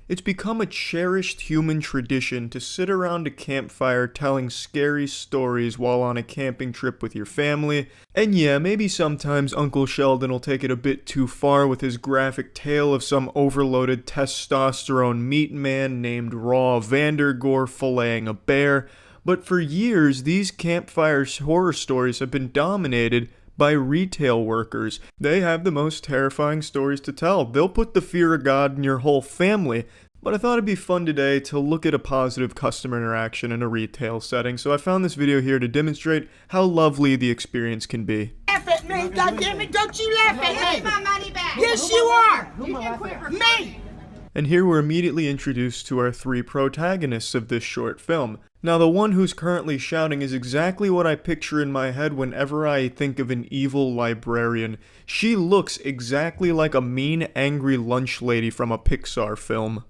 It's become a cherished human tradition to sit around a campfire telling scary stories while on a camping trip with your family. And yeah, maybe sometimes Uncle Sheldon will take it a bit too far with his graphic tale of some overloaded testosterone meat man named Raw Vandergore filleting a bear. But for years, these campfire horror stories have been dominated by retail workers. They have the most terrifying stories to tell. They'll put the fear of God in your whole family. But I thought it'd be fun today to look at a positive customer interaction in a retail setting, so I found this video here to demonstrate how lovely the experience can be. Laugh at me, goddammit, don't you laugh at me! Give me my money back! Yes, you are! You can quit Me! And here we're immediately introduced to our three protagonists of this short film. Now, the one who's currently shouting is exactly what I picture in my head whenever I think of an evil librarian. She looks exactly like a mean, angry lunch lady from a Pixar film.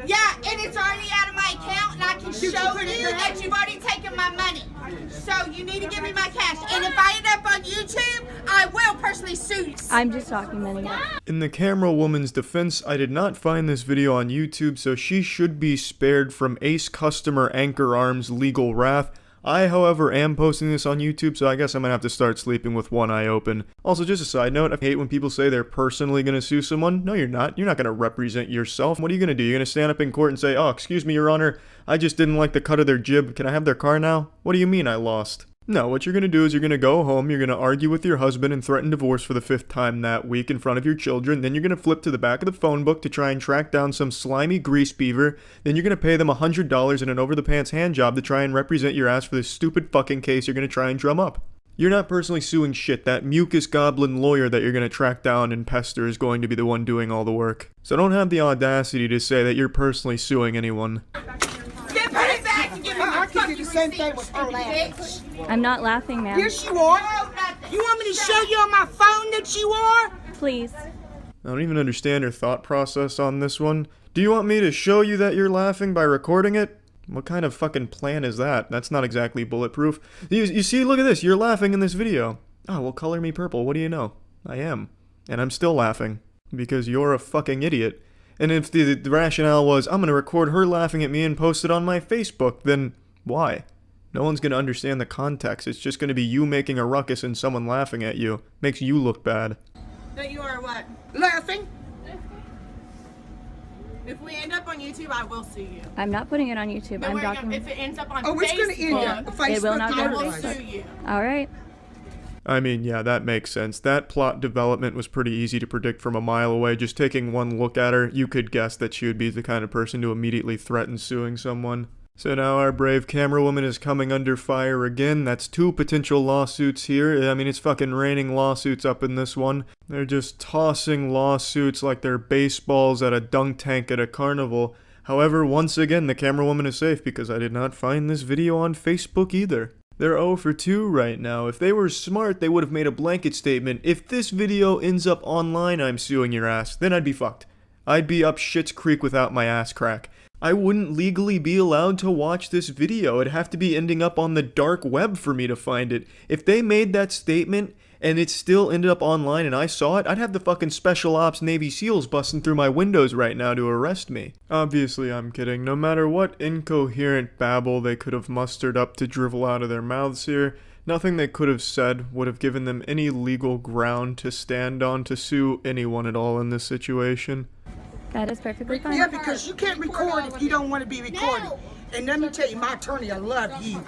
Yeah, and it's already out of my account, and I can show you that you've already taken my money. So you need to give me my cash. And if I end up on YouTube, I will personally sue you. I'm just documenting it. In the camera woman's defense, I did not find this video on YouTube, so she should be spared from Ace Customer Anchor Arms' legal wrath. I, however, am posting this on YouTube, so I guess I'm gonna have to start sleeping with one eye open. Also, just a side note, I hate when people say they're personally gonna sue someone. No, you're not. You're not gonna represent yourself. What are you gonna do? You're gonna stand up in court and say, "Oh, excuse me, Your Honor, I just didn't like the cut of their jib. Can I have their car now?" What do you mean I lost? No, what you're gonna do is you're gonna go home, you're gonna argue with your husband and threaten divorce for the 5th time that week in front of your children, then you're gonna flip to the back of the phone book to try and track down some slimy grease beaver, then you're gonna pay them $100 in an over-the-pants hand job to try and represent your ass for this stupid fucking case you're gonna try and drum up. You're not personally suing shit. That mucus goblin lawyer that you're gonna track down and pester is going to be the one doing all the work. So don't have the audacity to say that you're personally suing anyone. I can do the same thing with her laughing. I'm not laughing, ma'am. Yes, you are. You want me to show you on my phone that you are? Please. I don't even understand her thought process on this one. Do you want me to show you that you're laughing by recording it? What kind of fucking plan is that? That's not exactly bulletproof. You see, look at this. You're laughing in this video. Oh, well, color me purple. What do you know? I am. And I'm still laughing. Because you're a fucking idiot. And if the rationale was, I'm gonna record her laughing at me and post it on my Facebook, then why? No one's gonna understand the context. It's just gonna be you making a ruckus and someone laughing at you. Makes you look bad. That you are what? Laughing? If we end up on YouTube, I will sue you. I'm not putting it on YouTube. No, I'm if documenting. it ends up on Oh, it's going to end Facebook, up. Facebook, It will not I go will to sue Facebook. you. All right. I mean, yeah, that makes sense. That plot development was pretty easy to predict from a mile away. Just taking one look at her, you could guess that she would be the kind of person to immediately threaten suing someone. So now our brave camera woman is coming under fire again. That's 2 potential lawsuits here. I mean, it's fucking raining lawsuits up in this one. They're just tossing lawsuits like they're baseballs at a dunk tank at a carnival. However, once again, the camera woman is safe because I did not find this video on Facebook either. They're 0 for 2 right now. If they were smart, they would have made a blanket statement. If this video ends up online, I'm suing your ass. Then I'd be fucked. I'd be up shit's creek without my ass crack. I wouldn't legally be allowed to watch this video. It'd have to be ending up on the dark web for me to find it. If they made that statement and it still ended up online and I saw it, I'd have the fucking Special Ops Navy SEALs busting through my windows right now to arrest me. Obviously, I'm kidding. No matter what incoherent babble they could have mustered up to drivel out of their mouths here, nothing they could have said would have given them any legal ground to stand on to sue anyone at all in this situation. That is perfectly fine. Yeah, because you can't record if you don't want to be recorded. And let me tell you, my attorney, I love you.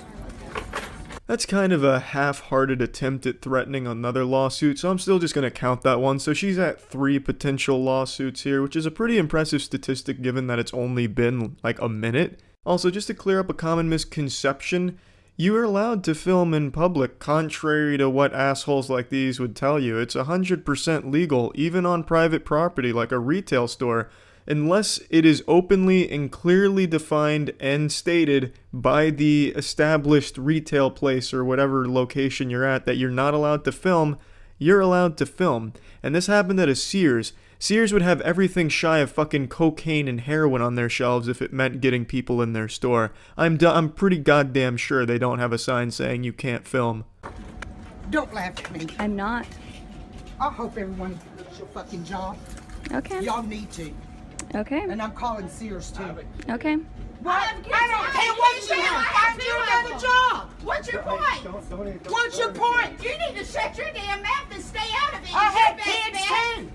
That's kind of a half-hearted attempt at threatening another lawsuit, so I'm still just going to count that one. So she's at 3 potential lawsuits here, which is a pretty impressive statistic given that it's only been like a minute. Also, just to clear up a common misconception, you are allowed to film in public, contrary to what assholes like these would tell you. It's 100% legal, even on private property like a retail store, unless it is openly and clearly defined and stated by the established retail place or whatever location you're at that you're not allowed to film. You're allowed to film. And this happened at a Sears. Sears would have everything shy of fucking cocaine and heroin on their shelves if it meant getting people in their store. I'm pretty goddamn sure they don't have a sign saying you can't film. Don't laugh at me. I'm not. I hope everyone does your fucking job. Okay. Y'all need to. Okay. And I'm calling Sears too. Okay. What? I don't care what you have. Find you another job. What's your point? What's your point? You need to shut your damn mouth and stay out of it. I It's have your best kids bet. too.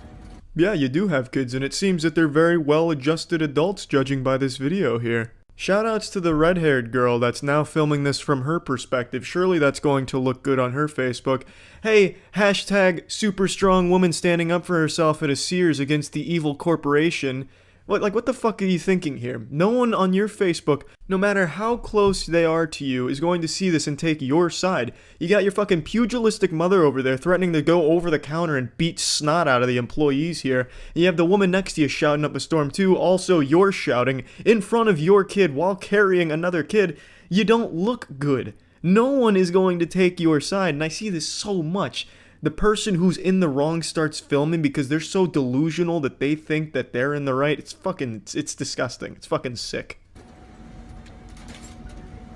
Yeah, you do have kids, and it seems that they're very well-adjusted adults judging by this video here. Shoutouts to the red-haired girl that's now filming this from her perspective. Surely that's going to look good on her Facebook. Hey, hashtag super strong woman standing up for herself at a Sears against the evil corporation. What the fuck are you thinking here? No one on your Facebook, no matter how close they are to you, is going to see this and take your side. You got your fucking pugilistic mother over there threatening to go over the counter and beat snot out of the employees here. And you have the woman next to you shouting up a storm too. Also, you're shouting in front of your kid while carrying another kid. You don't look good. No one is going to take your side, and I see this so much. The person who's in the wrong starts filming because they're so delusional that they think that they're in the right. It's disgusting. It's fucking sick.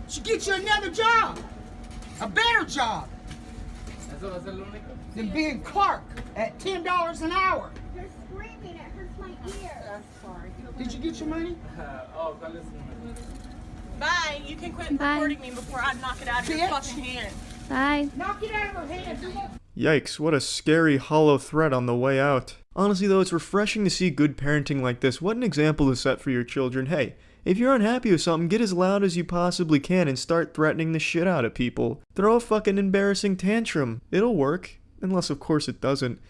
Should get you another job. A better job. Than being Clark at $10 an hour. You're screaming. It hurts my ear. Sorry. Did you get your money? Bye. You can quit Bye. recording me before I knock it out of your Bitch. fucking hand. Bye. Knock it out of her hand. Yikes, what a scary hollow threat on the way out. Honestly though, it's refreshing to see good parenting like this. What an example to set for your children. Hey, if you're unhappy with something, get as loud as you possibly can and start threatening the shit out of people. Throw a fucking embarrassing tantrum. It'll work. Unless of course it doesn't.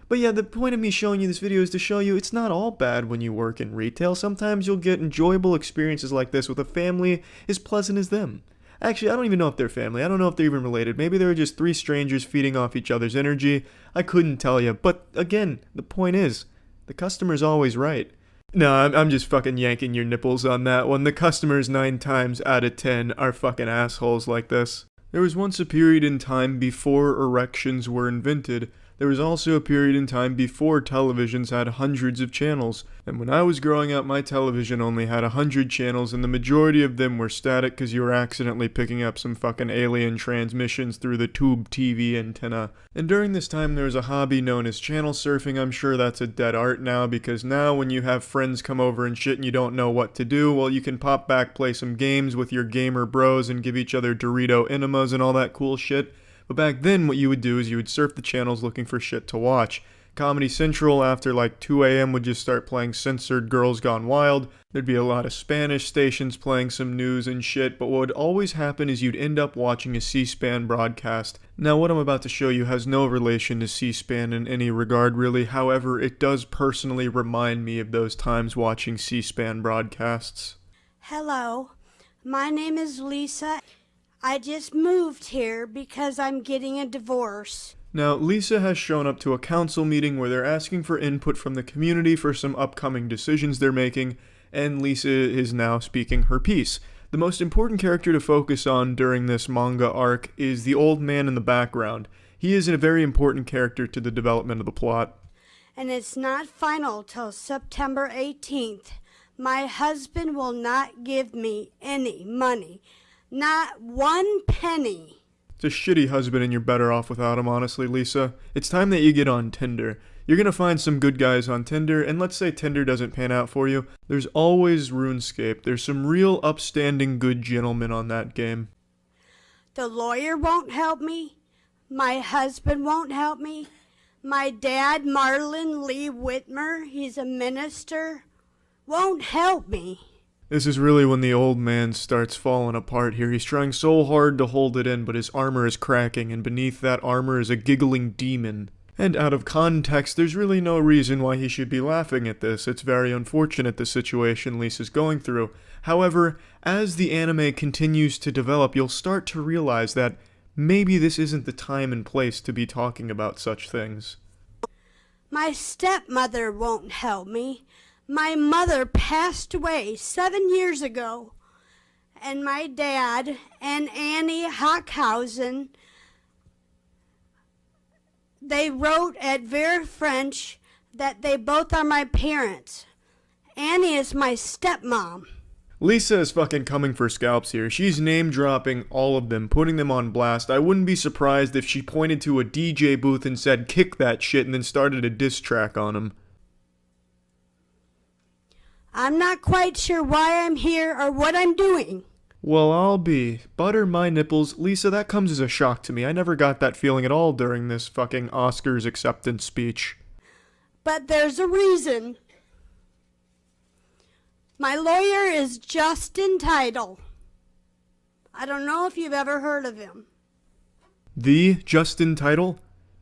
But yeah, the point of me showing you this video is to show you it's not all bad when you work in retail. Sometimes you'll get enjoyable experiences like this with a family as pleasant as them. Actually, I don't even know if they're family. I don't know if they're even related. Maybe they were just three strangers feeding off each other's energy. I couldn't tell you. But again, the point is, the customer's always right. No, I'm just fucking yanking your nipples on that one. The customers 9 times out of 10 are fucking assholes like this. There was once a period in time before erections were invented. There was also a period in time before televisions had hundreds of channels, and when I was growing up, my television only had 100 channels, and the majority of them were static because you were accidentally picking up some fucking alien transmissions through the tube TV antenna. And during this time, there was a hobby known as channel surfing. I'm sure that's a dead art now, because now when you have friends come over and shit and you don't know what to do, well, you can pop back, play some games with your gamer bros, and give each other Dorito enemas and all that cool shit. But back then, what you would do is you would surf the channels looking for shit to watch. Comedy Central, after like 2 a.m., would just start playing censored Girls Gone Wild. There'd be a lot of Spanish stations playing some news and shit, but what would always happen is you'd end up watching a C-SPAN broadcast. Now, what I'm about to show you has no relation to C-SPAN in any regard, really. However, it does personally remind me of those times watching C-SPAN broadcasts. Hello, my name is Lisa. I just moved here because I'm getting a divorce. Now, Lisa has shown up to a council meeting where they're asking for input from the community for some upcoming decisions they're making, and Lisa is now speaking her piece. The most important character to focus on during this manga arc is the old man in the background. He is a very important character to the development of the plot. And it's not final till September 18th. My husband will not give me any money. Not 1 penny. It's a shitty husband and you're better off without him, honestly, Lisa. It's time that you get on Tinder. You're gonna find some good guys on Tinder, and let's say Tinder doesn't pan out for you. There's always RuneScape. There's some real upstanding good gentlemen on that game. The lawyer won't help me. My husband won't help me. My dad, Marlon Lee Whitmer, he's a minister, won't help me. This is really when the old man starts falling apart here. He's trying so hard to hold it in, but his armor is cracking, and beneath that armor is a giggling demon. And out of context, there's really no reason why he should be laughing at this. It's very unfortunate the situation Lisa's going through. However, as the anime continues to develop, you'll start to realize that maybe this isn't the time and place to be talking about such things. My stepmother won't help me. My mother passed away 7 years ago, and my dad and Annie Hockhausen, they wrote at Vera French that they both are my parents. Annie is my stepmom. Lisa is fucking coming for scalps here. She's name-dropping all of them, putting them on blast. I wouldn't be surprised if she pointed to a DJ booth and said, "Kick that shit," and then started a diss track on him. I'm not quite sure why I'm here or what I'm doing. Well, I'll be. Butter my nipples. Lisa, that comes as a shock to me. I never got that feeling at all during this fucking Oscars acceptance speech. But there's a reason. My lawyer is Justin Title. I don't know if you've ever heard of him. The Justin Title?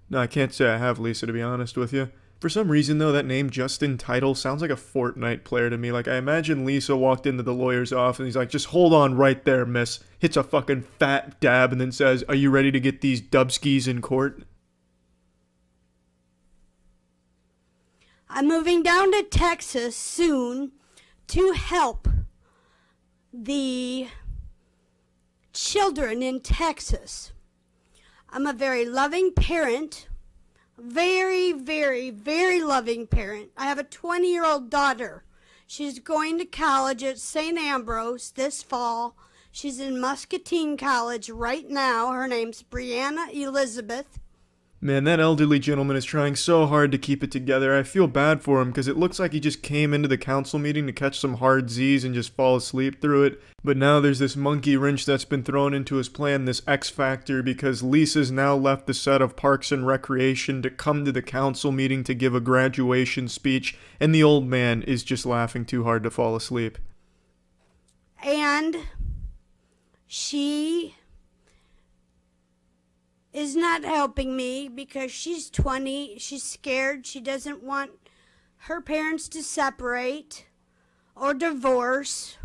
No, I can't say I have, Lisa, to be honest with you. For some reason, though, that name Justin Title sounds like a Fortnite player to me. Like, I imagine Lisa walked into the lawyer's office and he's like, just hold on right there, miss. Hits a fucking fat dab and then says, are you ready to get these dubskis in court? I'm moving down to Texas soon to help the children in Texas. I'm a very loving parent. Very, very, very loving parent. I have a 20-year-old daughter. She's going to college at St. Ambrose this fall. She's in Muscatine College right now. Her name's Brianna Elizabeth. Man, that elderly gentleman is trying so hard to keep it together. I feel bad for him because it looks like he just came into the council meeting to catch some hard Z's and just fall asleep through it. But now there's this monkey wrench that's been thrown into his plan, this X factor, because Lisa's now left the set of Parks and Recreation to come to the council meeting to give a graduation speech, and the old man is just laughing too hard to fall asleep. And she is not helping me because she's 20. She's scared. She doesn't want her parents to separate or divorce.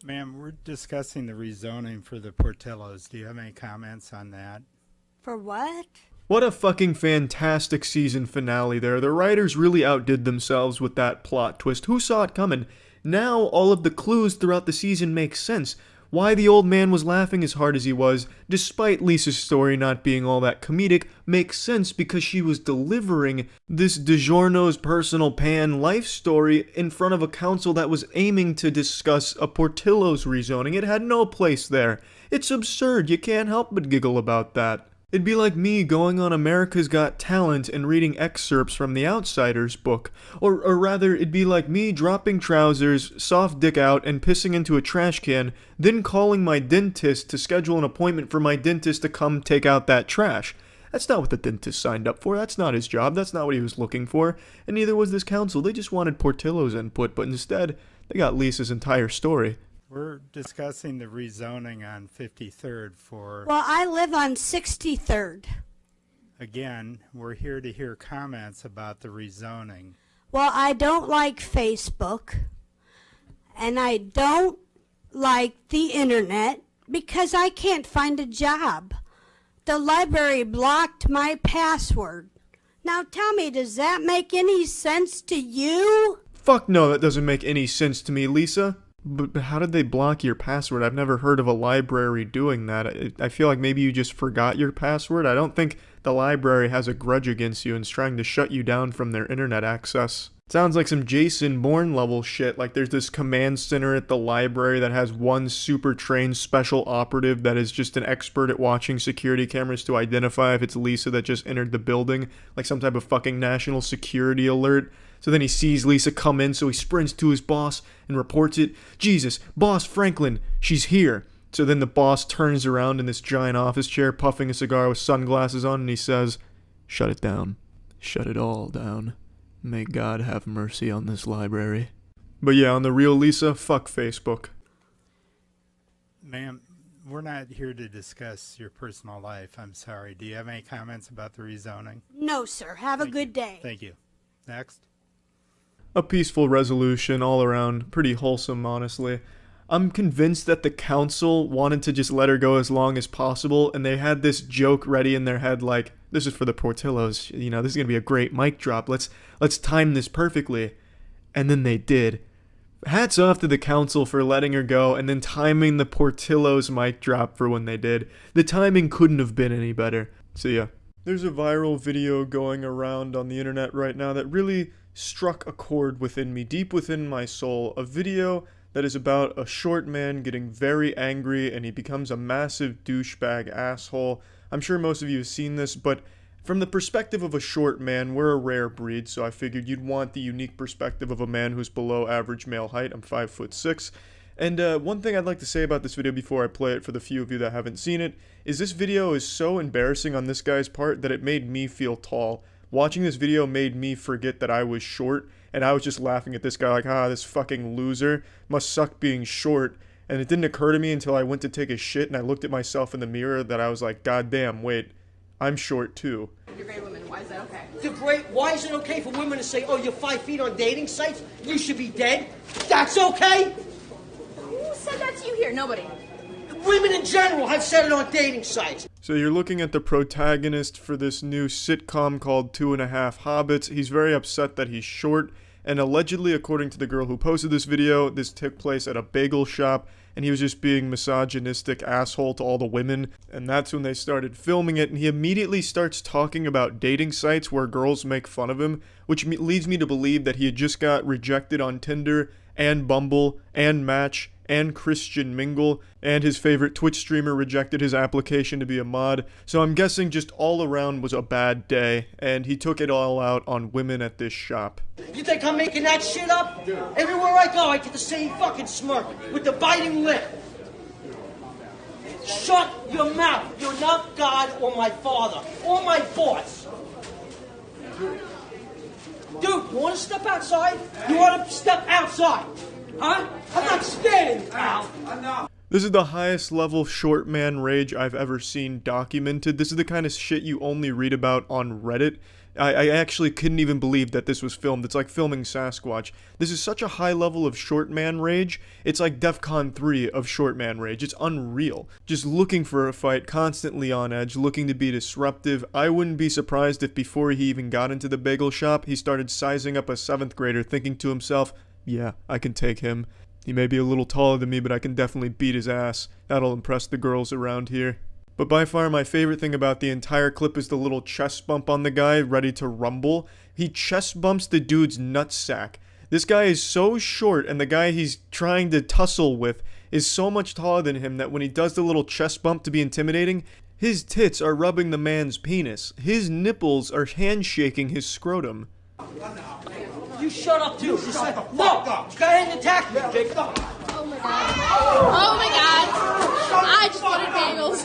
Ma'am, we're discussing the rezoning for the Portillos. Do you have any comments on that? For what? What a fucking fantastic season finale there. The writers really outdid themselves with that plot twist. Who saw it coming? Now all of the clues throughout the season make sense. Why the old man was laughing as hard as he was, despite Lisa's story not being all that comedic, makes sense because she was delivering this DiGiorno's personal pan life story in front of a council that was aiming to discuss a Portillo's rezoning. It had no place there. It's absurd. You can't help but giggle about that. It'd be like me going on America's Got Talent and reading excerpts from The Outsider's book. Or rather, it'd be like me dropping trousers, soft dick out, and pissing into a trash can, then calling my dentist to schedule an appointment for my dentist to come take out that trash. That's not what the dentist signed up for. That's not his job. That's not what he was looking for. And neither was this council. They just wanted Portillo's input, but instead, they got Lisa's entire story. We're discussing the rezoning on 53rd for... Well, I live on 63rd. Again, we're here to hear comments about the rezoning. Well, I don't like Facebook, and I don't like the internet because I can't find a job. The library blocked my password. Now tell me, does that make any sense to you? Fuck no, that doesn't make any sense to me, Lisa. But how did they block your password? I've never heard of a library doing that. I feel like maybe you just forgot your password. I don't think the library has a grudge against you and is trying to shut you down from their internet access. Sounds like some Jason Bourne level shit. Like there's this command center at the library that has one super trained special operative that is just an expert at watching security cameras to identify if it's Lisa that just entered the building. Like some type of fucking national security alert. So then he sees Lisa come in, so he sprints to his boss and reports it. Jesus, Boss Franklin, she's here. So then the boss turns around in this giant office chair, puffing a cigar with sunglasses on, and he says, "Shut it down. Shut it all down. May God have mercy on this library." But yeah, on the real, Lisa, fuck Facebook. Ma'am, we're not here to discuss your personal life. I'm sorry. Do you have any comments about the rezoning? No, sir. Have a good day. Thank you. Next. A peaceful resolution all around, pretty wholesome, honestly. I'm convinced that the council wanted to just let her go as long as possible, and they had this joke ready in their head like, this is for the Portillos, you know, this is going to be a great mic drop, let's time this perfectly. And then they did. Hats off to the council for letting her go and then timing the Portillos mic drop for when they did. The timing couldn't have been any better. So yeah. There's a viral video going around on the internet right now that really struck a chord within me, deep within my soul. A video that is about a short man getting very angry and he becomes a massive douchebag asshole. I'm sure most of you have seen this, but From the perspective of a short man, we're a rare breed, so I figured you'd want the unique perspective of a man who's below average male height. I'm 5'6". And one thing I'd like to say about this video before I play it for the few of you that haven't seen it, is this video is so embarrassing on this guy's part that it made me feel tall. Watching this video made me forget that I was short, and I was just laughing at this guy like, this fucking loser must suck being short. And it didn't occur to me until I went to take a shit and I looked at myself in the mirror that I was like, God damn, wait, I'm short too. You're great women. Why is that okay? Why is it okay for women to say, oh, you're 5 feet on dating sites? You should be dead? That's okay? Who said that to you here? Nobody. Women in general have said it on dating sites. So you're looking at the protagonist for this new sitcom called 2.5 Hobbits. He's very upset that he's short, and allegedly, according to the girl who posted this video, this took place at a bagel shop, and he was just being misogynistic asshole to all the women, and that's when they started filming it, and he immediately starts talking about dating sites where girls make fun of him, which leads me to believe that he had just got rejected on Tinder, and Bumble, and Match, and Christian Mingle, and his favorite Twitch streamer rejected his application to be a mod, so I'm guessing just all around was a bad day, and he took it all out on women at this shop. You think I'm making that shit up? Everywhere I go, I get the same fucking smirk with the biting lip. Shut your mouth. You're not God or my father or my boss. Dude, you want to step outside? You want to step outside? Huh? I'm not scared, pal. This is the highest level short man rage I've ever seen documented. This is the kind of shit you only read about on Reddit. I actually couldn't even believe that this was filmed. It's like filming Sasquatch. This is such a high level of short man rage. It's like DEFCON 3 of short man rage. It's unreal. Just looking for a fight, constantly on edge, looking to be disruptive. I wouldn't be surprised if before he even got into the bagel shop, he started sizing up a 7th grader, thinking to himself, yeah, I can take him. He may be a little taller than me, but I can definitely beat his ass. That'll impress the girls around here. But by far my favorite thing about the entire clip is the little chest bump on the guy ready to rumble. He chest bumps the dude's nutsack. This guy is so short, and the guy he's trying to tussle with is so much taller than him that when he does the little chest bump to be intimidating, his tits are rubbing the man's penis. His nipples are handshaking his scrotum. You shut up too. No, go ahead and attack me, Jake. Oh my god. Oh my god. I just wanted bagels.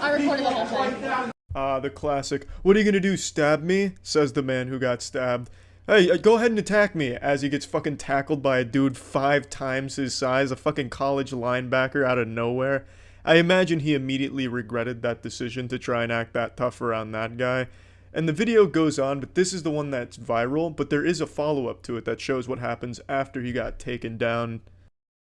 I recorded the whole thing. The classic, what are you gonna do, stab me? Says the man who got stabbed. Hey, go ahead and attack me, as he gets fucking tackled by a dude 5 times his size, a fucking college linebacker out of nowhere. I imagine he immediately regretted that decision to try and act that tough around that guy. And the video goes on, but this is the one that's viral, but there is a follow-up to it that shows what happens after he got taken down.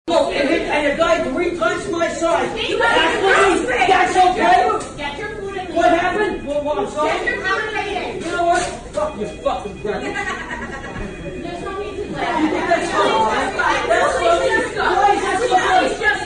Look, and a guy 3 times my size. That's okay? Get your food and What happened? What, I'm sorry? Get your food and eat it. You know what? Fuck your fucking breath. There's no need to You think that's fine? That's funny? Why is that so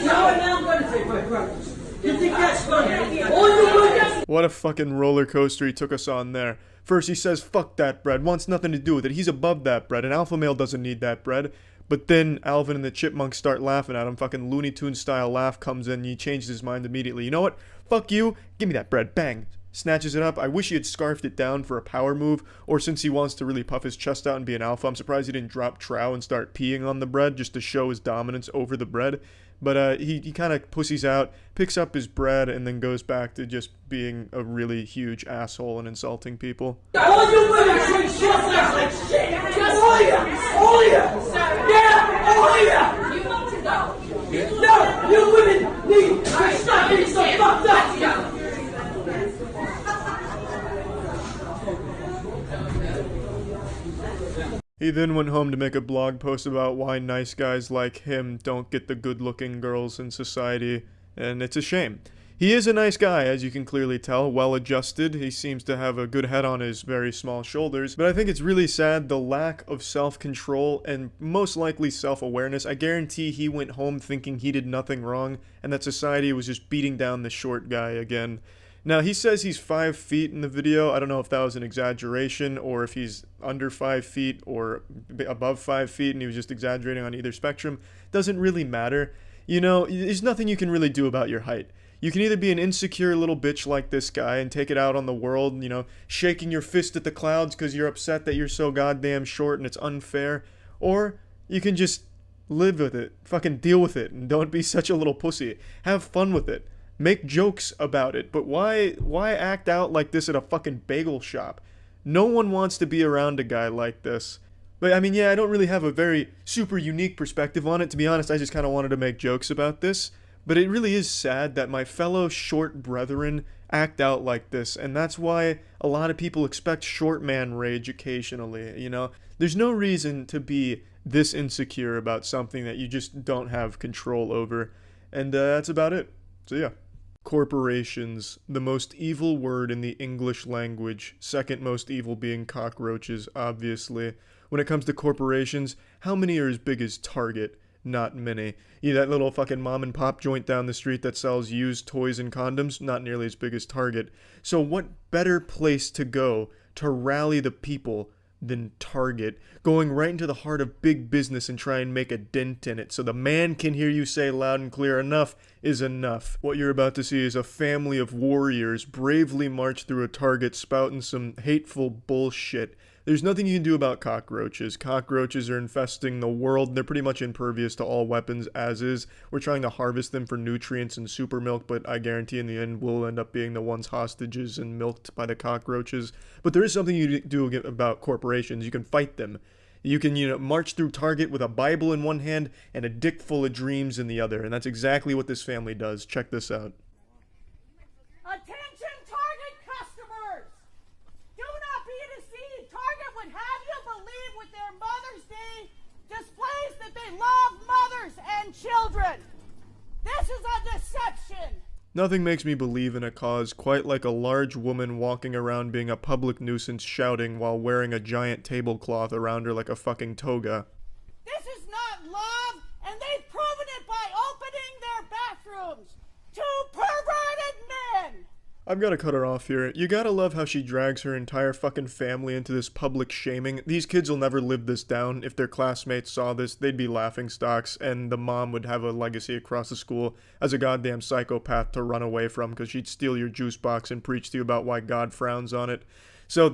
funny? Now I'm going to take my breakfast. You think that's funny? All you women. What a fucking roller coaster he took us on there. First he says, fuck that bread, wants nothing to do with it, he's above that bread, an alpha male doesn't need that bread. But then Alvin and the Chipmunks start laughing at him, fucking Looney Tunes style laugh comes in and he changes his mind immediately. You know what? Fuck you, give me that bread, bang. Snatches it up. I wish he had scarfed it down for a power move, or since he wants to really puff his chest out and be an alpha, I'm surprised he didn't drop trow and start peeing on the bread just to show his dominance over the bread. But he kind of pussies out, picks up his bread, and then goes back to just being a really huge asshole and insulting people. All you women say shit like shit. All of you. All of you. Yeah, all of you. You want to go. No, you women need to stop being so fucked up. He then went home to make a blog post about why nice guys like him don't get the good-looking girls in society, and it's a shame. He is a nice guy, as you can clearly tell, well-adjusted. He seems to have a good head on his very small shoulders, but I think it's really sad the lack of self-control and most likely self-awareness. I guarantee he went home thinking he did nothing wrong, and that society was just beating down the short guy again. Now, he says he's 5 feet in the video. I don't know if that was an exaggeration or if he's under 5 feet or above 5 feet and he was just exaggerating on either spectrum. Doesn't really matter. You know, there's nothing you can really do about your height. You can either be an insecure little bitch like this guy and take it out on the world, you know, shaking your fist at the clouds because you're upset that you're so goddamn short and it's unfair, or you can just live with it, fucking deal with it, and don't be such a little pussy. Have fun with it. Make jokes about it, but why act out like this at a fucking bagel shop? No one wants to be around a guy like this. But I mean, yeah, I don't really have a very super unique perspective on it. To be honest, I just kind of wanted to make jokes about this. But it really is sad that my fellow short brethren act out like this, and that's why a lot of people expect short man rage occasionally, you know? There's no reason to be this insecure about something that you just don't have control over. And that's about it. So yeah. Corporations, the most evil word in the English language, second most evil being cockroaches, obviously. When it comes to corporations, how many are as big as Target? Not many. Yeah, that little fucking mom and pop joint down the street that sells used toys and condoms, not nearly as big as Target. So what better place to go to rally the people than Target, going right into the heart of big business and try and make a dent in it so the man can hear you say loud and clear, enough is enough. What you're about to see is a family of warriors bravely march through a Target spouting some hateful bullshit. There's nothing you can do about cockroaches. Cockroaches are infesting the world. They're pretty much impervious to all weapons as is. We're trying to harvest them for nutrients and super milk, but I guarantee in the end we'll end up being the ones hostages and milked by the cockroaches. But there is something you do about corporations. You can fight them. You can, you know, march through Target with a Bible in one hand and a dick full of dreams in the other. And that's exactly what this family does. Check this out. Attention Target customers! Do not be deceived. Target would have you believe with their Mother's Day displays that they love mothers and children. This is a deception. Nothing makes me believe in a cause quite like a large woman walking around being a public nuisance shouting while wearing a giant tablecloth around her like a fucking toga. This is not love, and they've proven it by opening their bathrooms to perverted men. I've gotta cut her off here. You gotta love how she drags her entire fucking family into this public shaming. These kids will never live this down. If their classmates saw this, they'd be laughingstocks, and the mom would have a legacy across the school as a goddamn psychopath to run away from because she'd steal your juice box and preach to you about why God frowns on it. So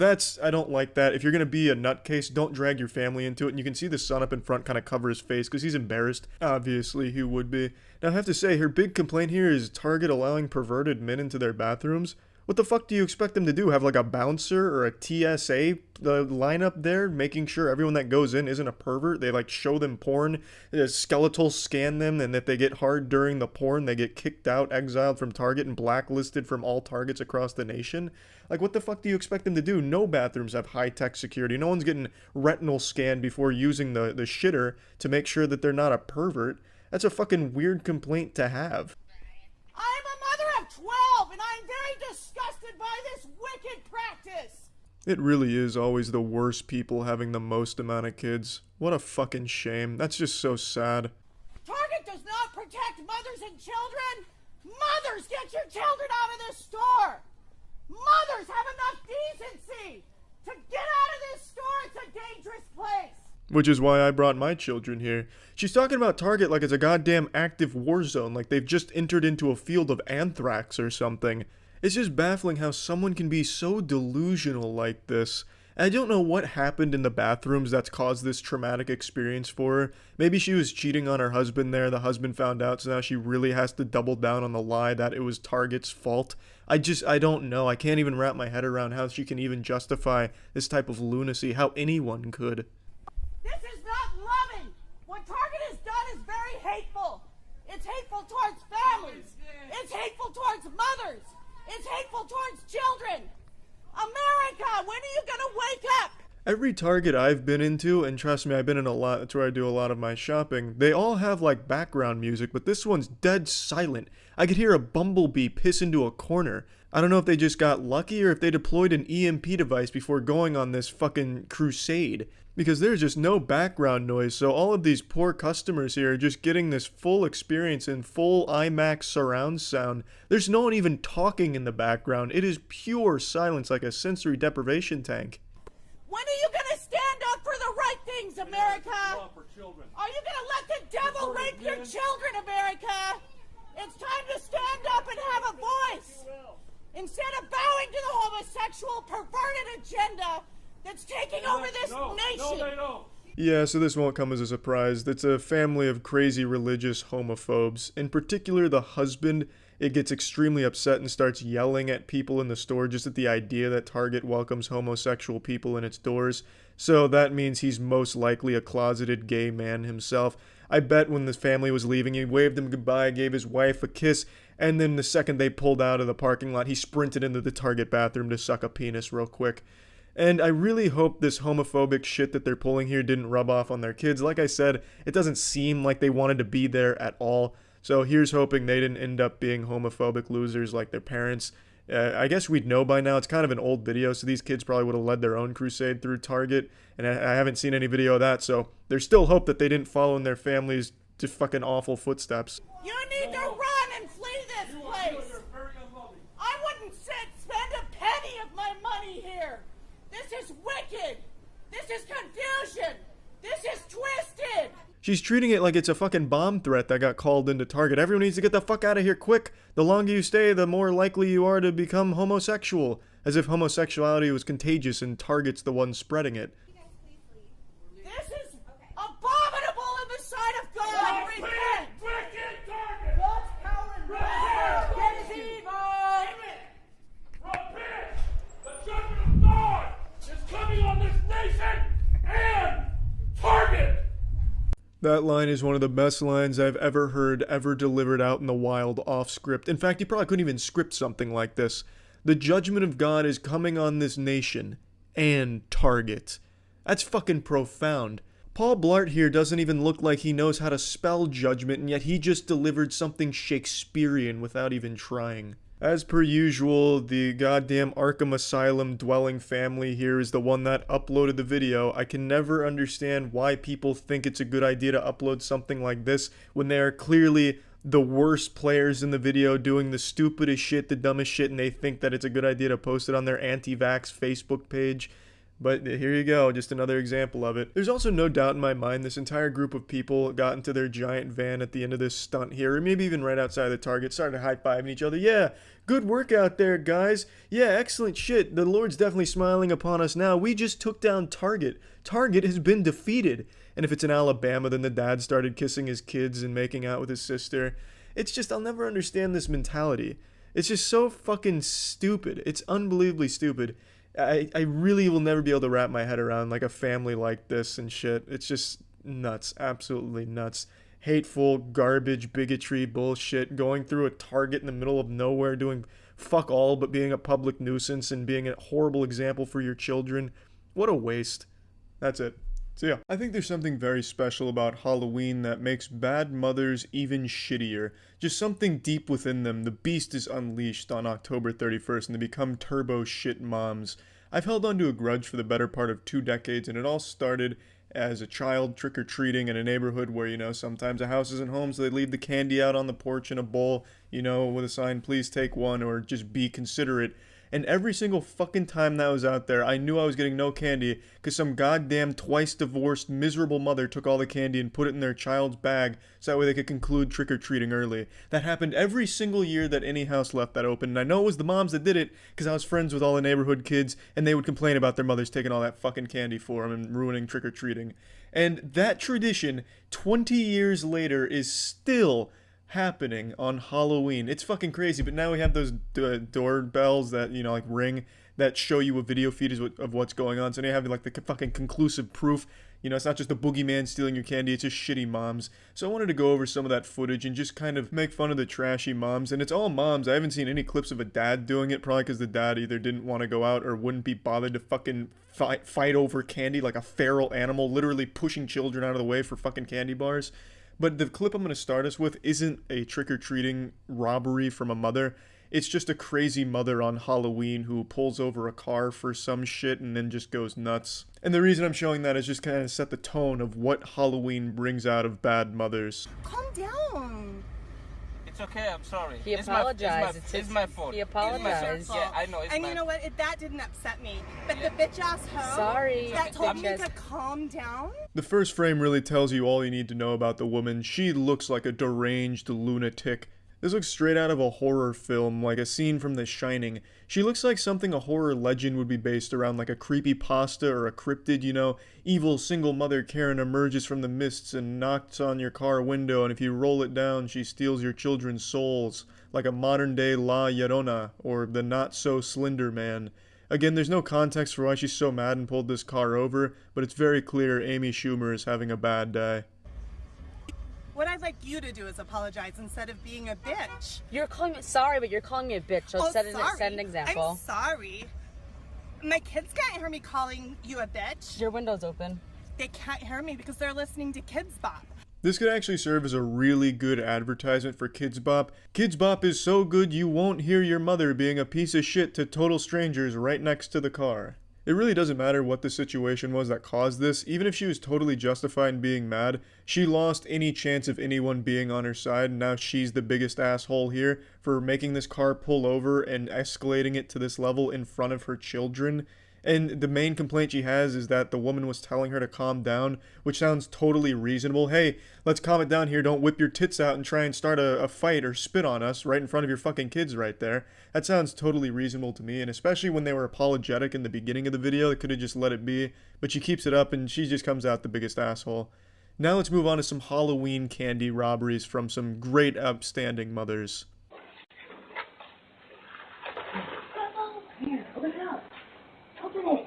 I don't like that. If you're gonna be a nutcase, don't drag your family into it. And you can see the son up in front kind of cover his face because he's embarrassed. Obviously, he would be. Now, I have to say, her big complaint here is Target allowing perverted men into their bathrooms. What the fuck do you expect them to do? Have like a bouncer or a TSA lineup there, making sure everyone that goes in isn't a pervert? They like show them porn, skeletal scan them, and if they get hard during the porn, they get kicked out, exiled from Target, and blacklisted from all Targets across the nation. Like, what the fuck do you expect them to do? No bathrooms have high-tech security. No one's getting retinal scanned before using the shitter to make sure that they're not a pervert. That's a fucking weird complaint to have. I'm a mother of 12, and I'm very disgusted by this wicked practice. It really is always the worst people having the most amount of kids. What a fucking shame. That's just so sad. Target does not protect mothers and children. Mothers, get your children out of this store. Mothers, have enough decency to get out of this store. It's a dangerous place. Which is why I brought my children here. She's talking about Target like it's a goddamn active war zone, like they've just entered into a field of anthrax or something. It's just baffling how someone can be so delusional like this. I don't know what happened in the bathrooms that's caused this traumatic experience for her. Maybe she was cheating on her husband there, the husband found out, so now she really has to double down on the lie that it was Target's fault. I don't know. I can't even wrap my head around how she can even justify this type of lunacy, how anyone could. This is not loving. What Target has done is very hateful. It's hateful towards families. It's hateful towards mothers. It's hateful towards children. America, when are you gonna wake up? Every Target I've been into, and trust me, I've been in a lot, that's where I do a lot of my shopping, they all have like background music, but this one's dead silent. I could hear a bumblebee piss into a corner. I don't know if they just got lucky or if they deployed an EMP device before going on this fucking crusade. Because there's just no background noise, so all of these poor customers here are just getting this full experience in full IMAX surround sound. There's no one even talking in the background. It is pure silence like a sensory deprivation tank. When are you gonna stand up for the right things, America? Are you gonna let the devil rape your children, America? It's time to stand up and have a voice. Instead of bowing to the homosexual perverted agenda that's taking over this nation. Yeah, so this won't come as a surprise. It's a family of crazy religious homophobes. In particular, the husband, it gets extremely upset and starts yelling at people in the store just at the idea that Target welcomes homosexual people in its doors. So that means he's most likely a closeted gay man himself. I bet when the family was leaving, he waved them goodbye, gave his wife a kiss, and then the second they pulled out of the parking lot, he sprinted into the Target bathroom to suck a penis real quick. And I really hope this homophobic shit that they're pulling here didn't rub off on their kids. Like I said, it doesn't seem like they wanted to be there at all. So here's hoping they didn't end up being homophobic losers like their parents. I guess we'd know by now. It's kind of an old video, so these kids probably would have led their own crusade through Target. And I haven't seen any video of that, so there's still hope that they didn't follow in their families' to fucking awful footsteps. You need to run and flee this place. I wouldn't spend a penny of my money here. This is wicked. This is confusion. This is twisted. She's treating it like it's a fucking bomb threat that got called into Target. Everyone needs to get the fuck out of here quick. The longer you stay, the more likely you are to become homosexual. As if homosexuality was contagious and Target's the one spreading it. This is abominable in the sight of God. Repent. God's power and grace is evil. Repent! The judgment of God is coming on this nation and Target! That line is one of the best lines I've ever heard, ever delivered out in the wild off script. In fact, you probably couldn't even script something like this. The judgment of God is coming on this nation and Target. That's fucking profound. Paul Blart here doesn't even look like he knows how to spell judgment, and yet he just delivered something Shakespearean without even trying. As per usual, the goddamn Arkham Asylum dwelling family here is the one that uploaded the video. I can never understand why people think it's a good idea to upload something like this when they are clearly the worst players in the video doing the stupidest shit, the dumbest shit, and they think that it's a good idea to post it on their anti-vax Facebook page. But here you go, just another example of it. There's also no doubt in my mind this entire group of people got into their giant van at the end of this stunt here, or maybe even right outside the Target, started high-fiving each other. Yeah, good work out there, guys. Yeah, excellent shit. The Lord's definitely smiling upon us now. We just took down Target. Target has been defeated. And if it's in Alabama, then the dad started kissing his kids and making out with his sister. It's just, I'll never understand this mentality. It's just so fucking stupid. It's unbelievably stupid. I really will never be able to wrap my head around like a family like this and shit. It's just nuts. Absolutely nuts. Hateful, garbage, bigotry, bullshit. Going through a Target in the middle of nowhere doing fuck all but being a public nuisance and being a horrible example for your children. What a waste. That's it. So yeah, I think there's something very special about Halloween that makes bad mothers even shittier. Just something deep within them. The beast is unleashed on October 31st and they become turbo shit moms. I've held on to a grudge for the better part of 2 decades, and it all started as a child trick-or-treating in a neighborhood where, you know, sometimes a house isn't home, so they leave the candy out on the porch in a bowl, you know, with a sign, please take one, or just be considerate. And every single fucking time that was out there, I knew I was getting no candy because some goddamn twice-divorced, miserable mother took all the candy and put it in their child's bag so that way they could conclude trick-or-treating early. That happened every single year that any house left that open. And I know it was the moms that did it because I was friends with all the neighborhood kids and they would complain about their mothers taking all that fucking candy for them and ruining trick-or-treating. And that tradition, 20 years later, is still happening on Halloween. It's fucking crazy, but now we have those doorbells that, you know, like ring, that show you a video feed of what's going on. So now you have like the fucking conclusive proof. You know, it's not just the boogeyman stealing your candy, it's just shitty moms. So I wanted to go over some of that footage and just kind of make fun of the trashy moms. And it's all moms. I haven't seen any clips of a dad doing it, probably because the dad either didn't want to go out or wouldn't be bothered to fucking fight over candy like a feral animal, literally pushing children out of the way for fucking candy bars. But the clip I'm going to start us with isn't a trick-or-treating robbery from a mother. It's just a crazy mother on Halloween who pulls over a car for some shit and then just goes nuts. And the reason I'm showing that is just kind of set the tone of what Halloween brings out of bad mothers. Calm down. It's okay, I'm sorry. He apologized. It's my fault. He apologized. Yeah, I know. And you know what? That didn't upset me. But the bitch-ass hoe Sorry. that told me to calm down. The first frame really tells you all you need to know about the woman. She looks like a deranged lunatic. This looks straight out of a horror film, like a scene from The Shining. She looks like something a horror legend would be based around, like a creepypasta or a cryptid, you know? Evil single mother Karen emerges from the mists and knocks on your car window, and if you roll it down, she steals your children's souls, like a modern-day La Llorona, or the Not-So-Slender Man. Again, there's no context for why she's so mad and pulled this car over, but it's very clear Amy Schumer is having a bad day. What I'd like you to do is apologize instead of being a bitch. You're calling me sorry, but you're calling me a bitch. So Oh, set sorry. an example. I'm sorry. My kids can't hear me calling you a bitch. Your window's open. They can't hear me because they're listening to Kids Bop. This could actually serve as a really good advertisement for Kids Bop. Kids Bop is so good you won't hear your mother being a piece of shit to total strangers right next to the car. It really doesn't matter what the situation was that caused this. Even if she was totally justified in being mad, she lost any chance of anyone being on her side, and now she's the biggest asshole here for making this car pull over and escalating it to this level in front of her children. And the main complaint she has is that the woman was telling her to calm down, which sounds totally reasonable. Hey, let's calm it down here. Don't whip your tits out and try and start a fight or spit on us right in front of your fucking kids right there. That sounds totally reasonable to me, and especially when they were apologetic in the beginning of the video, they could have just let it be. But she keeps it up, and she just comes out the biggest asshole. Now let's move on to some Halloween candy robberies from some great upstanding mothers. Here, open it up. Open it.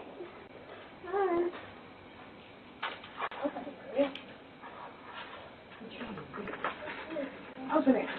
Open it.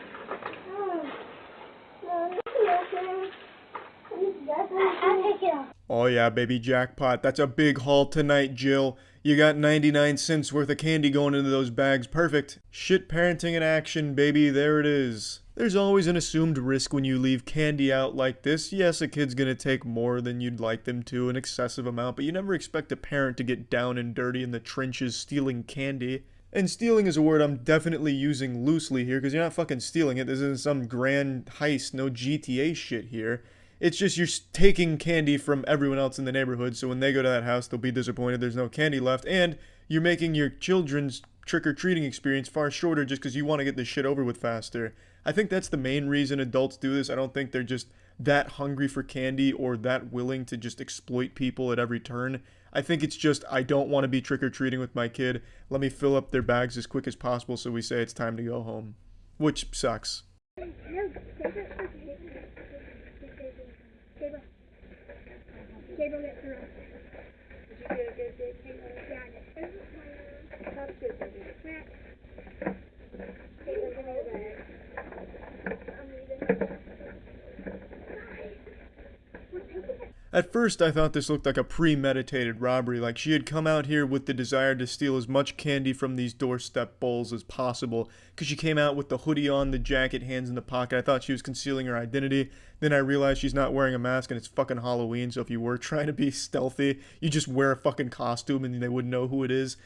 I'll take it off. Oh yeah, baby, jackpot. That's a big haul tonight, Jill. You got 99 cents worth of candy going into those bags. Perfect. Shit parenting in action, baby. There it is. There's always an assumed risk when you leave candy out like this. Yes, a kid's gonna take more than you'd like them to, an excessive amount, but you never expect a parent to get down and dirty in the trenches stealing candy. And stealing is a word I'm definitely using loosely here, because you're not fucking stealing it. This isn't some grand heist, no GTA shit here. It's just you're taking candy from everyone else in the neighborhood, so when they go to that house, they'll be disappointed there's no candy left, and you're making your children's trick-or-treating experience far shorter just because you want to get this shit over with faster. I think that's the main reason adults do this. I don't think they're just that hungry for candy or that willing to just exploit people at every turn. I think it's just, I don't want to be trick-or-treating with my kid. Let me fill up their bags as quick as possible so we say it's time to go home. Which sucks. At first, I thought this looked like a premeditated robbery, like she had come out here with the desire to steal as much candy from these doorstep bowls as possible, because she came out with the hoodie on, the jacket, hands in the pocket. I thought she was concealing her identity. Then I realized she's not wearing a mask and it's fucking Halloween, so if you were trying to be stealthy, you just wear a fucking costume and they wouldn't know who it is.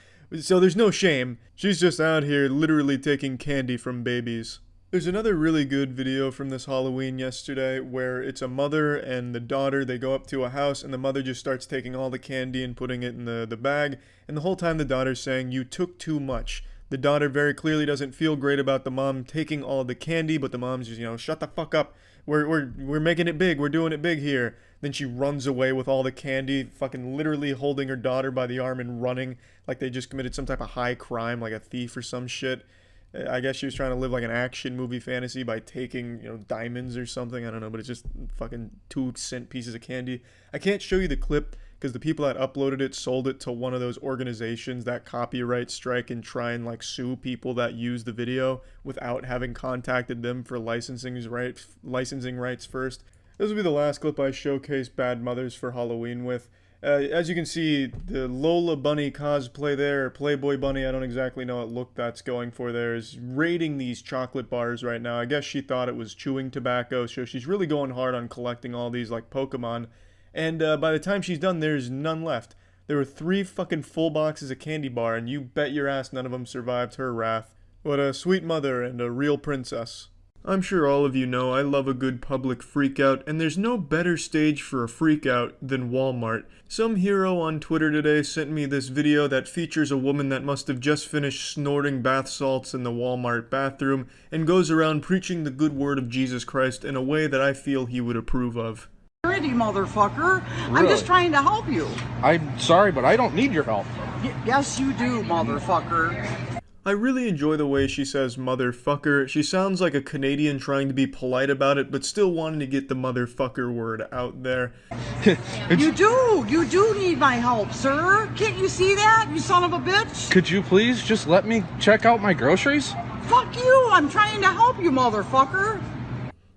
So there's no shame. She's just out here literally taking candy from babies. There's another really good video from this Halloween yesterday where it's a mother and the daughter. They go up to a house and the mother just starts taking all the candy and putting it in the bag. And the whole time the daughter's saying, "You took too much." The daughter very clearly doesn't feel great about the mom taking all the candy, but the mom's just, shut the fuck up. We're making it big. We're doing it big here. Then she runs away with all the candy, fucking literally holding her daughter by the arm and running like they just committed some type of high crime, like a thief or some shit. I guess she was trying to live like an action movie fantasy by taking, diamonds or something. I don't know, but it's just fucking 2-cent pieces of candy. I can't show you the clip because the people that uploaded it sold it to one of those organizations that copyright strike and try and sue people that use the video without having contacted them for licensing rights first. This will be the last clip I showcase bad mothers for Halloween with. As you can see, the Lola Bunny cosplay there, or Playboy Bunny, I don't exactly know what look that's going for there, is raiding these chocolate bars right now. I guess she thought it was chewing tobacco, so she's really going hard on collecting all these like Pokemon. And by the time she's done, there's none left. There were 3 fucking full boxes of candy bar, and you bet your ass none of them survived her wrath. What a sweet mother and a real princess. I'm sure all of you know I love a good public freakout, and there's no better stage for a freakout than Walmart. Some hero on Twitter today sent me this video that features a woman that must have just finished snorting bath salts in the Walmart bathroom and goes around preaching the good word of Jesus Christ in a way that I feel he would approve of. Security, motherfucker. Really? I'm just trying to help you. I'm sorry, but I don't need your help. Yes, you do, motherfucker. I really enjoy the way she says motherfucker. She sounds like a Canadian trying to be polite about it, but still wanting to get the motherfucker word out there. You do need my help, sir. Can't you see that, you son of a bitch? Could you please just let me check out my groceries? Fuck you, I'm trying to help you, motherfucker.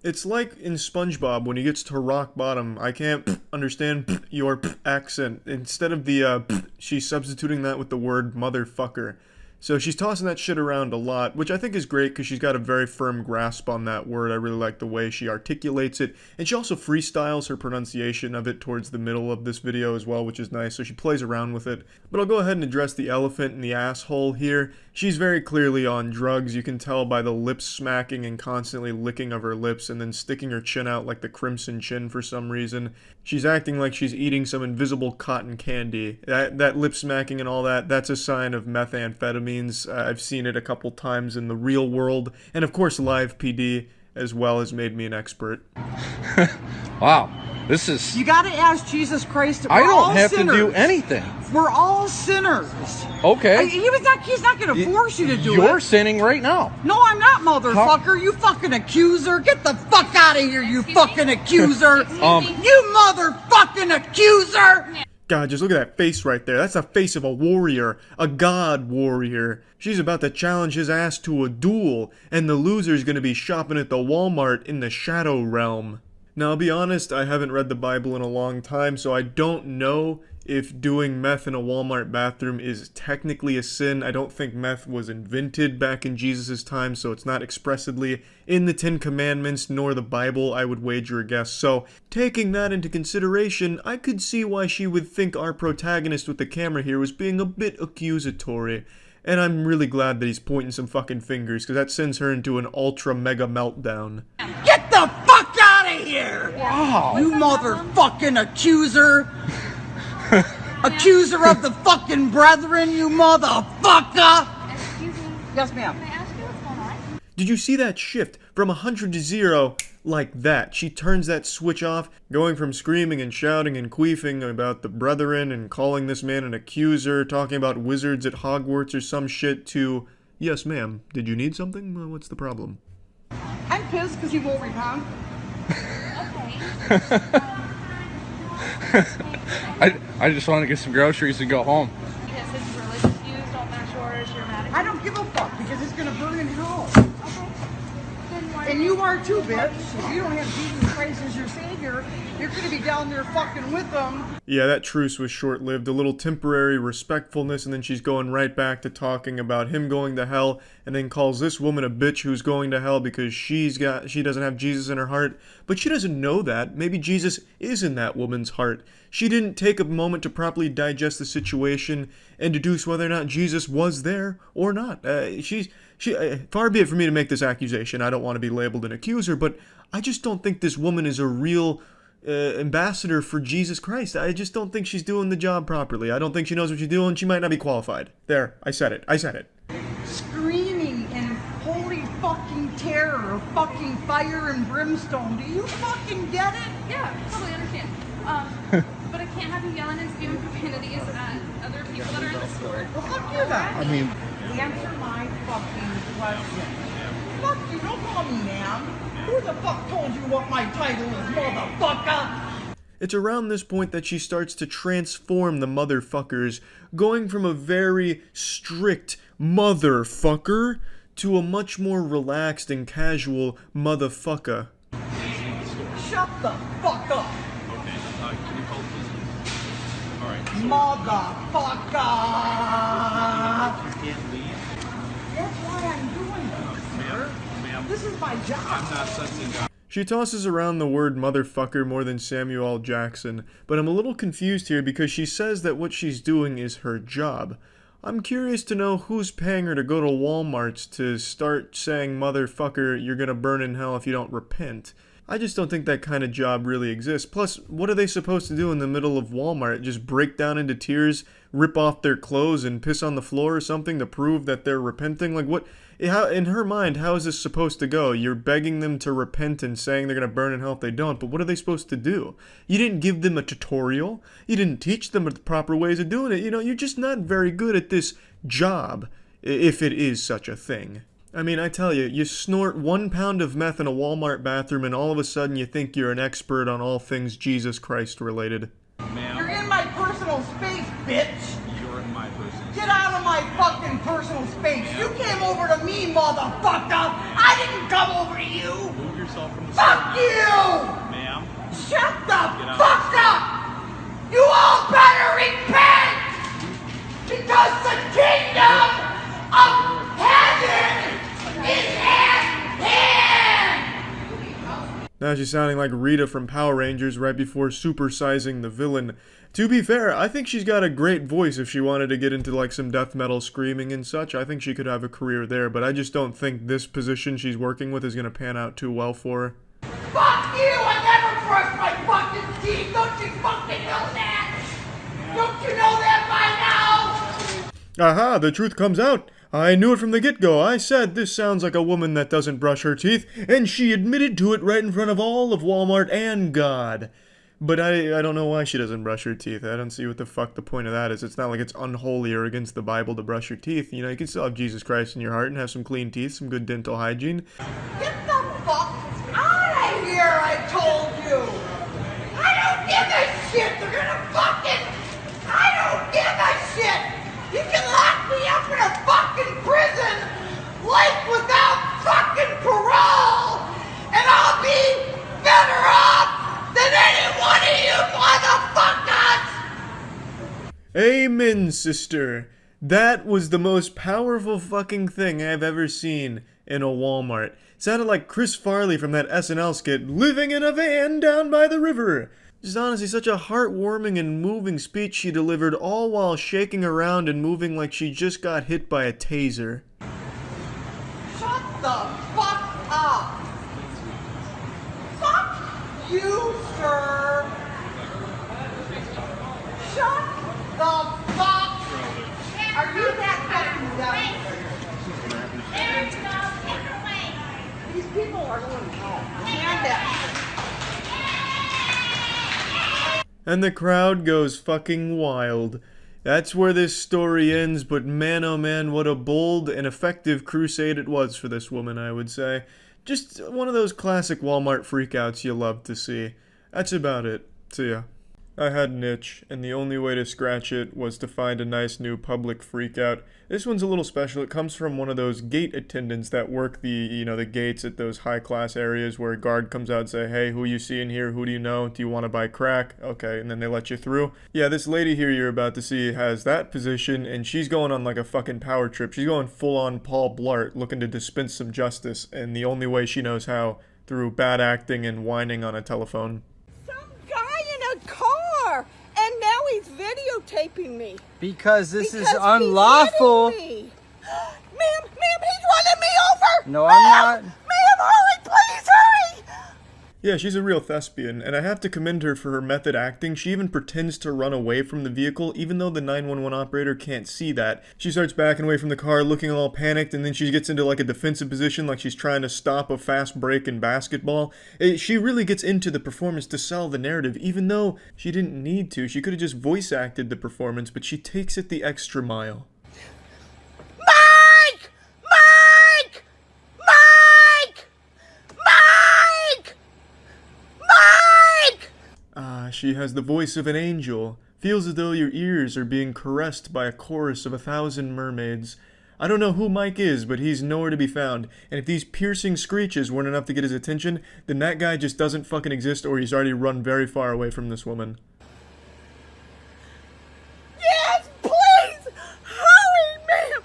It's like in SpongeBob when he gets to rock bottom. I can't understand your accent. Instead of the she's substituting that with the word motherfucker. So she's tossing that shit around a lot, which I think is great because she's got a very firm grasp on that word. I really like the way she articulates it. And she also freestyles her pronunciation of it towards the middle of this video as well, which is nice. So she plays around with it. But I'll go ahead and address the elephant in the asshole here. She's very clearly on drugs. You can tell by the lip smacking and constantly licking of her lips and then sticking her chin out like the Crimson Chin for some reason. She's acting like she's eating some invisible cotton candy. That lip smacking and all that, that's a sign of methamphetamines. I've seen it a couple times in the real world. And of course live PD as well has made me an expert. Wow, this is... You gotta ask Jesus Christ. I don't have to do anything. We're all sinners. Okay. He's not gonna force you to do it. You're sinning right now. No, I'm not, motherfucker. You fucking accuser. Get the fuck out of here, you fucking accuser. You motherfucking accuser. God, just look at that face right there. That's the face of a warrior. A god warrior. She's about to challenge his ass to a duel, and the loser's gonna be shopping at the Walmart in the Shadow Realm. Now, I'll be honest, I haven't read the Bible in a long time, so I don't know if doing meth in a Walmart bathroom is technically a sin. I don't think meth was invented back in Jesus' time, so it's not expressly in the Ten Commandments nor the Bible, I would wager a guess. So, taking that into consideration, I could see why she would think our protagonist with the camera here was being a bit accusatory. And I'm really glad that he's pointing some fucking fingers, because that sends her into an ultra mega meltdown. Get the fuck out of here! Wow. You motherfucking accuser! Accuser of the fucking brethren, you motherfucker! Excuse me. Yes, ma'am. Can I ask you what's going on? Did you see that shift from 100 to 0 like that? She turns that switch off, going from screaming and shouting and queefing about the brethren and calling this man an accuser, talking about wizards at Hogwarts or some shit, to, yes ma'am, did you need something? What's the problem? I'm pissed because he won't repent. I just want to get some groceries and go home. Because his religious views don't match yours, you're mad at I don't give a fuck because it's gonna burn in hell. Okay. Then why And you are too, bitch. If you don't have Jesus Christ as your savior, you're gonna be down there fucking with them. Yeah, that truce was short-lived, a little temporary respectfulness, and then she's going right back to talking about him going to hell, and then calls this woman a bitch who's going to hell because she doesn't have Jesus in her heart. But she doesn't know that. Maybe Jesus is in that woman's heart. She didn't take a moment to properly digest the situation and deduce whether or not Jesus was there or not. Far be it for me to make this accusation. I don't want to be labeled an accuser, but I just don't think this woman is a real ambassador for Jesus Christ. I just don't think she's doing the job properly. I don't think she knows what she's doing. She might not be qualified. There, I said it. Screaming in holy fucking terror of fucking fire and brimstone. Do you fucking get it? Yeah, totally understand. But I can't have you yelling and spewing profanities at other people that are in the store. Well, fuck you then. I mean... Answer my fucking question. Fuck you, don't call me ma'am. Who the fuck told you what my title is, motherfucker? It's around this point that she starts to transform the motherfuckers, going from a very strict motherfucker to a much more relaxed and casual motherfucker. Shut the fuck up. Okay, can you hold this? All right. Motherfucker! You can't leave. That's why I'm doing this, sir. This is my job. I'm not sensing God. She tosses around the word motherfucker more than Samuel L. Jackson, but I'm a little confused here because she says that what she's doing is her job. I'm curious to know who's paying her to go to Walmart's to start saying, motherfucker, you're gonna burn in hell if you don't repent. I just don't think that kind of job really exists. Plus, what are they supposed to do in the middle of Walmart? Just break down into tears, rip off their clothes, and piss on the floor or something to prove that they're repenting? Like, what? How, in her mind, how is this supposed to go? You're begging them to repent and saying they're going to burn in hell if they don't, but what are they supposed to do? You didn't give them a tutorial. You didn't teach them the proper ways of doing it. You know, you're just not very good at this job, if it is such a thing. I mean, I tell you, you snort 1 pound of meth in a Walmart bathroom and all of a sudden you think you're an expert on all things Jesus Christ related. Ma'am, You're in my personal space, bitch! you're in my person. Get out of my fucking personal space! You came over to me, motherfucker! I didn't come over to you! Move yourself from the Fuck store. you! Ma'am, Shut the Get out. fuck up! You all better repent! Because the kingdom of heaven is at hand! Now she's sounding like Rita from Power Rangers right before supersizing the villain. To be fair, I think she's got a great voice if she wanted to get into like some death metal screaming and such. I think she could have a career there, but I just don't think this position she's working with is going to pan out too well for her. Fuck you! I never brushed my fucking teeth! Don't you fucking know that? Don't you know that by now? Aha, the truth comes out. I knew it from the get-go. I said this sounds like a woman that doesn't brush her teeth, and she admitted to it right in front of all of Walmart and God. But I don't know why she doesn't brush her teeth. I don't see what the fuck the point of that is. It's not like it's unholy or against the Bible to brush your teeth. You know, you can still have Jesus Christ in your heart and have some clean teeth, some good dental hygiene. Get the fuck out of here, I told you! I don't give a shit! They're gonna fucking... I don't give a shit! You can lock me up in a fucking prison, life without fucking parole, and I'll be better off than any one of you motherfuckers! Amen, sister. That was the most powerful fucking thing I've ever seen in a Walmart. Sounded like Chris Farley from that SNL skit, living in a van down by the river. Just honestly such a heartwarming and moving speech she delivered, all while shaking around and moving like she just got hit by a taser. Shut the fuck up! Fuck you, sir! Shut the fuck! Are you that fucking dumb? These people are going home. Stand up. And the crowd goes fucking wild. That's where this story ends, but man oh man, what a bold and effective crusade it was for this woman, I would say. Just one of those classic Walmart freakouts you love to see. That's about it. See ya. I had an itch, and the only way to scratch it was to find a nice new public freakout. This one's a little special. It comes from one of those gate attendants that work the gates at those high-class areas where a guard comes out and say, hey, who you see in here? Who do you know? Do you want to buy crack? Okay, and then they let you through. Yeah, this lady here you're about to see has that position, and she's going on like a fucking power trip. She's going full-on Paul Blart, looking to dispense some justice, and the only way she knows how, through bad acting and whining on a telephone. Guy in a car, and now he's videotaping me. Because this is unlawful. Ma'am, he's running me over. No, I'm not. Ma'am, hurry, please hurry. Yeah, she's a real thespian, and I have to commend her for her method acting. She even pretends to run away from the vehicle, even though the 911 operator can't see that. She starts backing away from the car, looking all panicked, and then she gets into like a defensive position, like she's trying to stop a fast break in basketball. She really gets into the performance to sell the narrative, even though she didn't need to. She could have just voice acted the performance, but she takes it the extra mile. She has the voice of an angel. Feels as though your ears are being caressed by a chorus of 1,000 mermaids. I don't know who Mike is, but he's nowhere to be found. And if these piercing screeches weren't enough to get his attention, then that guy just doesn't fucking exist, or he's already run very far away from this woman. Yes, please hurry, ma'am.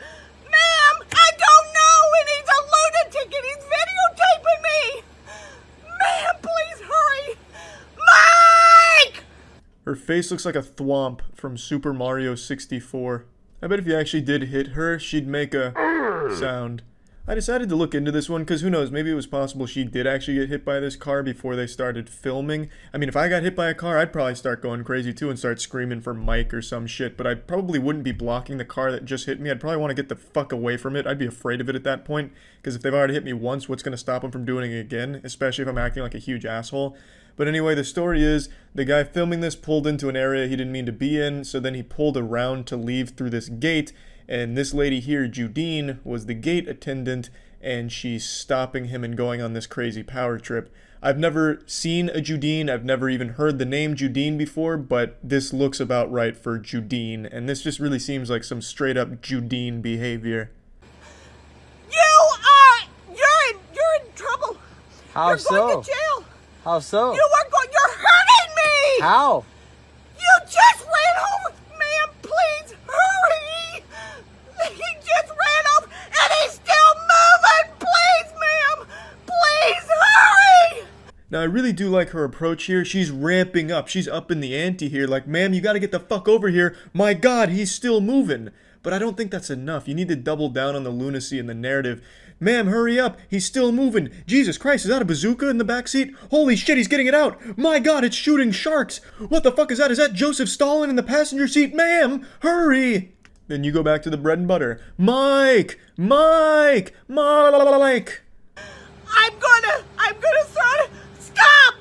Ma'am, I don't know, and he's a lunatic, and he's videotaping me. Ma'am, please hurry. Mike! Her face looks like a thwomp from Super Mario 64. I bet if you actually did hit her, she'd make a sound. I decided to look into this one because who knows, maybe it was possible she did actually get hit by this car before they started filming. I mean, if I got hit by a car, I'd probably start going crazy too and start screaming for Mike or some shit, but I probably wouldn't be blocking the car that just hit me. I'd probably want to get the fuck away from it. I'd be afraid of it at that point, because if they've already hit me once, what's going to stop them from doing it again, especially if I'm acting like a huge asshole. But anyway, the story is, the guy filming this pulled into an area he didn't mean to be in, so then he pulled around to leave through this gate, and this lady here, Judine, was the gate attendant, and she's stopping him and going on this crazy power trip. I've never seen a Judine, I've never even heard the name Judine before, but this looks about right for Judine, and this just really seems like some straight up Judine behavior. You're in trouble. How You're so? going to jail. How so? You're hurting me. How? You just ran over, ma'am. Please hurry. He just ran over and he's still moving. Please, ma'am. Please hurry. Now, I really do like her approach here. She's ramping up. She's up in the ante here. Like, ma'am, you gotta get the fuck over here. My God, he's still moving. But I don't think that's enough. You need to double down on the lunacy in the narrative. Ma'am, hurry up. He's still moving. Jesus Christ, is that a bazooka in the backseat? Holy shit, he's getting it out. My God, it's shooting sharks. What the fuck is that? Is that Joseph Stalin in the passenger seat? Ma'am, hurry. Then you go back to the bread and butter. Mike! Mike! Mike! I'm gonna start. Stop!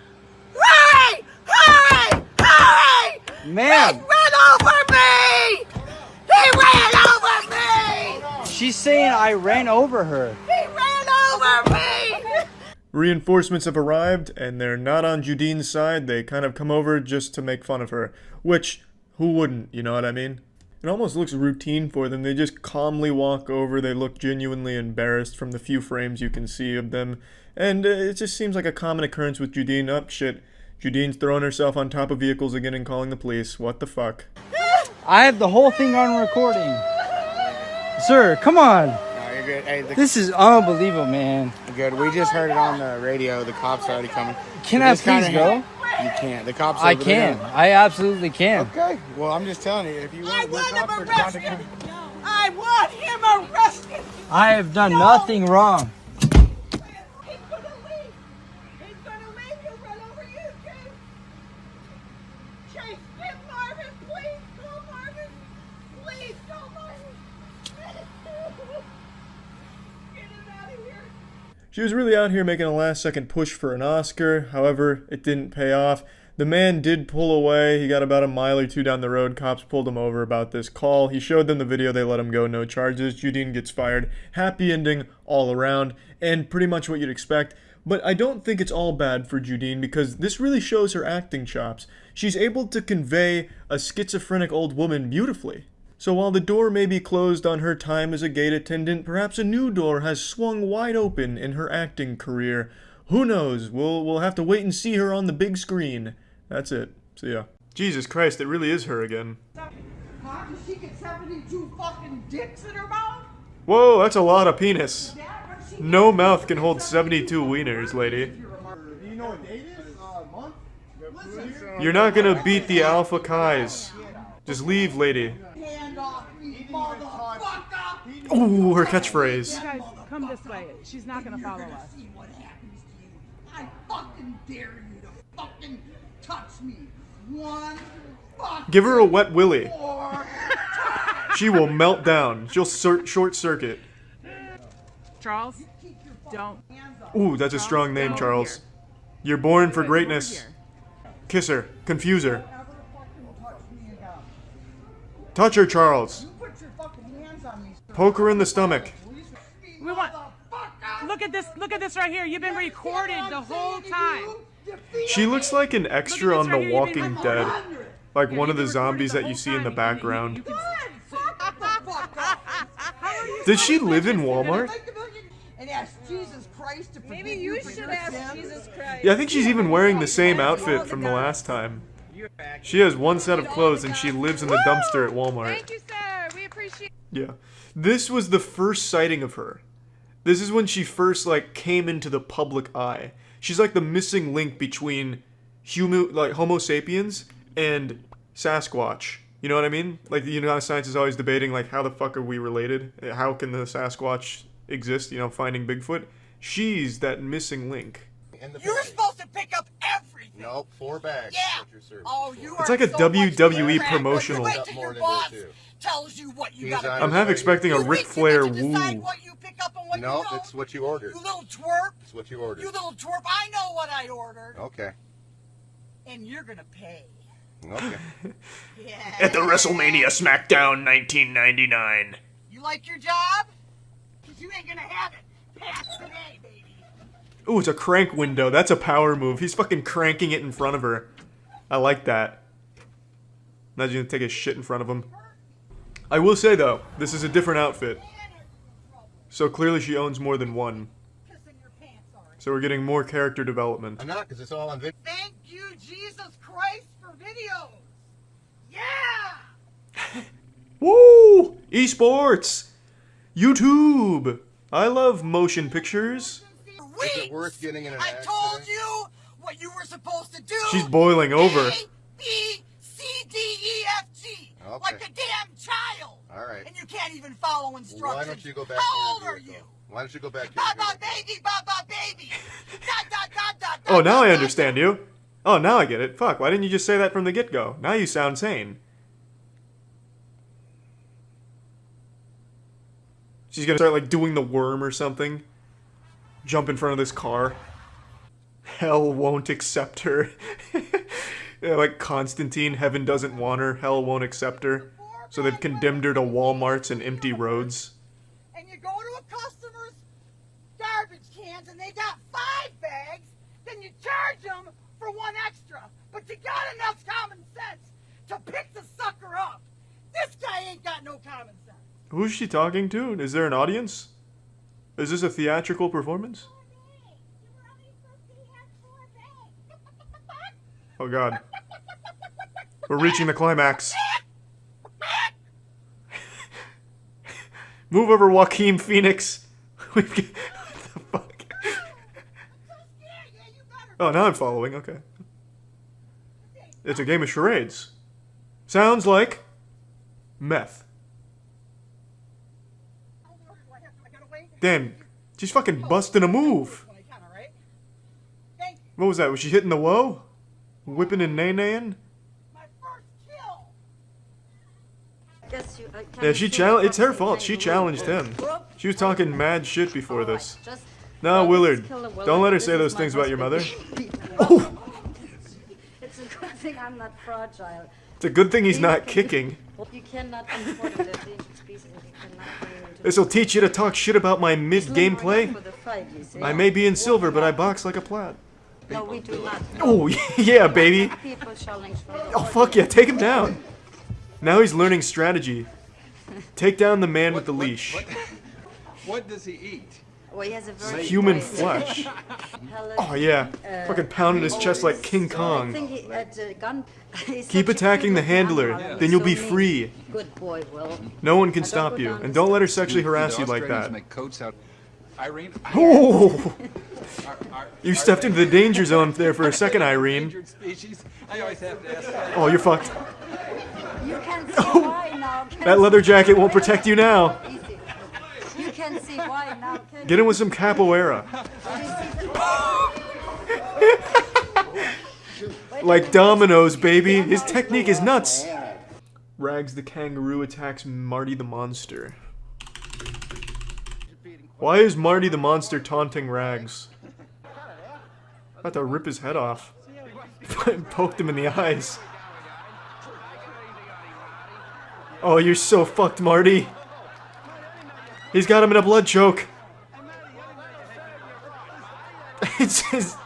Hurry! Hurry! Hurry! Ma'am! He ran over me! He ran over me! She's saying I ran over her. He ran over me! Reinforcements have arrived, and they're not on Judine's side. They kind of come over just to make fun of her. Which, who wouldn't, you know what I mean? It almost looks routine for them. They just calmly walk over. They look genuinely embarrassed from the few frames you can see of them. And it just seems like a common occurrence with Judine. Oh, shit. Judine's throwing herself on top of vehicles again and calling the police. What the fuck? I have the whole thing on recording. Sir, come on. No, you're good. Hey, This is unbelievable, man. good. We just heard it on the radio. The cops are already coming. Can I please go? You can't. The cops. I can. I absolutely can. Okay. Well, I'm just telling you. If you I want, want him arrested! I want him arrested! I have done nothing wrong. He's gonna leave! He's gonna leave! He'll run over you, Chase! Chase, get Marvin! Please, call Marvin! Please, call Marvin! Get him out of here! She was really out here making a last-second push for an Oscar. However, it didn't pay off. The man did pull away. He got about a mile or two down the road. Cops pulled him over about this call. He showed them the video. They let him go. No charges. Judine gets fired. Happy ending all around. And pretty much what you'd expect. But I don't think it's all bad for Judine because this really shows her acting chops. She's able to convey a schizophrenic old woman beautifully. So while the door may be closed on her time as a gate attendant, perhaps a new door has swung wide open in her acting career. Who knows? We'll have to wait and see her on the big screen. That's it. See ya. Jesus Christ, it really is her again. Huh? Does she get 72 fucking dicks in her mouth? Whoa, that's a lot of penis. No mouth can hold 72 wieners, lady. Do you know what date is? Month? You're not gonna beat the Alpha Kais. Just leave, lady. Hand off me, motherfucker! Ooh, her catchphrase. Guys, come this way. She's not gonna follow us. See what happens to you. I fucking dare you to fucking touch me. One fucking Give her a wet willy. more She will melt down. She'll short circuit. Charles, don't. Ooh, that's a strong name, Charles. You're born for greatness. Kiss her. Confuse her. Touch her, Charles. put your fucking hands on me. Poke her in the stomach. We want. Look at this. Look at this right here. You've been recorded the whole time. She looks like an extra on The Walking Dead. Like one of the zombies that you see in the background. Did she live in Walmart? And ask Jesus Christ to Maybe you should ask Jesus Christ. Yeah, I think she's even wearing the same outfit from the last time. She has one set of clothes and she lives in the dumpster at Walmart. Thank you, sir. We appreciate. Yeah. This was the first sighting of her. This is when she first, like, came into the public eye. She's like the missing link between Homo sapiens and Sasquatch. You know what I mean? Like, you know how science is always debating, like, how the fuck are we related? How can the Sasquatch exist, you know, finding Bigfoot? She's that missing link. You're supposed to pick up everything. Nope, 4 bags. Yeah. Oh, you It's are like a so much WWE crap. promotional. Wait till your boss tells you what you gotta I'm half expecting a Ric Flair woo. what you pick up and what No, you don't. it's what you ordered. You little twerp. It's what you ordered. You little twerp. I know what I ordered. Okay. And you're gonna pay. Okay. Yeah. At the WrestleMania SmackDown 1999. You like your job? Because you ain't gonna have it past today, baby. Ooh, it's a crank window. That's a power move. He's fucking cranking it in front of her. I like that. Imagine you take a shit in front of him. I will say, though, this is a different outfit. So clearly she owns more than one. So we're getting more character development. I'm not, because it's all on video. Thank you, Jesus Christ, for videos. Yeah. Woo! Esports! YouTube! I love motion pictures. Is it worth getting in an accident? I told you what you were supposed to do. She's boiling over. A, B, C, D, E, F, G. Okay. Like a damn child. All right. And you can't even follow instructions. Why don't you go back How to old your are you? vehicle? Why don't you go back to Baba your vehicle? baby, baba baby. Dot, dot, dot, dot, Oh, dot, now I dot, understand you. Oh, now I get it. Fuck, why didn't you just say that from the get-go? Now you sound sane. She's gonna start, like, doing the worm or something. Jump in front of this car. Hell won't accept her. Yeah, like Constantine, heaven doesn't want her, hell won't accept her. So they've condemned her to Walmarts and empty roads. And you go to a customer's garbage cans and they got 5 bags, then you charge them for 1 extra. But you got enough common sense to pick the sucker up. This guy ain't got no common sense. Who's she talking to? Is there an audience? Is this a theatrical performance? Oh god. We're reaching the climax. Move over, Joaquin Phoenix. What the fuck? Oh, now I'm following. Okay. It's a game of charades. Sounds like meth. Damn, she's fucking busting a move. What was that? Was she hitting the woe? Whipping and nay-naying? Yeah, she challenged. It's her fault. She challenged him. She was talking mad shit before this. No, Willard, don't let her say those things about your mother. Oh! It's a good thing I'm not fragile. It's a good thing he's not kicking. You cannot import an endangered species. This'll teach you to talk shit about my mid-gameplay. I may be in silver, but I box like a plat. No, we do not. Oh, yeah, baby. People challenge for Oh, fuck yeah, take him down. Now he's learning strategy. Take down the man with the leash. What does he eat? Well, he has a very Human bright flesh. pellet. Oh, yeah. Fucking pounding his chest like King I Kong. think he had a gun. He's Keep such a attacking the good handler, gunpowder. then you'll So be mean. free. Good boy, Will. No one can Now, don't stop go you. down And the don't let her stairs. sexually harass you like Australians that. make coats out. Irene. Oh! You stepped into the danger zone there for a second, Irene. Species. I always have to ask that. Oh, you're fucked. You can see why now. That leather jacket won't protect you now. Easy. You can see why now. Can Get in with some capoeira. Like dominoes, baby. His technique is nuts. Rags the kangaroo attacks Marty the monster. Why is Marty the monster taunting Rags? About to rip his head off. Poked him in the eyes. Oh, you're so fucked, Marty. He's got him in a blood choke. It's just...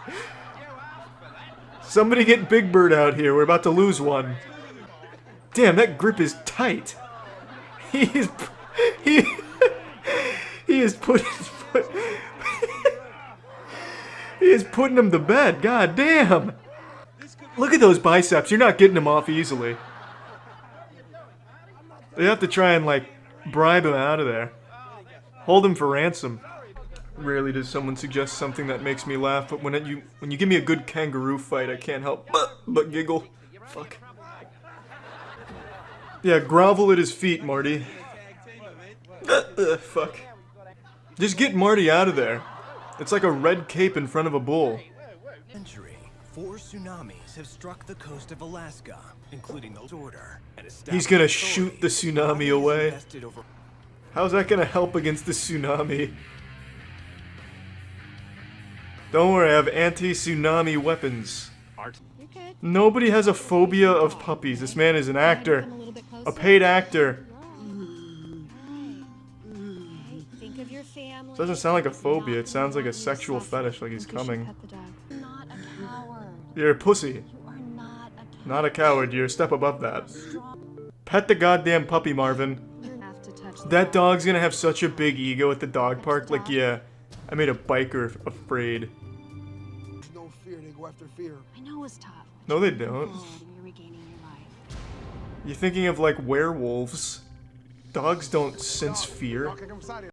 Somebody get Big Bird out here. We're about to lose one. Damn, that grip is tight. He is... He is putting... He is putting him to bed. God damn. Look at those biceps. You're not getting him off easily. They have to try and, like, bribe him out of there. Hold him for ransom. Rarely does someone suggest something that makes me laugh, but when you give me a good kangaroo fight, I can't help but giggle. Fuck. Yeah, grovel at his feet, Marty. Fuck. Just get Marty out of there. It's like a red cape in front of a bull. Four tsunamis have struck the coast of Alaska, including the order. He's gonna shoot the tsunami away. How's that gonna help against the tsunami? Don't worry, I have anti-tsunami weapons. Nobody has a phobia of puppies. This man is an actor. A paid actor. Doesn't sound like a phobia, it sounds like a sexual fetish, like he's coming. You're a pussy. Not a coward, you're a step above that. Pet the goddamn puppy, Marvin. That dog's gonna have such a big ego at the dog park, like, yeah, I made a biker afraid. No fear, they go after fear. I know it's tough. No, they don't. You're thinking of, like, werewolves. Dogs don't sense fear.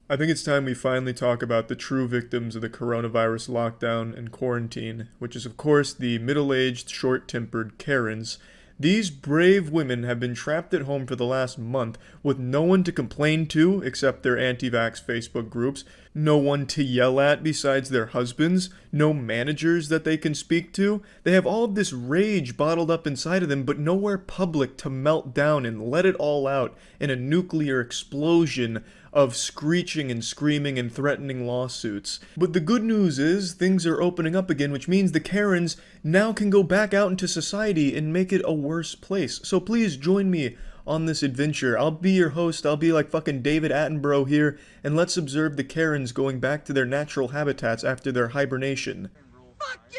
I think it's time we finally talk about the true victims of the coronavirus lockdown and quarantine, which is of course the middle-aged, short-tempered Karens. These brave women have been trapped at home for the last month with no one to complain to except their anti-vax Facebook groups, no one to yell at besides their husbands, no managers that they can speak to. They have all of this rage bottled up inside of them, but nowhere public to melt down and let it all out in a nuclear explosion of screeching and screaming and threatening lawsuits. But the good news is things are opening up again, which means the Karens now can go back out into society and make it a worse place. So please join me on this adventure. I'll be your host. I'll be like fucking David Attenborough here, and let's observe the Karens going back to their natural habitats after their hibernation. Fuck you!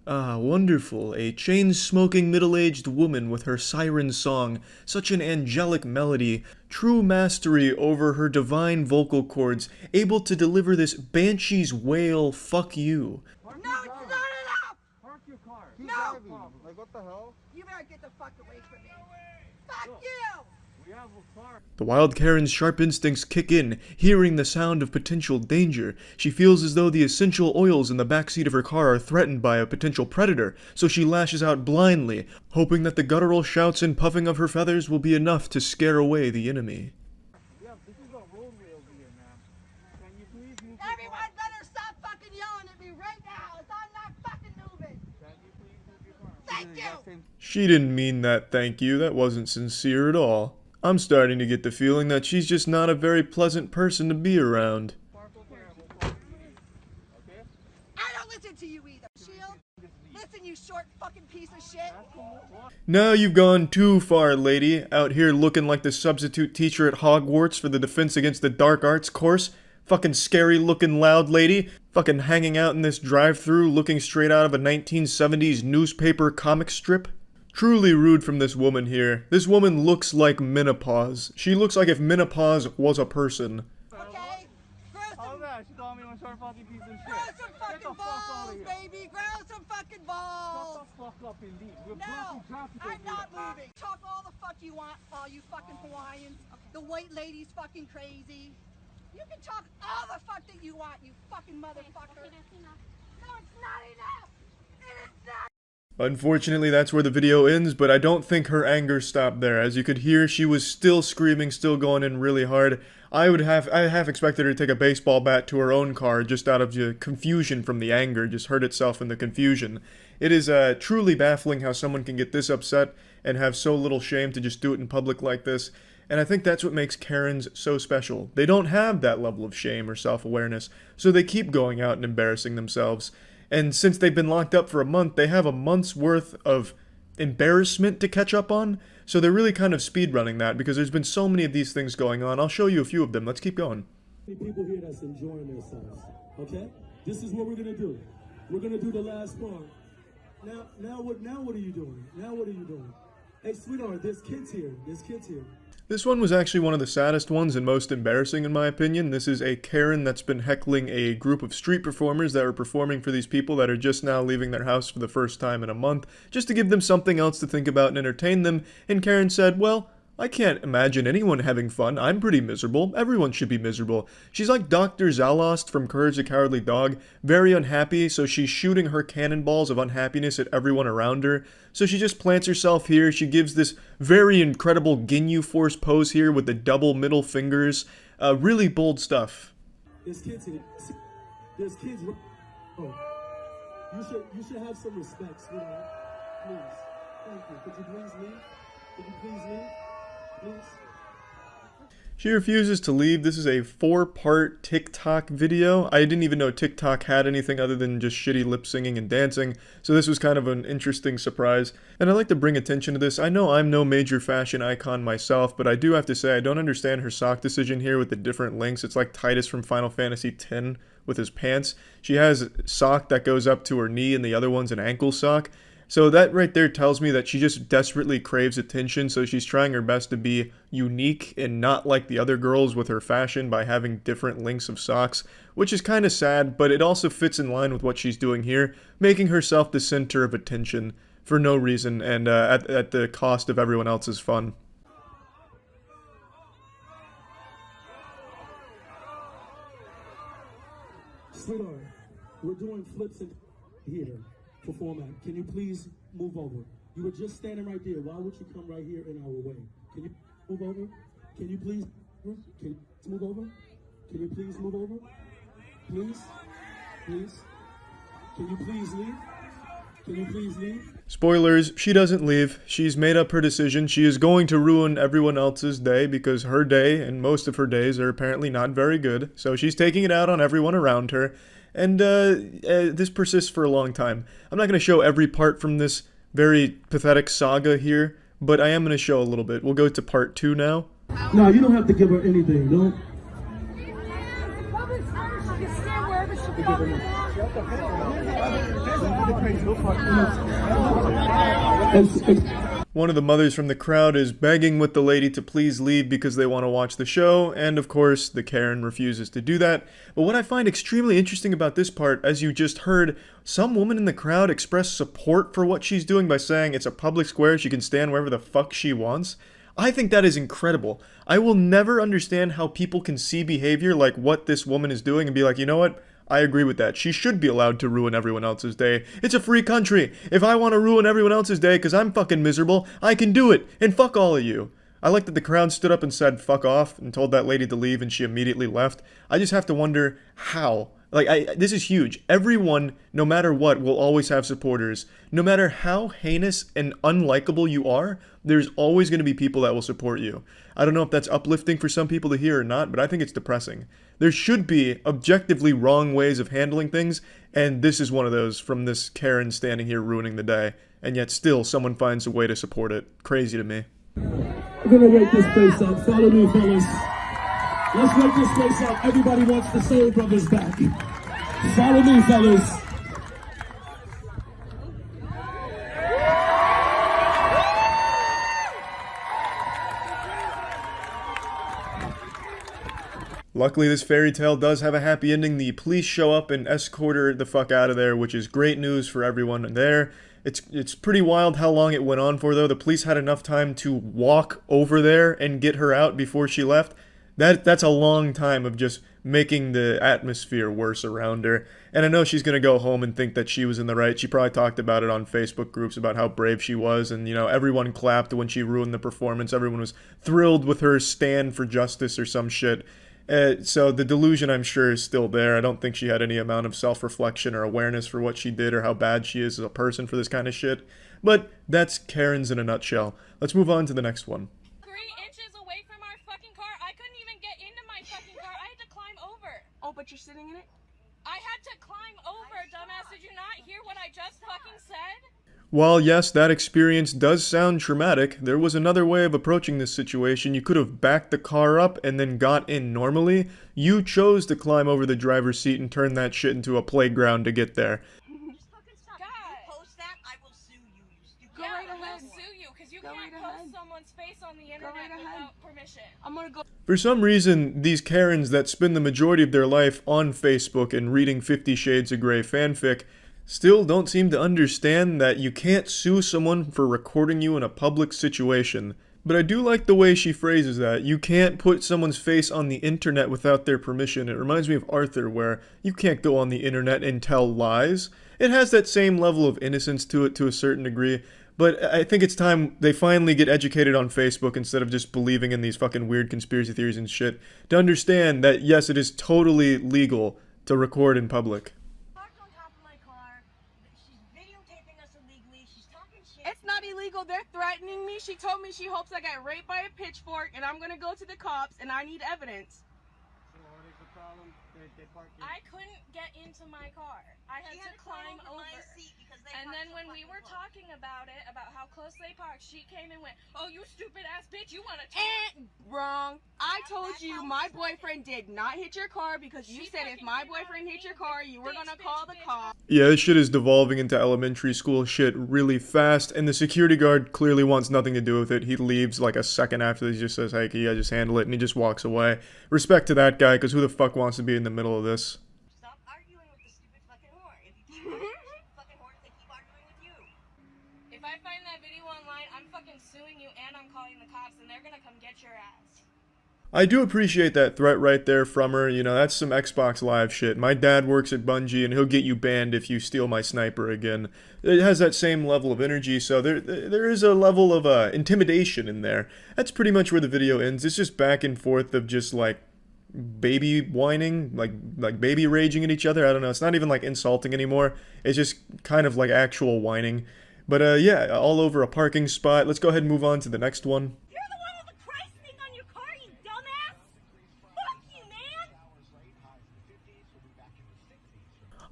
Ah, wonderful. A chain-smoking middle-aged woman with her siren song, such an angelic melody, true mastery over her divine vocal cords, able to deliver this banshee's wail, fuck you. No, it's not enough! Park your car. No! Like, what the hell? You better get the fuck away from me. Fuck you! We have a car. The wild Karen's sharp instincts kick in, hearing the sound of potential danger. She feels as though the essential oils in the backseat of her car are threatened by a potential predator, so she lashes out blindly, hoping that the guttural shouts and puffing of her feathers will be enough to scare away the enemy. Yeah, this is a roadway over here, man. Can you please move? Everyone better stop fucking yelling at me right now, as I'm not fucking moving. Can you please move your car? Thank you! She didn't mean that thank you, that wasn't sincere at all. I'm starting to get the feeling that she's just not a very pleasant person to be around. I don't listen to you either, Shield. Listen, you short fucking piece of shit. Now you've gone too far, lady. Out here looking like the substitute teacher at Hogwarts for the Defense Against the Dark Arts course. Fucking scary looking loud lady. Fucking hanging out in this drive-thru looking straight out of a 1970s newspaper comic strip. Truly rude from this woman here. This woman looks like menopause. She looks like if menopause was a person. Okay? Oh, God, she called me a short fucking piece of shit. Grow some fucking balls, baby. Grow some fucking balls. Shut the fuck up and leave. We're No, blocking traffic I'm over not here. moving. Talk all the fuck you want, all you fucking Hawaiians. The white lady's fucking crazy. You can talk all the fuck that you want, you fucking motherfucker. No, it's not enough. It is not. Unfortunately, that's where the video ends, but I don't think her anger stopped there. As you could hear, she was still screaming, still going in really hard. I half expected her to take a baseball bat to her own car just out of the confusion from the anger, just hurt itself in the confusion. It is truly baffling how someone can get this upset and have so little shame to just do it in public like this. And I think that's what makes Karens so special. They don't have that level of shame or self-awareness, so they keep going out and embarrassing themselves. And since they've been locked up for a month, they have a month's worth of embarrassment to catch up on. So they're really kind of speedrunning that because there's been so many of these things going on. I'll show you a few of them. Let's keep going. People here that's enjoying themselves. Okay? This is what we're gonna do. We're gonna do the last part. Now what are you doing? Now what are you doing? Hey, sweetheart, there's kids here. There's kids here. This one was actually one of the saddest ones and most embarrassing in my opinion. This is a Karen that's been heckling a group of street performers that were performing for these people that are just now leaving their house for the first time in a month, just to give them something else to think about and entertain them, and Karen said, well, I can't imagine anyone having fun. I'm pretty miserable. Everyone should be miserable. She's like Dr. Zalost from Courage the Cowardly Dog, very unhappy, so she's shooting her cannonballs of unhappiness at everyone around her. So she just plants herself here. She gives this very incredible Ginyu Force pose here with the double middle fingers. Really bold stuff. There's kids here. There's kids. Oh, you should have some respect, sweetheart. Please, thank you. Could you please leave? Could you please leave? Please. She refuses to leave. This is a 4-part TikTok video. I didn't even know TikTok had anything other than just shitty lip singing and dancing, so this was kind of an interesting surprise. And I'd like to bring attention to this. I know I'm no major fashion icon myself, but I do have to say I don't understand her sock decision here with the different links. It's like Titus from Final Fantasy X with his pants. She has a sock that goes up to her knee and the other one's an ankle sock. So that right there tells me that she just desperately craves attention, so she's trying her best to be unique and not like the other girls with her fashion by having different lengths of socks, which is kind of sad, but it also fits in line with what she's doing here, making herself the center of attention for no reason and at the cost of everyone else's fun. Sweetheart, we're doing flips in here for format. Can you please move over? You were just standing right there. Why would you come right here in our way? Can you move over? Can you please? Can you move over? Can you please move over? Please? Please? Can you please leave? Can you please leave? Spoilers, she doesn't leave. She's made up her decision. She is going to ruin everyone else's day because her day and most of her days are apparently not very good. So she's taking it out on everyone around her. And this persists for a long time. I'm not going to show every part from this very pathetic saga here, but I am going to show a little bit. We'll go to part 2 now. No, you don't have to give her anything, no? One of the mothers from the crowd is begging with the lady to please leave because they want to watch the show, and of course, the Karen refuses to do that. But what I find extremely interesting about this part, as you just heard, some woman in the crowd express support for what she's doing by saying it's a public square, she can stand wherever the fuck she wants. I think that is incredible. I will never understand how people can see behavior like what this woman is doing and be like, you know what? I agree with that. She should be allowed to ruin everyone else's day. It's a free country. If I want to ruin everyone else's day because I'm fucking miserable, I can do it. And fuck all of you. I like that the crowd stood up and said fuck off and told that lady to leave and she immediately left. I just have to wonder how. This is huge. Everyone, no matter what, will always have supporters. No matter how heinous and unlikable you are, there's always going to be people that will support you. I don't know if that's uplifting for some people to hear or not, but I think it's depressing. There should be objectively wrong ways of handling things, and this is one of those from this Karen standing here ruining the day, and yet still someone finds a way to support it. Crazy to me. We're gonna wake this place up. Follow me, fellas. Let's wake this place up. Everybody wants the Soul Brothers back. Follow me, fellas. Luckily, this fairy tale does have a happy ending. The police show up and escort her the fuck out of there, which is great news for everyone there. It's pretty wild how long it went on for, though. The police had enough time to walk over there and get her out before she left. That's a long time of just making the atmosphere worse around her. And I know she's going to go home and think that she was in the right. She probably talked about it on Facebook groups about how brave she was. And, you know, everyone clapped when she ruined the performance. Everyone was thrilled with her stand for justice or some shit. So the delusion, I'm sure, is still there. I don't think she had any amount of self-reflection or awareness for what she did or how bad she is as a person for this kind of shit. But that's Karen's in a nutshell. Let's move on to the next one. 3 inches away from our fucking car. I couldn't even get into my fucking car. I had to climb over. Oh, but you're sitting in it? I had to climb over, dumbass. Did you not hear what I just fucking said? While yes, that experience does sound traumatic, there was another way of approaching this situation. You could have backed the car up and then got in normally. You chose to climb over the driver's seat and turn that shit into a playground to get there. Go right ahead. I'll sue you because you can't post someone's face on the internet without permission. I'm gonna go. For some reason, these Karens that spend the majority of their life on Facebook and reading 50 Shades of Grey fanfic still don't seem to understand that you can't sue someone for recording you in a public situation. But I do like the way she phrases that. You can't put someone's face on the internet without their permission. It reminds me of Arthur, where you can't go on the internet and tell lies. It has that same level of innocence to it to a certain degree, but I think it's time they finally get educated on Facebook instead of just believing in these fucking weird conspiracy theories and shit, to understand that yes, it is totally legal to record in public. It's not illegal. They're threatening me. She told me she hopes I get raped by a pitchfork, and I'm gonna go to the cops, and I need evidence. So what is the problem? I couldn't get into my car. I had to climb over. And then when we were talking about it, about how close they parked, she came and went, "Oh, you stupid ass bitch, you wanna talk?" Wrong. I told you my boyfriend did not hit your car because you said if my boyfriend hit your car, you were gonna call the cops. Yeah, this shit is devolving into elementary school shit really fast, and the security guard clearly wants nothing to do with it. He leaves like a second after he just says, "Hey, can you guys just handle it?" and he just walks away. Respect to that guy, because who the fuck wants to be in the middle of this? Stop arguing with the stupid fucking whore. If you keep arguing with the fucking whore, they keep arguing with you. If I find that video online, I'm fucking suing you and I'm calling the cops and they're gonna come get your ass. I do appreciate that threat right there from her. You know, that's some Xbox Live shit. My dad works at Bungie, and he'll get you banned if you steal my sniper again. It has that same level of energy, so there is a level of intimidation in there. That's pretty much where the video ends. It's just back and forth of just, like, baby whining, like baby raging at each other. I don't know. It's not even, like, insulting anymore. It's just kind of like actual whining. But, yeah, all over a parking spot. Let's go ahead and move on to the next one.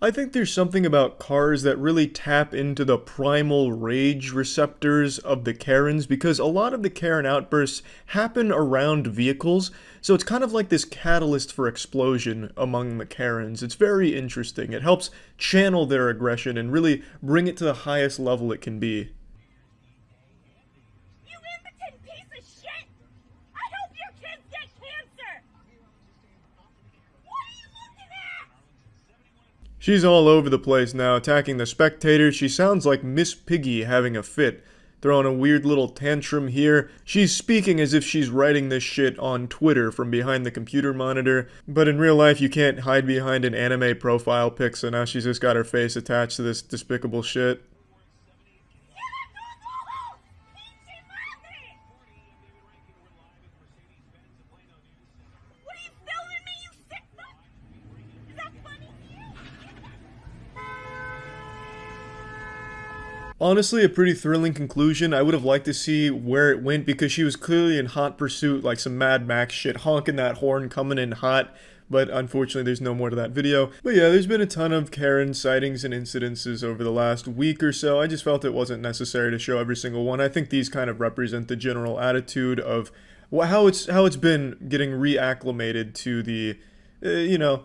I think there's something about cars that really tap into the primal rage receptors of the Karens, because a lot of the Karen outbursts happen around vehicles, so it's kind of like this catalyst for explosion among the Karens. It's very interesting. It helps channel their aggression and really bring it to the highest level it can be. You impotent piece of shit! I hope your kids get cancer! What are you looking at? She's all over the place now, attacking the spectators. She sounds like Miss Piggy having a fit, throwing a weird little tantrum here. She's speaking as if she's writing this shit on Twitter from behind the computer monitor, but in real life you can't hide behind an anime profile pic, so now she's just got her face attached to this despicable shit. Honestly, a pretty thrilling conclusion. I would have liked to see where it went, because she was clearly in hot pursuit, like some Mad Max shit, honking that horn, coming in hot. But unfortunately, there's no more to that video. But yeah, there's been a ton of Karen sightings and incidences over the last week or so. I just felt it wasn't necessary to show every single one. I think these kind of represent the general attitude of how it's been getting reacclimated to the, you know,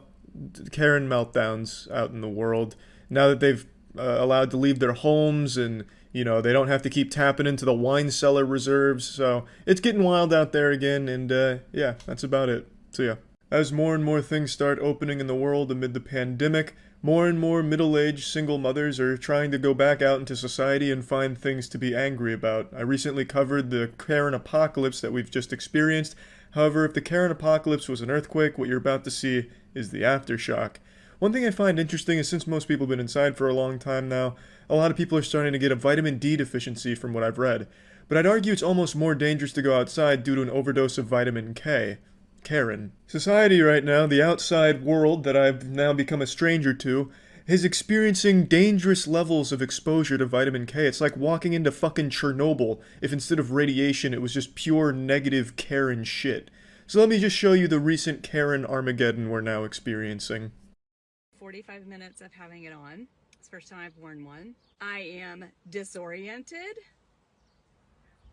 Karen meltdowns out in the world. Now that they've allowed to leave their homes, and you know, they don't have to keep tapping into the wine cellar reserves, so it's getting wild out there again. And yeah, that's about it. So yeah, as more and more things start opening in the world amid the pandemic, more and more middle-aged single mothers are trying to go back out into society and find things to be angry about. I recently covered the Karen apocalypse that we've just experienced. However, if the Karen apocalypse was an earthquake, what you're about to see is the aftershock. One thing I find interesting is, since most people have been inside for a long time now, a lot of people are starting to get a vitamin D deficiency from what I've read. But I'd argue it's almost more dangerous to go outside due to an overdose of vitamin K. Karen. Society right now, the outside world that I've now become a stranger to, is experiencing dangerous levels of exposure to vitamin K. It's like walking into fucking Chernobyl if instead of radiation it was just pure negative Karen shit. So let me just show you the recent Karen Armageddon we're now experiencing. 45 minutes of having it on. It's the first time I've worn one. I am disoriented.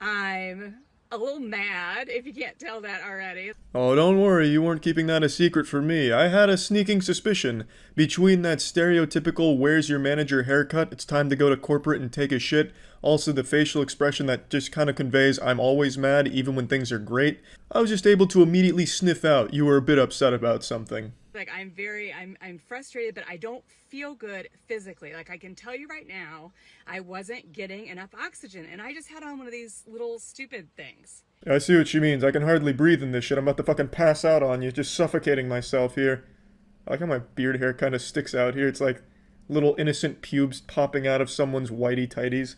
I'm a little mad, if you can't tell that already. Oh, don't worry, you weren't keeping that a secret from me. I had a sneaking suspicion. Between that stereotypical "where's your manager" haircut, it's time to go to corporate and take a shit, also the facial expression that just kind of conveys I'm always mad even when things are great, I was just able to immediately sniff out you were a bit upset about something. Like, I'm frustrated, but I don't feel good physically. Like, I can tell you right now, I wasn't getting enough oxygen, and I just had on one of these little stupid things. I see what she means. I can hardly breathe in this shit. I'm about to fucking pass out on you, just suffocating myself here. I like how my beard hair kind of sticks out here. It's like little innocent pubes popping out of someone's whitey tighties.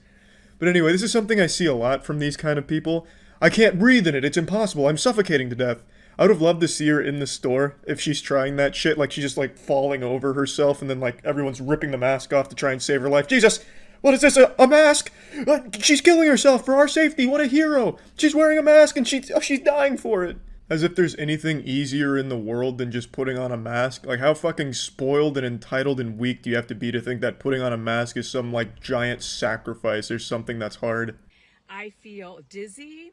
But anyway, this is something I see a lot from these kind of people. I can't breathe in it. It's impossible. I'm suffocating to death. I would have loved to see her in the store if she's trying that shit. Like, she's just, like, falling over herself, and then, like, everyone's ripping the mask off to try and save her life. Jesus! What is this? A mask? She's killing herself for our safety. What a hero! She's wearing a mask, and she's dying for it. As if there's anything easier in the world than just putting on a mask. Like, how fucking spoiled and entitled and weak do you have to be to think that putting on a mask is some, like, giant sacrifice or something that's hard? I feel dizzy.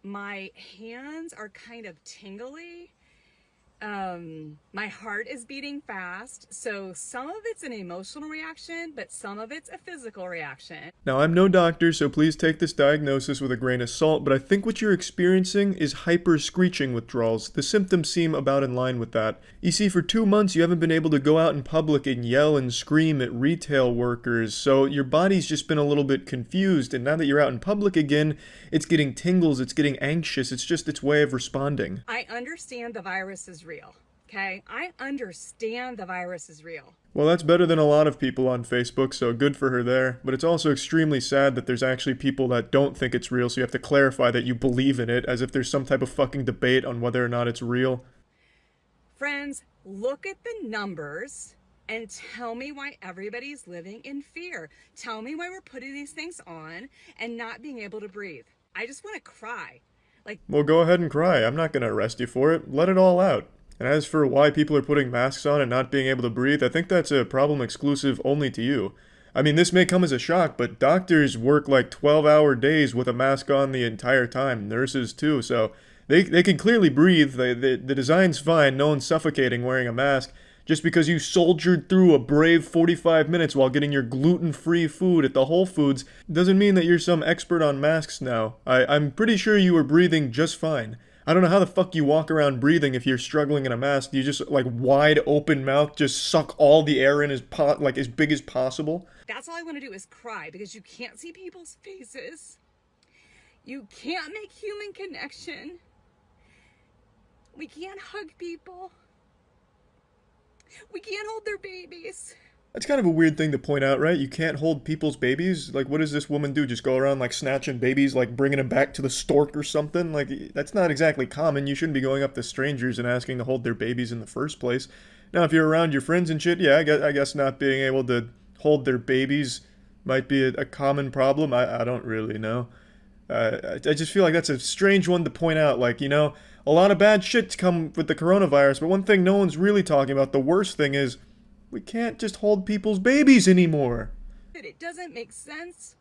My hands are kind of tingly. My heart is beating fast. So some of it's an emotional reaction, but some of it's a physical reaction. Now, I'm no doctor, so please take this diagnosis with a grain of salt, but I think what you're experiencing is hyper-screeching withdrawals. The symptoms seem about in line with that. You see, for 2 months, you haven't been able to go out in public and yell and scream at retail workers, so your body's just been a little bit confused, and now that you're out in public again, it's getting tingles, it's getting anxious, it's just its way of responding. I understand the virus is real. Okay, I understand the virus is real. Well, that's better than a lot of people on Facebook, so good for her there. But it's also extremely sad that there's actually people that don't think it's real, so you have to clarify that you believe in it, as if there's some type of fucking debate on whether or not it's real. Friends, look at the numbers and tell me why everybody's living in fear. Tell me why we're putting these things on and not being able to breathe. I just want to cry. Like, well, go ahead and cry. I'm not gonna arrest you for it. Let it all out. And as for why people are putting masks on and not being able to breathe, I think that's a problem exclusive only to you. I mean, this may come as a shock, but doctors work like 12-hour days with a mask on the entire time. Nurses too, so they can clearly breathe. The design's fine. No one's suffocating wearing a mask. Just because you soldiered through a brave 45 minutes while getting your gluten-free food at the Whole Foods doesn't mean that you're some expert on masks now. I'm pretty sure you were breathing just fine. I don't know how the fuck you walk around breathing if you're struggling in a mask. Do you just, like, wide open mouth, just suck all the air in as big as possible? that's all I want to do is cry, because you can't see people's faces. You can't make human connection. We can't hug people. We can't hold their babies. That's kind of a weird thing to point out, right? You can't hold people's babies? Like, what does this woman do? Just go around, like, snatching babies, like, bringing them back to the stork or something? Like, that's not exactly common. You shouldn't be going up to strangers and asking to hold their babies in the first place. Now, if you're around your friends and shit, yeah, I guess not being able to hold their babies might be a common problem. I don't really know. I just feel like that's a strange one to point out. Like, you know, a lot of bad shit's come with the coronavirus, but one thing no one's really talking about, the worst thing is, we can't just hold people's babies anymore. It doesn't make sense.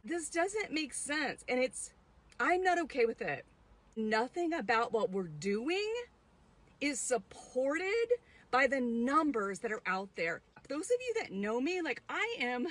This doesn't make sense, and I'm not okay with it. Nothing about what we're doing is supported by the numbers that are out there. Those of you that know me, like, I am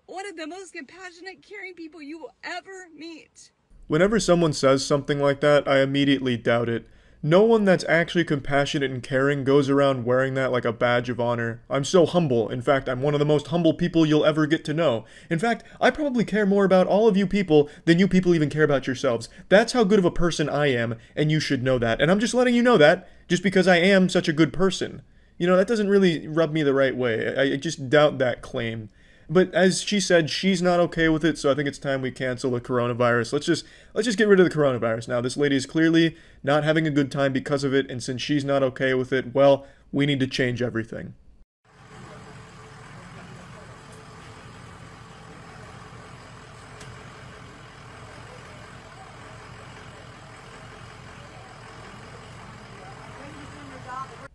one of the most compassionate, caring people you will ever meet. Whenever someone says something like that, I immediately doubt it. No one that's actually compassionate and caring goes around wearing that like a badge of honor. I'm so humble. In fact, I'm one of the most humble people you'll ever get to know. In fact, I probably care more about all of you people than you people even care about yourselves. That's how good of a person I am, and you should know that. And I'm just letting you know that, just because I am such a good person. You know, that doesn't really rub me the right way. I just doubt that claim. But as she said, she's not okay with it, so I think it's time we cancel the coronavirus. Let's just get rid of the coronavirus now. This lady is clearly not having a good time because of it, and since she's not okay with it, well, we need to change everything.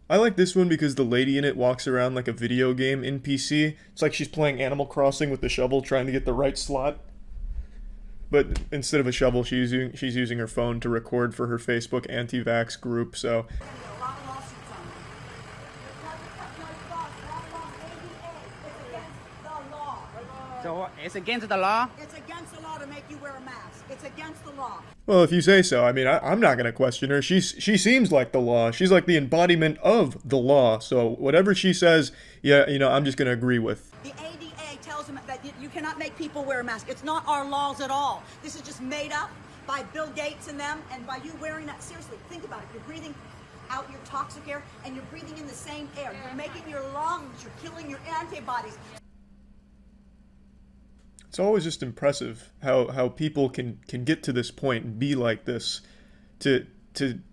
I like this one because the lady in it walks around like a video game NPC. It's like she's playing Animal Crossing with the shovel, trying to get the right slot. But instead of a shovel, she's using her phone to record for her Facebook anti-vax group, so... So it's against the law? It's against the law to make you wear a mask. It's against the law. Well, if you say so. I mean, I'm not going to question her. She seems like the law. She's like the embodiment of the law. So whatever she says, yeah, you know, I'm just going to agree with. The ADA tells them that you cannot make people wear a mask. It's not our laws at all. This is just made up by Bill Gates and them, and by you wearing that. Seriously, think about it. You're breathing out your toxic air, and you're breathing in the same air. You're making your lungs, you're killing your antibodies. It's always just impressive how people can get to this point and be like this. To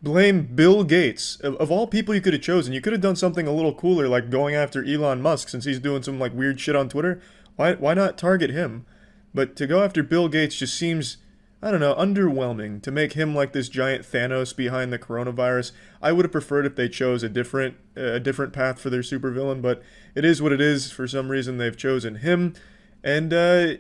blame Bill Gates, of all people you could have chosen. You could have done something a little cooler, like going after Elon Musk, since he's doing some like weird shit on Twitter. Why not target him? But to go after Bill Gates just seems, I don't know, underwhelming. To make him like this giant Thanos behind the coronavirus. I would have preferred if they chose a different path for their supervillain, but it is what it is. For some reason they've chosen him. And I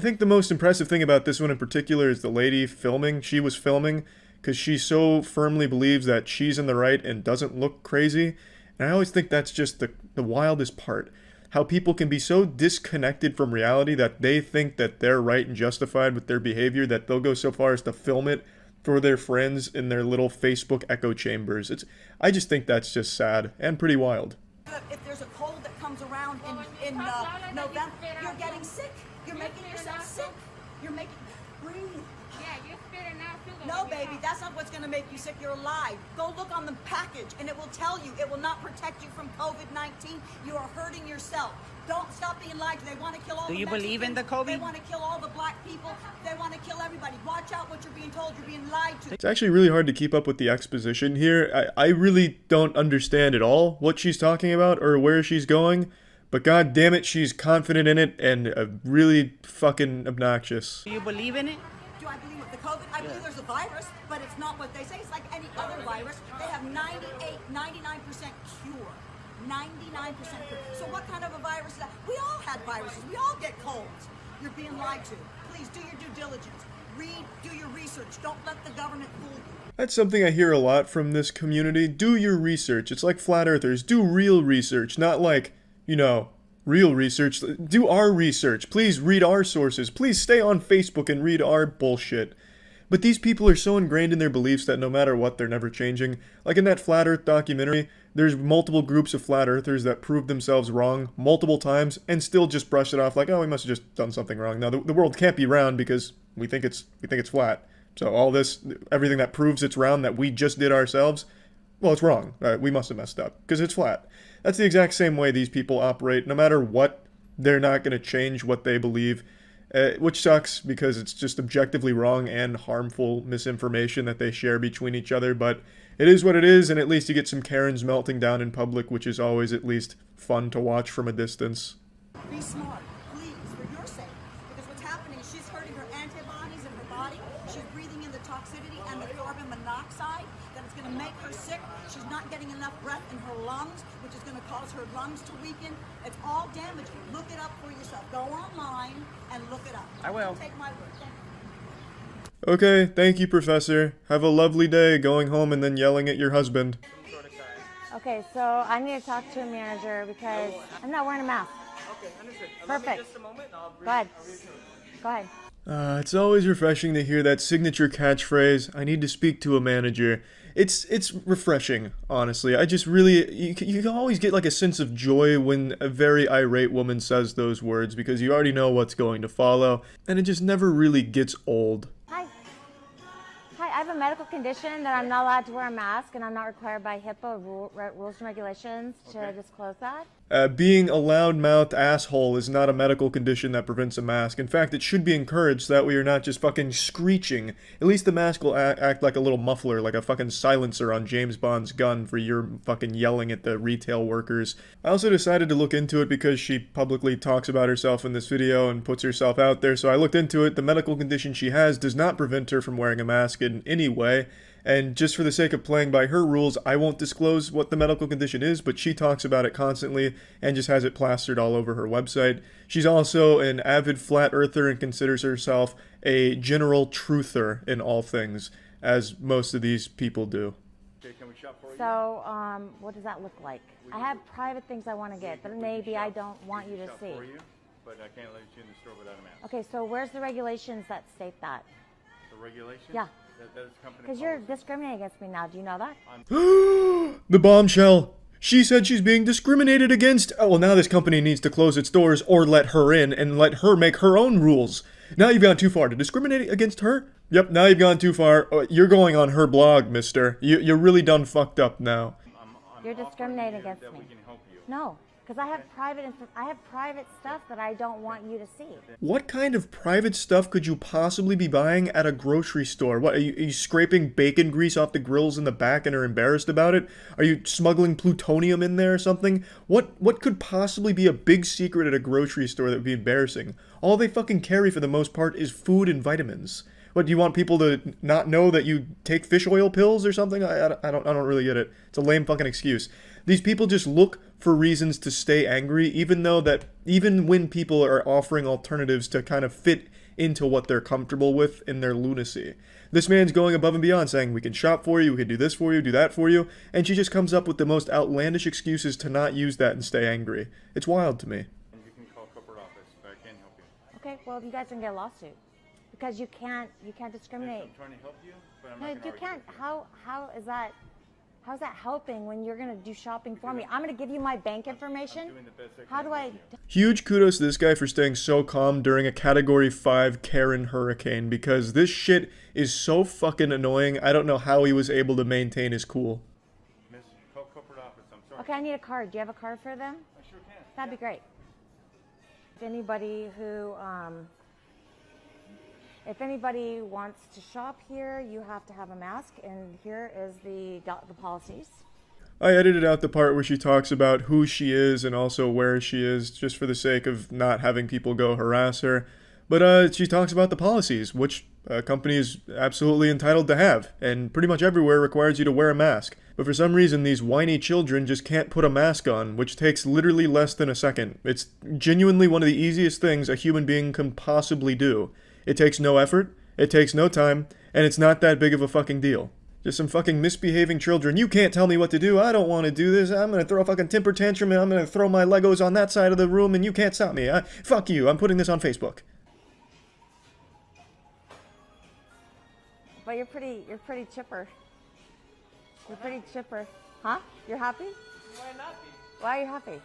think the most impressive thing about this one in particular is the lady filming. She was filming because she so firmly believes that she's in the right and doesn't look crazy. And I always think that's just the wildest part. How people can be so disconnected from reality that they think that they're right and justified with their behavior that they'll go so far as to film it for their friends in their little Facebook echo chambers. I just think that's just sad and pretty wild. If there's a cold that comes around in November, you're getting sick. You're making yourself sick. You're making, breathe. Yeah, you're spitting out too. No, baby, that's not what's going to make you sick. You're alive. Go look on the package, and it will tell you. It will not protect you from COVID-19. You are hurting yourself. Don't stop being lied to. They want to kill all the Mexicans. Do you believe in the COVID? They want to kill all the black people. They want to kill everybody. Watch out what you're being told. You're being lied to. It's actually really hard to keep up with the exposition here. I really don't understand at all what she's talking about or where she's going. But god damn it, she's confident in it and really fucking obnoxious. Do you believe in it? Do I believe with the COVID? I believe there's a virus, but it's not what they say. It's like any other virus. They have 99% cure. 99% cure. So what kind of a virus is that? We all had viruses. We all get colds. You're being lied to. Please do your due diligence. Read, do your research. Don't let the government fool you. That's something I hear a lot from this community. Do your research. It's like flat earthers. Do real research, not like, you know, real research. Do our research. Please read our sources. Please stay on Facebook and read our bullshit. But these people are so ingrained in their beliefs that no matter what, they're never changing. Like in that Flat Earth documentary, there's multiple groups of flat earthers that prove themselves wrong multiple times and still just brush it off like, oh, we must have just done something wrong. Now, the world can't be round because we think it's flat. So all this, everything that proves it's round that we just did ourselves, well, it's wrong. We must have messed up because it's flat. That's the exact same way these people operate. No matter what, they're not going to change what they believe, which sucks because it's just objectively wrong and harmful misinformation that they share between each other. But it is what it is, and at least you get some Karens melting down in public, which is always at least fun to watch from a distance. Be smart, please, for your sake. Because what's happening is she's hurting her antibodies in her body. She's breathing in the toxicity and the carbon monoxide that is going to make her sick. She's not getting enough breath in her lungs, which is going to cause her lungs to weaken. It's all damaging. Look it up for yourself. Go online and look it up. I will. Take my word. Thank you. Okay, thank you, Professor. Have a lovely day going home and then yelling at your husband. Okay, so I need to talk to a manager because I'm not wearing a mask. Okay, understood. Perfect. Just a moment, I'll Go ahead. Go ahehe It's always refreshing to hear that signature catchphrase, I need to speak to a manager. It's refreshing, honestly. I just really, you can always get like a sense of joy when a very irate woman says those words because you already know what's going to follow, and it just never really gets old. Hi, I have a medical condition that I'm not allowed to wear a mask, and I'm not required by HIPAA rules and regulations to disclose that. Being a loudmouthed asshole is not a medical condition that prevents a mask. In fact, it should be encouraged so that way you're not just fucking screeching. At least the mask will act like a little muffler, like a fucking silencer on James Bond's gun for your fucking yelling at the retail workers. I also decided to look into it because she publicly talks about herself in this video and puts herself out there, so I looked into it. The medical condition she has does not prevent her from wearing a mask in any way. And just for the sake of playing by her rules, I won't disclose what the medical condition is, but she talks about it constantly and just has it plastered all over her website. She's also an avid flat earther and considers herself a general truther in all things, as most of these people do. So, what does that look like? I have private things I want to get, but maybe I don't want you to see. But I can't let you in the store without a mask. Okay, so where's the regulations that state that? The regulation? Yeah. That is company Because you're discriminating against me now. Do you know that? The bombshell. She said she's being discriminated against. Oh, well, now this company needs to close its doors or let her in and let her make her own rules. Now you've gone too far. To discriminate against her? Yep, now you've gone too far. You're going on her blog, mister. You're really done fucked up now. You're discriminating against me. No, because I have private stuff that I don't want you to see. What kind of private stuff could you possibly be buying at a grocery store? What, are you scraping bacon grease off the grills in the back and are embarrassed about it? Are you smuggling plutonium in there or something? What could possibly be a big secret at a grocery store that would be embarrassing? All they fucking carry for the most part is food and vitamins. What, do you want people to not know that you take fish oil pills or something? I don't really get it. It's a lame fucking excuse. These people just look for reasons to stay angry, even when people are offering alternatives to kind of fit into what they're comfortable with in their lunacy. This man's going above and beyond, saying, we can shop for you, we can do this for you, do that for you, and she just comes up with the most outlandish excuses to not use that and stay angry. It's wild to me. You can call corporate office, but I can't help you. Okay, well, you guys can get a lawsuit. Because you can't discriminate. I'm trying to help you, but I'm No, not you gonna can't. How's that helping when you're gonna do shopping for me? I'm gonna give you my bank information. How do I? Huge kudos to this guy for staying so calm during a Category 5 Karen hurricane, because this shit is so fucking annoying. I don't know how he was able to maintain his cool. Miss, call corporate office. I'm sorry. Okay, I need a card. Do you have a card for them? I sure can. That'd be great. If anybody wants to shop here, you have to have a mask, and here is the policies. I edited out the part where she talks about who she is and also where she is, just for the sake of not having people go harass her. But she talks about the policies, which a company is absolutely entitled to have, and pretty much everywhere requires you to wear a mask. But for some reason, these whiny children just can't put a mask on, which takes literally less than a second. It's genuinely one of the easiest things a human being can possibly do. It takes no effort, it takes no time, and it's not that big of a fucking deal. Just some fucking misbehaving children. You can't tell me what to do. I don't want to do this. I'm gonna throw a fucking temper tantrum and I'm gonna throw my Legos on that side of the room and you can't stop me. Fuck you. I'm putting this on Facebook. But you're pretty chipper. You're pretty chipper. Huh? You're happy? Why not be? Why are you happy?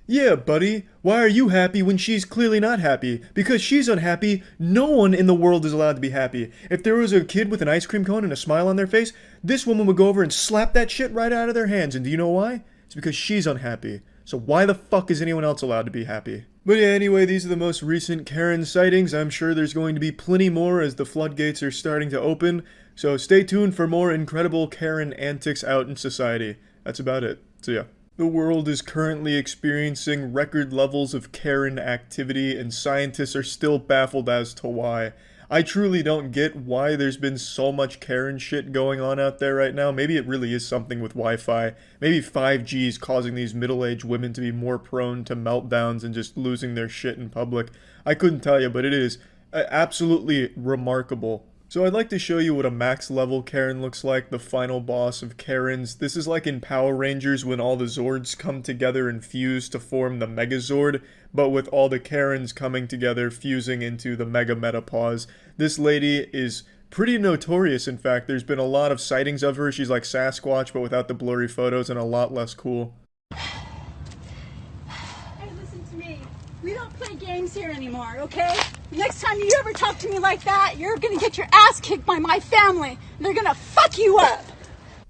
Yeah, buddy. Why are you happy when she's clearly not happy? Because she's unhappy, no one in the world is allowed to be happy. If there was a kid with an ice cream cone and a smile on their face, this woman would go over and slap that shit right out of their hands. And do you know why? It's because she's unhappy. So why the fuck is anyone else allowed to be happy? But yeah, anyway, these are the most recent Karen sightings. I'm sure there's going to be plenty more as the floodgates are starting to open. So stay tuned for more incredible Karen antics out in society. That's about it. So yeah. The world is currently experiencing record levels of Karen activity, and scientists are still baffled as to why. I truly don't get why there's been so much Karen shit going on out there right now. Maybe it really is something with Wi-Fi. Maybe 5G is causing these middle-aged women to be more prone to meltdowns and just losing their shit in public. I couldn't tell you, but it is absolutely remarkable. So I'd like to show you what a max level Karen looks like, the final boss of Karens. This is like in Power Rangers when all the Zords come together and fuse to form the Megazord, but with all the Karens coming together, fusing into the Mega Metapause. This lady is pretty notorious, in fact. There's been a lot of sightings of her. She's like Sasquatch, but without the blurry photos and a lot less cool. Hey, listen to me. We don't play games here anymore, okay? Next time you ever talk to me like that, you're gonna get your ass kicked by my family. They're gonna fuck you up.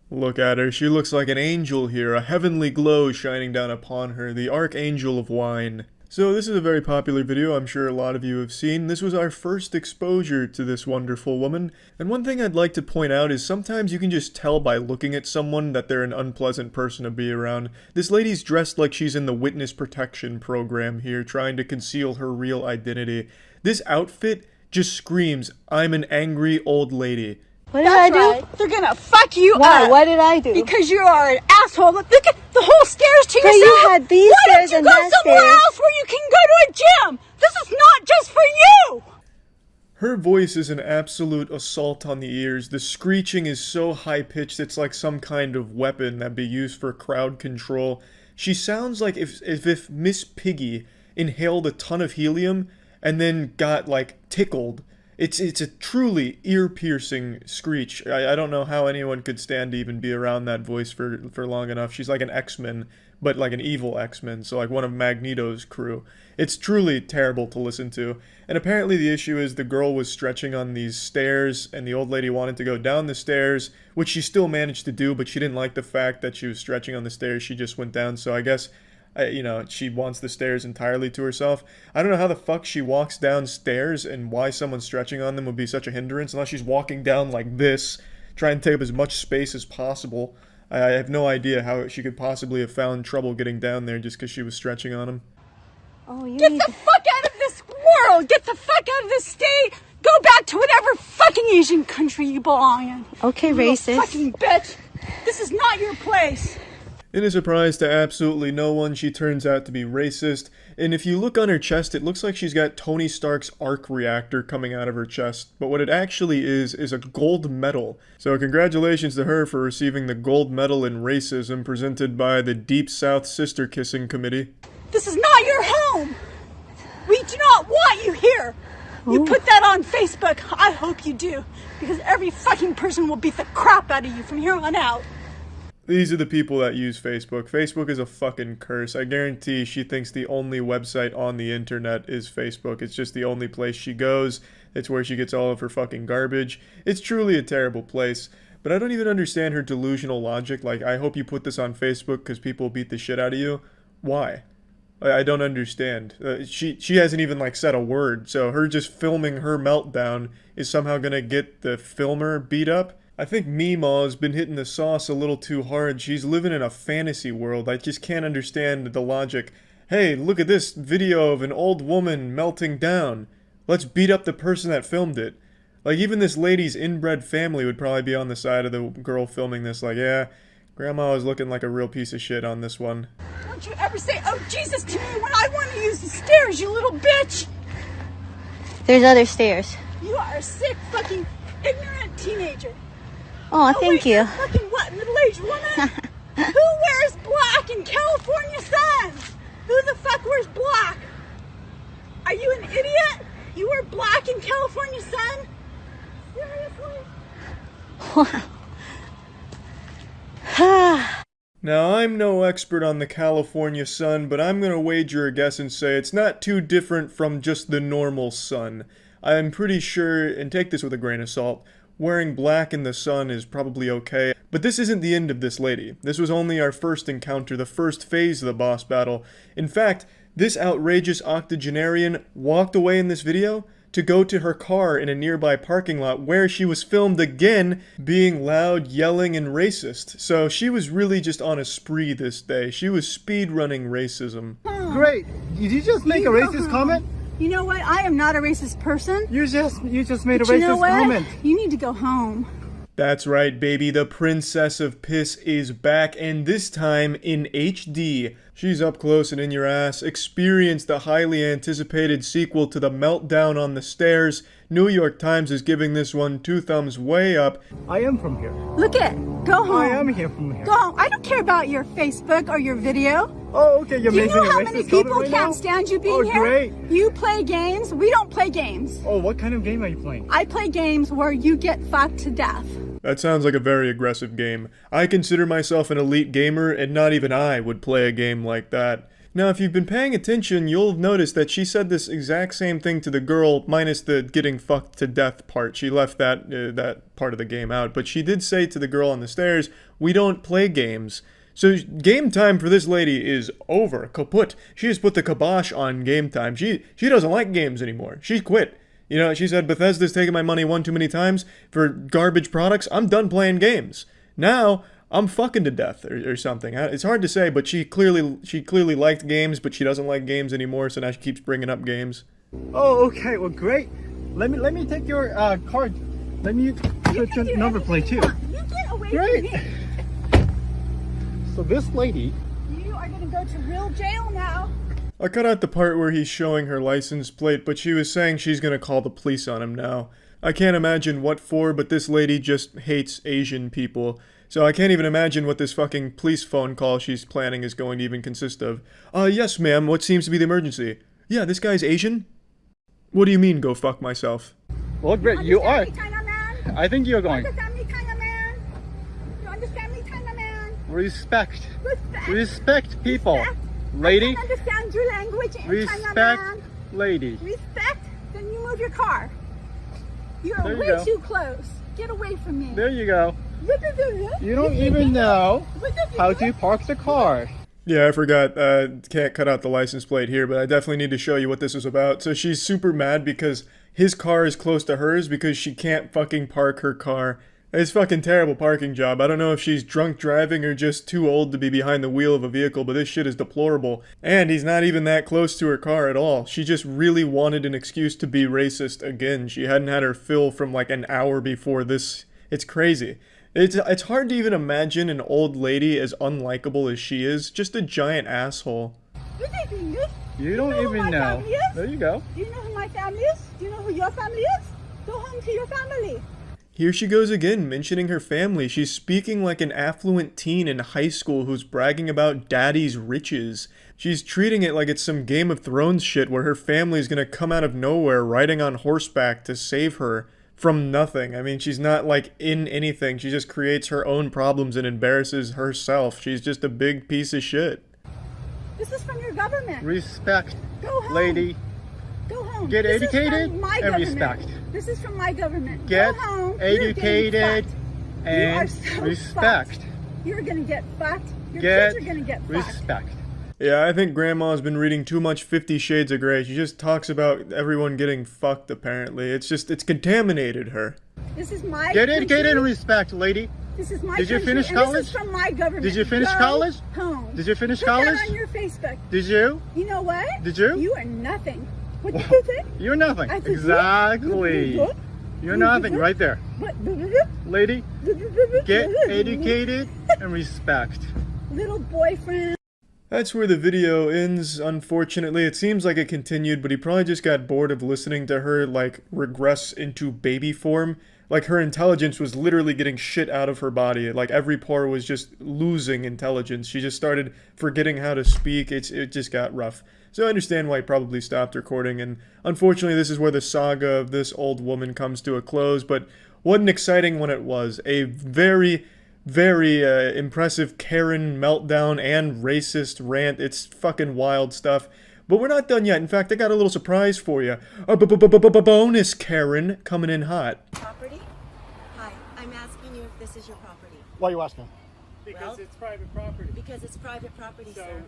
Look at her. She looks like an angel here, a heavenly glow shining down upon her, the Archangel of Wine. So this is a very popular video I'm sure a lot of you have seen. This was our first exposure to this wonderful woman. And one thing I'd like to point out is sometimes you can just tell by looking at someone that they're an unpleasant person to be around. This lady's dressed like she's in the witness protection program here, trying to conceal her real identity. This outfit just screams, I'm an angry old lady. What did I do? Right. They're gonna fuck you up. What did I do? Because you are an asshole. Look at the whole stairs to yourself. You had these Why stairs don't and you that go somewhere stairs? else where you can go to a gym? This is not just for you. Her voice is an absolute assault on the ears. The screeching is so high-pitched it's like some kind of weapon that'd be used for crowd control. She sounds like if Miss Piggy inhaled a ton of helium and then got, like, tickled. It's a truly ear-piercing screech. I don't know how anyone could stand to even be around that voice for long enough. She's like an X-Men, but like an evil X-Men, so like one of Magneto's crew. It's truly terrible to listen to. And apparently the issue is the girl was stretching on these stairs, and the old lady wanted to go down the stairs, which she still managed to do, but she didn't like the fact that she was stretching on the stairs. She just went down, so I guess... she wants the stairs entirely to herself. I don't know how the fuck she walks downstairs and why someone stretching on them would be such a hindrance unless she's walking down like this, trying to take up as much space as possible. I have no idea how she could possibly have found trouble getting down there just because she was stretching on them. Oh, Get the fuck out of this world! Get the fuck out of this state! Go back to whatever fucking Asian country you belong in. Okay, You racist. fucking bitch! This is not your place! In a surprise to absolutely no one, she turns out to be racist, and if you look on her chest, it looks like she's got Tony Stark's arc reactor coming out of her chest, but what it actually is a gold medal. So congratulations to her for receiving the gold medal in racism presented by the Deep South Sister Kissing Committee. This is not your home! We do not want you here! You put that on Facebook, I hope you do, because every fucking person will beat the crap out of you from here on out. These are the people that use Facebook. Facebook is a fucking curse. I guarantee she thinks the only website on the internet is Facebook. It's just the only place she goes. It's where she gets all of her fucking garbage. It's truly a terrible place. But I don't even understand her delusional logic. Like, I hope you put this on Facebook because people beat the shit out of you. Why? I don't understand. She hasn't even, like, said a word. So her just filming her meltdown is somehow gonna get the filmer beat up? I think Meemaw's been hitting the sauce a little too hard. She's living in a fantasy world. I just can't understand the logic. Hey, look at this video of an old woman melting down. Let's beat up the person that filmed it. Like, even this lady's inbred family would probably be on the side of the girl filming this. Like, yeah, Grandma was looking like a real piece of shit on this one. Don't you ever say, oh Jesus, to me when I want to use the stairs, you little bitch! There's other stairs. You are a sick, fucking, ignorant teenager. Oh, thank you. Fucking what, middle-aged woman? Who wears black in California sun? Who the fuck wears black? Are you an idiot? You wear black in California sun? Seriously? Now, I'm no expert on the California sun, but I'm gonna wager a guess and say it's not too different from just the normal sun. I'm pretty sure, and take this with a grain of salt, wearing black in the sun is probably okay, but this isn't the end of this lady. This was only our first encounter, the first phase of the boss battle. In fact, this outrageous octogenarian walked away in this video to go to her car in a nearby parking lot where she was filmed again being loud, yelling, and racist. So she was really just on a spree this day. She was speedrunning racism. Great. Did you just make a racist comment? You know what? I am not a racist person. You just made a But you know racist what? comment. You need to go home. That's right, baby. The Princess of Piss is back, and this time in HD. She's up close and in your ass. Experience the highly anticipated sequel to The Meltdown on the Stairs. New York Times is giving this one 2 thumbs way up. I am from here. Look it. Go home. I am here from here. Go home. I don't care about your Facebook or your video. Oh, okay. You're Do you making know a how racist many comment people right can't now? stand you being here? Great. You play games. We don't play games. Oh, what kind of game are you playing? I play games where you get fucked to death. That sounds like a very aggressive game. I consider myself an elite gamer, and not even I would play a game like that. Now, if you've been paying attention, you'll notice that she said this exact same thing to the girl, minus the getting fucked to death part. She left that part of the game out, but she did say to the girl on the stairs, "We don't play games." So game time for this lady is over, kaput. She has put the kibosh on game time. She doesn't like games anymore. She quit. You know, she said, Bethesda's taken my money one too many times for garbage products. I'm done playing games. Now, I'm fucking to death or something. It's hard to say, but she clearly liked games, but she doesn't like games anymore, so now she keeps bringing up games. Oh, okay. Well, great. Let me take your card. Let me put your number plate too. You get away Great. from me. So this lady. You are gonna go to real jail now. I cut out the part where he's showing her license plate, but she was saying she's gonna call the police on him now. I can't imagine what for, but this lady just hates Asian people. So I can't even imagine what this fucking police phone call she's planning is going to even consist of. Yes ma'am, what seems to be the emergency? Yeah, this guy's Asian? What do you mean, go fuck myself? Well, great. You are. Me kind of man? I think you're You going. understand me kind of man? You understand me kind of man? Respect. Respect. Respect people. Respect. Lady. I can understand your language and Respect. kind of man. Lady. Respect. Then you move your car. You're There you way go. too close. Get away from me. There you go. You don't even know how to park the car. Yeah, I forgot, can't cut out the license plate here, but I definitely need to show you what this is about. So she's super mad because his car is close to hers because she can't fucking park her car. It's fucking terrible parking job. I don't know if she's drunk driving or just too old to be behind the wheel of a vehicle, but this shit is deplorable. And he's not even that close to her car at all. She just really wanted an excuse to be racist again. She hadn't had her fill from like an hour before this. It's crazy. It's hard to even imagine an old lady as unlikable as she is. Just a giant asshole. You don't even know. There you go. Do you know who my family is? Do you know who your family is? Go home to your family. Here she goes again, mentioning her family. She's speaking like an affluent teen in high school who's bragging about daddy's riches. She's treating it like it's some Game of Thrones shit where her family's gonna come out of nowhere riding on horseback to save her from nothing. I mean, she's not like in anything. She just creates her own problems and embarrasses herself. She's just a big piece of shit. This is from your government. Respect. Go home. Lady. Go home. Get This is educated from my and government. respect. This is from my government. Get Go home. educated You're getting fucked. You are and so respect. fucked. You're gonna get fucked. Your Get kids are gonna get fucked. respect. Yeah, I think Grandma's been reading too much 50 Shades of Grey. She just talks about everyone getting fucked, apparently. It's contaminated her. This is my Get country. educated and respect, lady. This is my Did you country, finish and college? This is from my government. Did you finish Go college? Home. Did you finish Put college? that on your Facebook. Did you? You know what? Did you? You are nothing. What did you say? You're nothing. I said, Exactly. what? You're nothing right there. What? Lady, get educated and respect. Little boyfriend. That's where the video ends, unfortunately. It seems like it continued, but he probably just got bored of listening to her, like, regress into baby form. Like, her intelligence was literally getting shit out of her body. Like, every pore was just losing intelligence. She just started forgetting how to speak. It just got rough. So I understand why he probably stopped recording, and unfortunately this is where the saga of this old woman comes to a close, but what an exciting one it was. A very impressive Karen meltdown and racist rant. It's fucking wild stuff. But we're not done yet. In fact, I got a little surprise for you. A bonus Karen coming in hot. Property? Hi, I'm asking you if this is your property. Why are you asking? Because it's private property. Because it's private property, sir.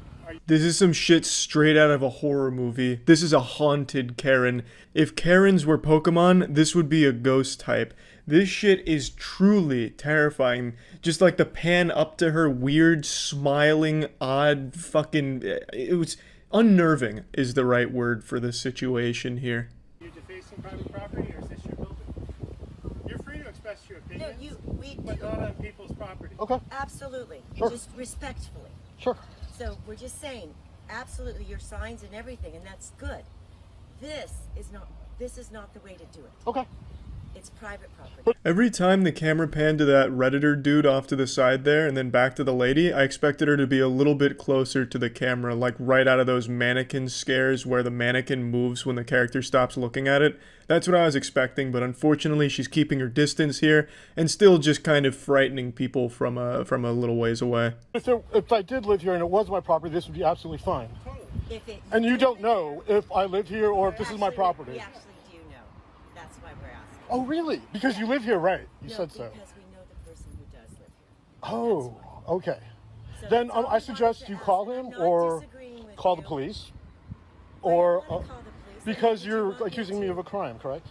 This is some shit straight out of a horror movie. This is a haunted Karen. If Karens were Pokemon, this would be a ghost type. This shit is truly terrifying. Just like the pan up to her weird, smiling, odd fucking... It was unnerving is the right word for this situation here. You're defacing private property, or is this your building? You're free to express your opinions, but not on people's property. Okay. Absolutely. Sure. Just respectfully. Sure. So we're just saying, absolutely, your signs and everything, and that's good. This is not the way to do it. Okay. It's private property. Every time the camera panned to that Redditor dude off to the side there and then back to the lady, I expected her to be a little bit closer to the camera, like right out of those mannequin scares where the mannequin moves when the character stops looking at it. That's what I was expecting, but unfortunately she's keeping her distance here and still just kind of frightening people from a little ways away. If I did live here and it was my property, this would be absolutely fine. And you don't know if I live here or if this is my property. We actually do know. That's why we're asking. Oh, really? Because you live here, right? You said so. Because we know the person who does live here. Oh, okay. Then I suggest you call him or call the police. Or because you're accusing me of a crime, correct?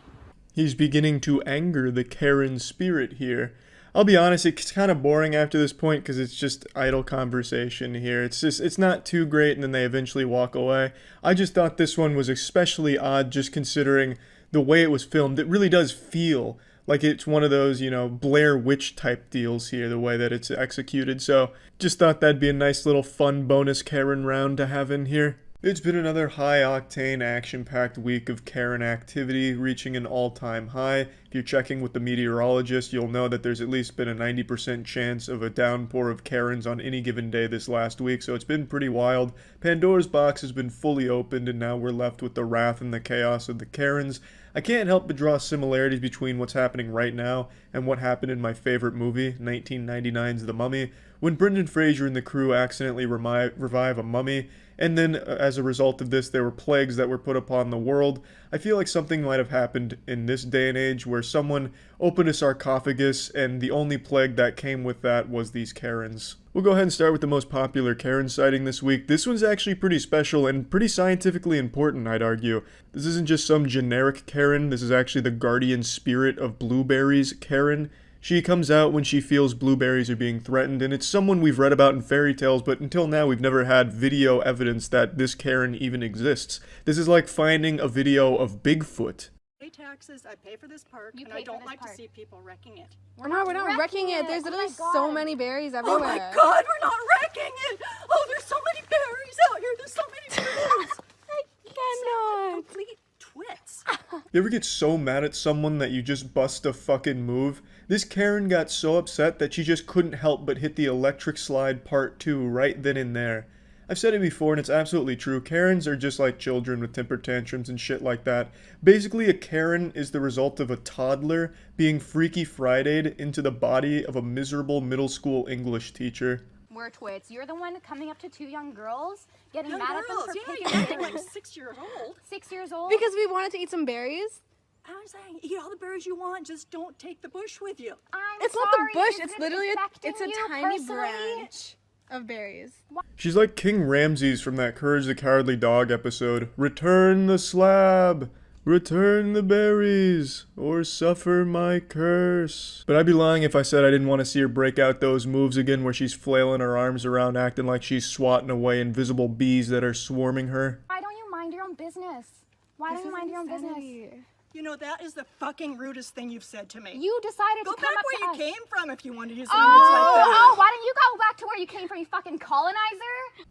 He's beginning to anger the Karen spirit here. I'll be honest, it's kind of boring after this point because it's just idle conversation here. It's not too great and then they eventually walk away. I just thought this one was especially odd just considering the way it was filmed. It really does feel like it's one of those, you know, Blair Witch type deals here, the way that it's executed. So just thought that'd be a nice little fun bonus Karen round to have in here. It's been another high-octane, action-packed week of Karen activity, reaching an all-time high. If you're checking with the meteorologist, you'll know that there's at least been a 90% chance of a downpour of Karens on any given day this last week, so it's been pretty wild. Pandora's box has been fully opened, and now we're left with the wrath and the chaos of the Karens. I can't help but draw similarities between what's happening right now and what happened in my favorite movie, 1999's The Mummy, when Brendan Fraser and the crew accidentally revive a mummy, and then as a result of this there were plagues that were put upon the world. I feel like something might have happened in this day and age where someone opened a sarcophagus and the only plague that came with that was these Karens. We'll go ahead and start with the most popular Karen sighting this week. This one's actually pretty special and pretty scientifically important, I'd argue. This isn't just some generic Karen, this is actually the guardian spirit of blueberries Karen. She comes out when she feels blueberries are being threatened, and it's someone we've read about in fairy tales, but until now we've never had video evidence that this Karen even exists. This is like finding a video of Bigfoot. I pay taxes, I pay for this park, and I don't like to see people wrecking it. We're not wrecking it. There's literally so many berries everywhere. Oh my god, we're not wrecking it! Oh, there's so many berries out here, there's so many berries! I cannot. Complete twits. You ever get so mad at someone that you just bust a fucking move? This Karen got so upset that she just couldn't help but hit the electric slide part 2 right then and there. I've said it before and it's absolutely true. Karens are just like children with temper tantrums and shit like that. Basically, a Karen is the result of a toddler being Freaky Friday'd into the body of a miserable middle school English teacher. We're twits. You're the one coming up to two young girls, getting Young mad girls, at them for yeah, picking you're like 6 years old. 6 years old? Because we wanted to eat some berries. I'm saying, eat all the berries you want, just don't take the bush with you. It's not the bush, it's literally it's a tiny branch of berries. She's like King Ramses from that Courage the Cowardly Dog episode. Return the slab! Return the berries, or suffer my curse. But I'd be lying if I said I didn't want to see her break out those moves again where she's flailing her arms around acting like she's swatting away invisible bees that are swarming her. Why don't you mind your own business? Why don't you mind your own business? You know, that is the fucking rudest thing you've said to me. You decided Go to come back up where to you us. came from if you want to use language like that. Oh, why don't you go back to where you came from, you fucking colonizer?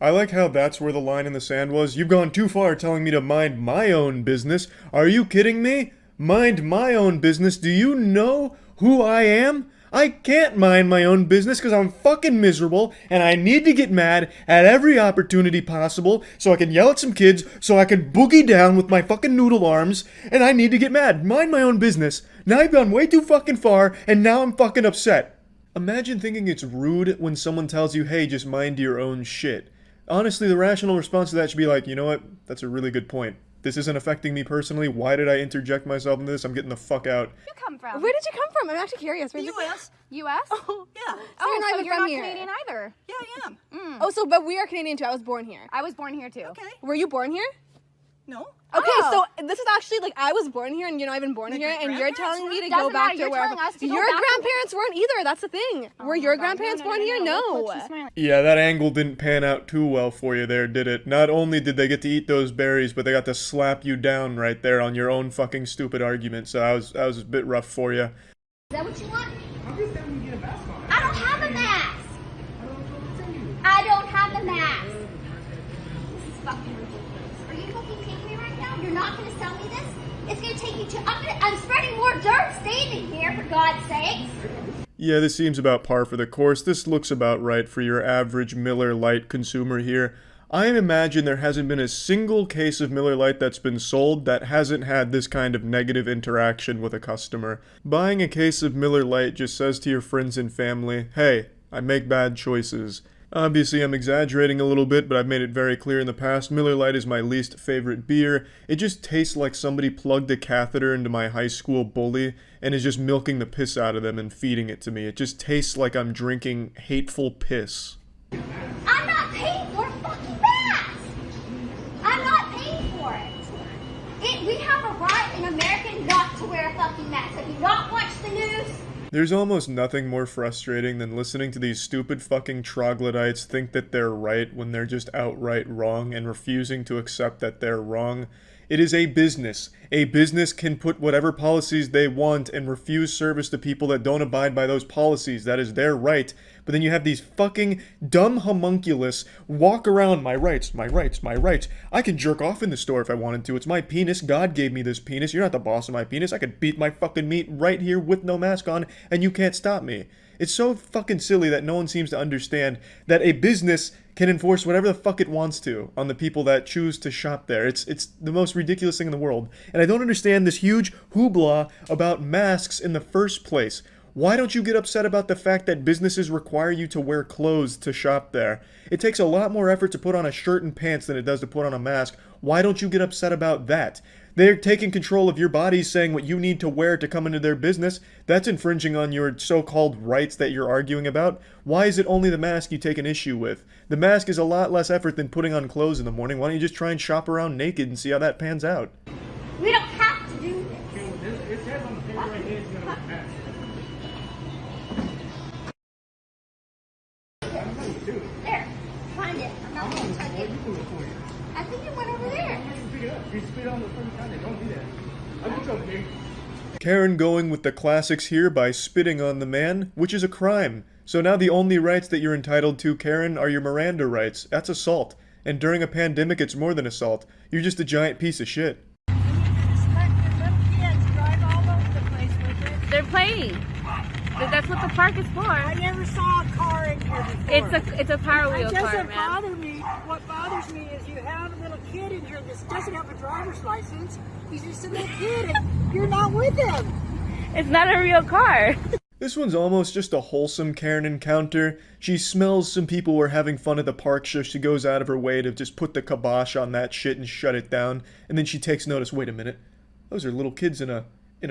I like how that's where the line in the sand was. You've gone too far telling me to mind my own business. Are you kidding me? Mind my own business? Do you know who I am? I can't mind my own business because I'm fucking miserable and I need to get mad at every opportunity possible so I can yell at some kids, so I can boogie down with my fucking noodle arms, and I need to get mad. Mind my own business. Now I've gone way too fucking far and now I'm fucking upset. Imagine thinking it's rude when someone tells you, hey, just mind your own shit. Honestly, the rational response to that should be like, you know what? That's a really good point. This isn't affecting me personally. Why did I interject myself into this? I'm getting the fuck out. You come from? Where did you come from? I'm actually curious. Where'd The U.S. U.S.? Oh, yeah. So you're not so even you're from not here. Canadian either. Yeah, I am. Oh, but we are Canadian too. I was born here. I was born here too. Okay. Were you born here? No. Okay, Oh. so this is actually like I was born here and you're not even born My here, and you're telling me to Doesn't go back matter, to you're where I'm telling us to go your back to- grandparents weren't either. That's the thing. Were your grandparents born here? No. Yeah, that angle didn't pan out too well for you there, did it? Not only did they get to eat those berries, but they got to slap you down right there on your own fucking stupid argument, so that was a bit rough for you. Is that what you want? I don't have a mask. I don't have a mask. This is fucking ridiculous. Are you fucking kidding me right now? You're not going to sell me this? It's going to take you to... I'm spreading more dirt standing here, for God's sakes. Yeah, this seems about par for the course. This looks about right for your average Miller Lite consumer here. I imagine there hasn't been a single case of Miller Lite that's been sold that hasn't had this kind of negative interaction with a customer. Buying a case of Miller Lite just says to your friends and family, hey, I make bad choices. Obviously, I'm exaggerating a little bit, but I've made it very clear in the past, Miller Lite is my least favorite beer. It just tastes like somebody plugged a catheter into my high school bully and is just milking the piss out of them and feeding it to me. It just tastes like I'm drinking hateful piss. I'm not paying for a fucking mask. I'm not paying for it. We have a right in America not to wear a fucking mask. Have you not watched the news? There's almost nothing more frustrating than listening to these stupid fucking troglodytes think that they're right when they're just outright wrong and refusing to accept that they're wrong. It is a business. A business can put whatever policies they want and refuse service to people that don't abide by those policies. That is their right. But then you have these fucking dumb homunculus walk around, my rights, my rights, my rights. I can jerk off in the store if I wanted to. It's my penis. God gave me this penis. You're not the boss of my penis. I could beat my fucking meat right here with no mask on, and you can't stop me. It's so fucking silly that no one seems to understand that a business can enforce whatever the fuck it wants to on the people that choose to shop there. It's the most ridiculous thing in the world. And I don't understand this huge hoopla about masks in the first place. Why don't you get upset about the fact that businesses require you to wear clothes to shop there? It takes a lot more effort to put on a shirt and pants than it does to put on a mask. Why don't you get upset about that? They're taking control of your bodies, saying what you need to wear to come into their business. That's infringing on your so-called rights that you're arguing about. Why is it only the mask you take an issue with? The mask is a lot less effort than putting on clothes in the morning. Why don't you just try and shop around naked and see how that pans out? We don't have to do this. It says on the paper right here, it's going to pass. There, find it. I'm not going to touch it. I think it went over there. You spit on the front counter. Don't do that. I'm just over here. Karen going with the classics here by spitting on the man, which is a crime. So now the only rights that you're entitled to, Karen, are your Miranda rights. That's assault. And during a pandemic, it's more than assault. You're just a giant piece of shit. They're playing. That's what the park is for. I never saw a car in here before. It's a Power Wheel It car, doesn't man. bother me. What bothers me is you have a little kid in here that doesn't have a driver's license. He's just a little kid and you're not with him. It's not a real car. This one's almost just a wholesome Karen encounter. She smells some people were having fun at the park, so she goes out of her way to just put the kibosh on that shit and shut it down. And then she takes notice, wait a minute, those are little kids in a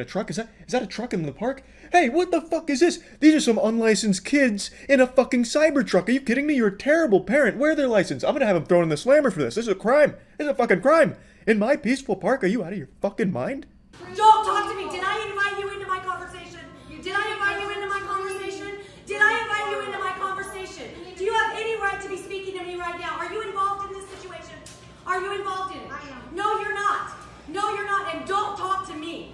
truck? Is that a truck in the park? Hey, what the fuck is this? These are some unlicensed kids in a fucking cyber truck. Are you kidding me? You're a terrible parent. Where are their license? I'm gonna have them thrown in the slammer for this. This is a crime. This is a fucking crime. In my peaceful park? Are you out of your fucking mind? Don't talk to me. Did I invite you into my conversation? Did I invite you into my conversation? Did I invite you into my conversation? Do you have any right to be speaking to me right now? Are you involved in this situation? Are you involved in it? I am. No, you're not. No, you're not. And don't talk to me.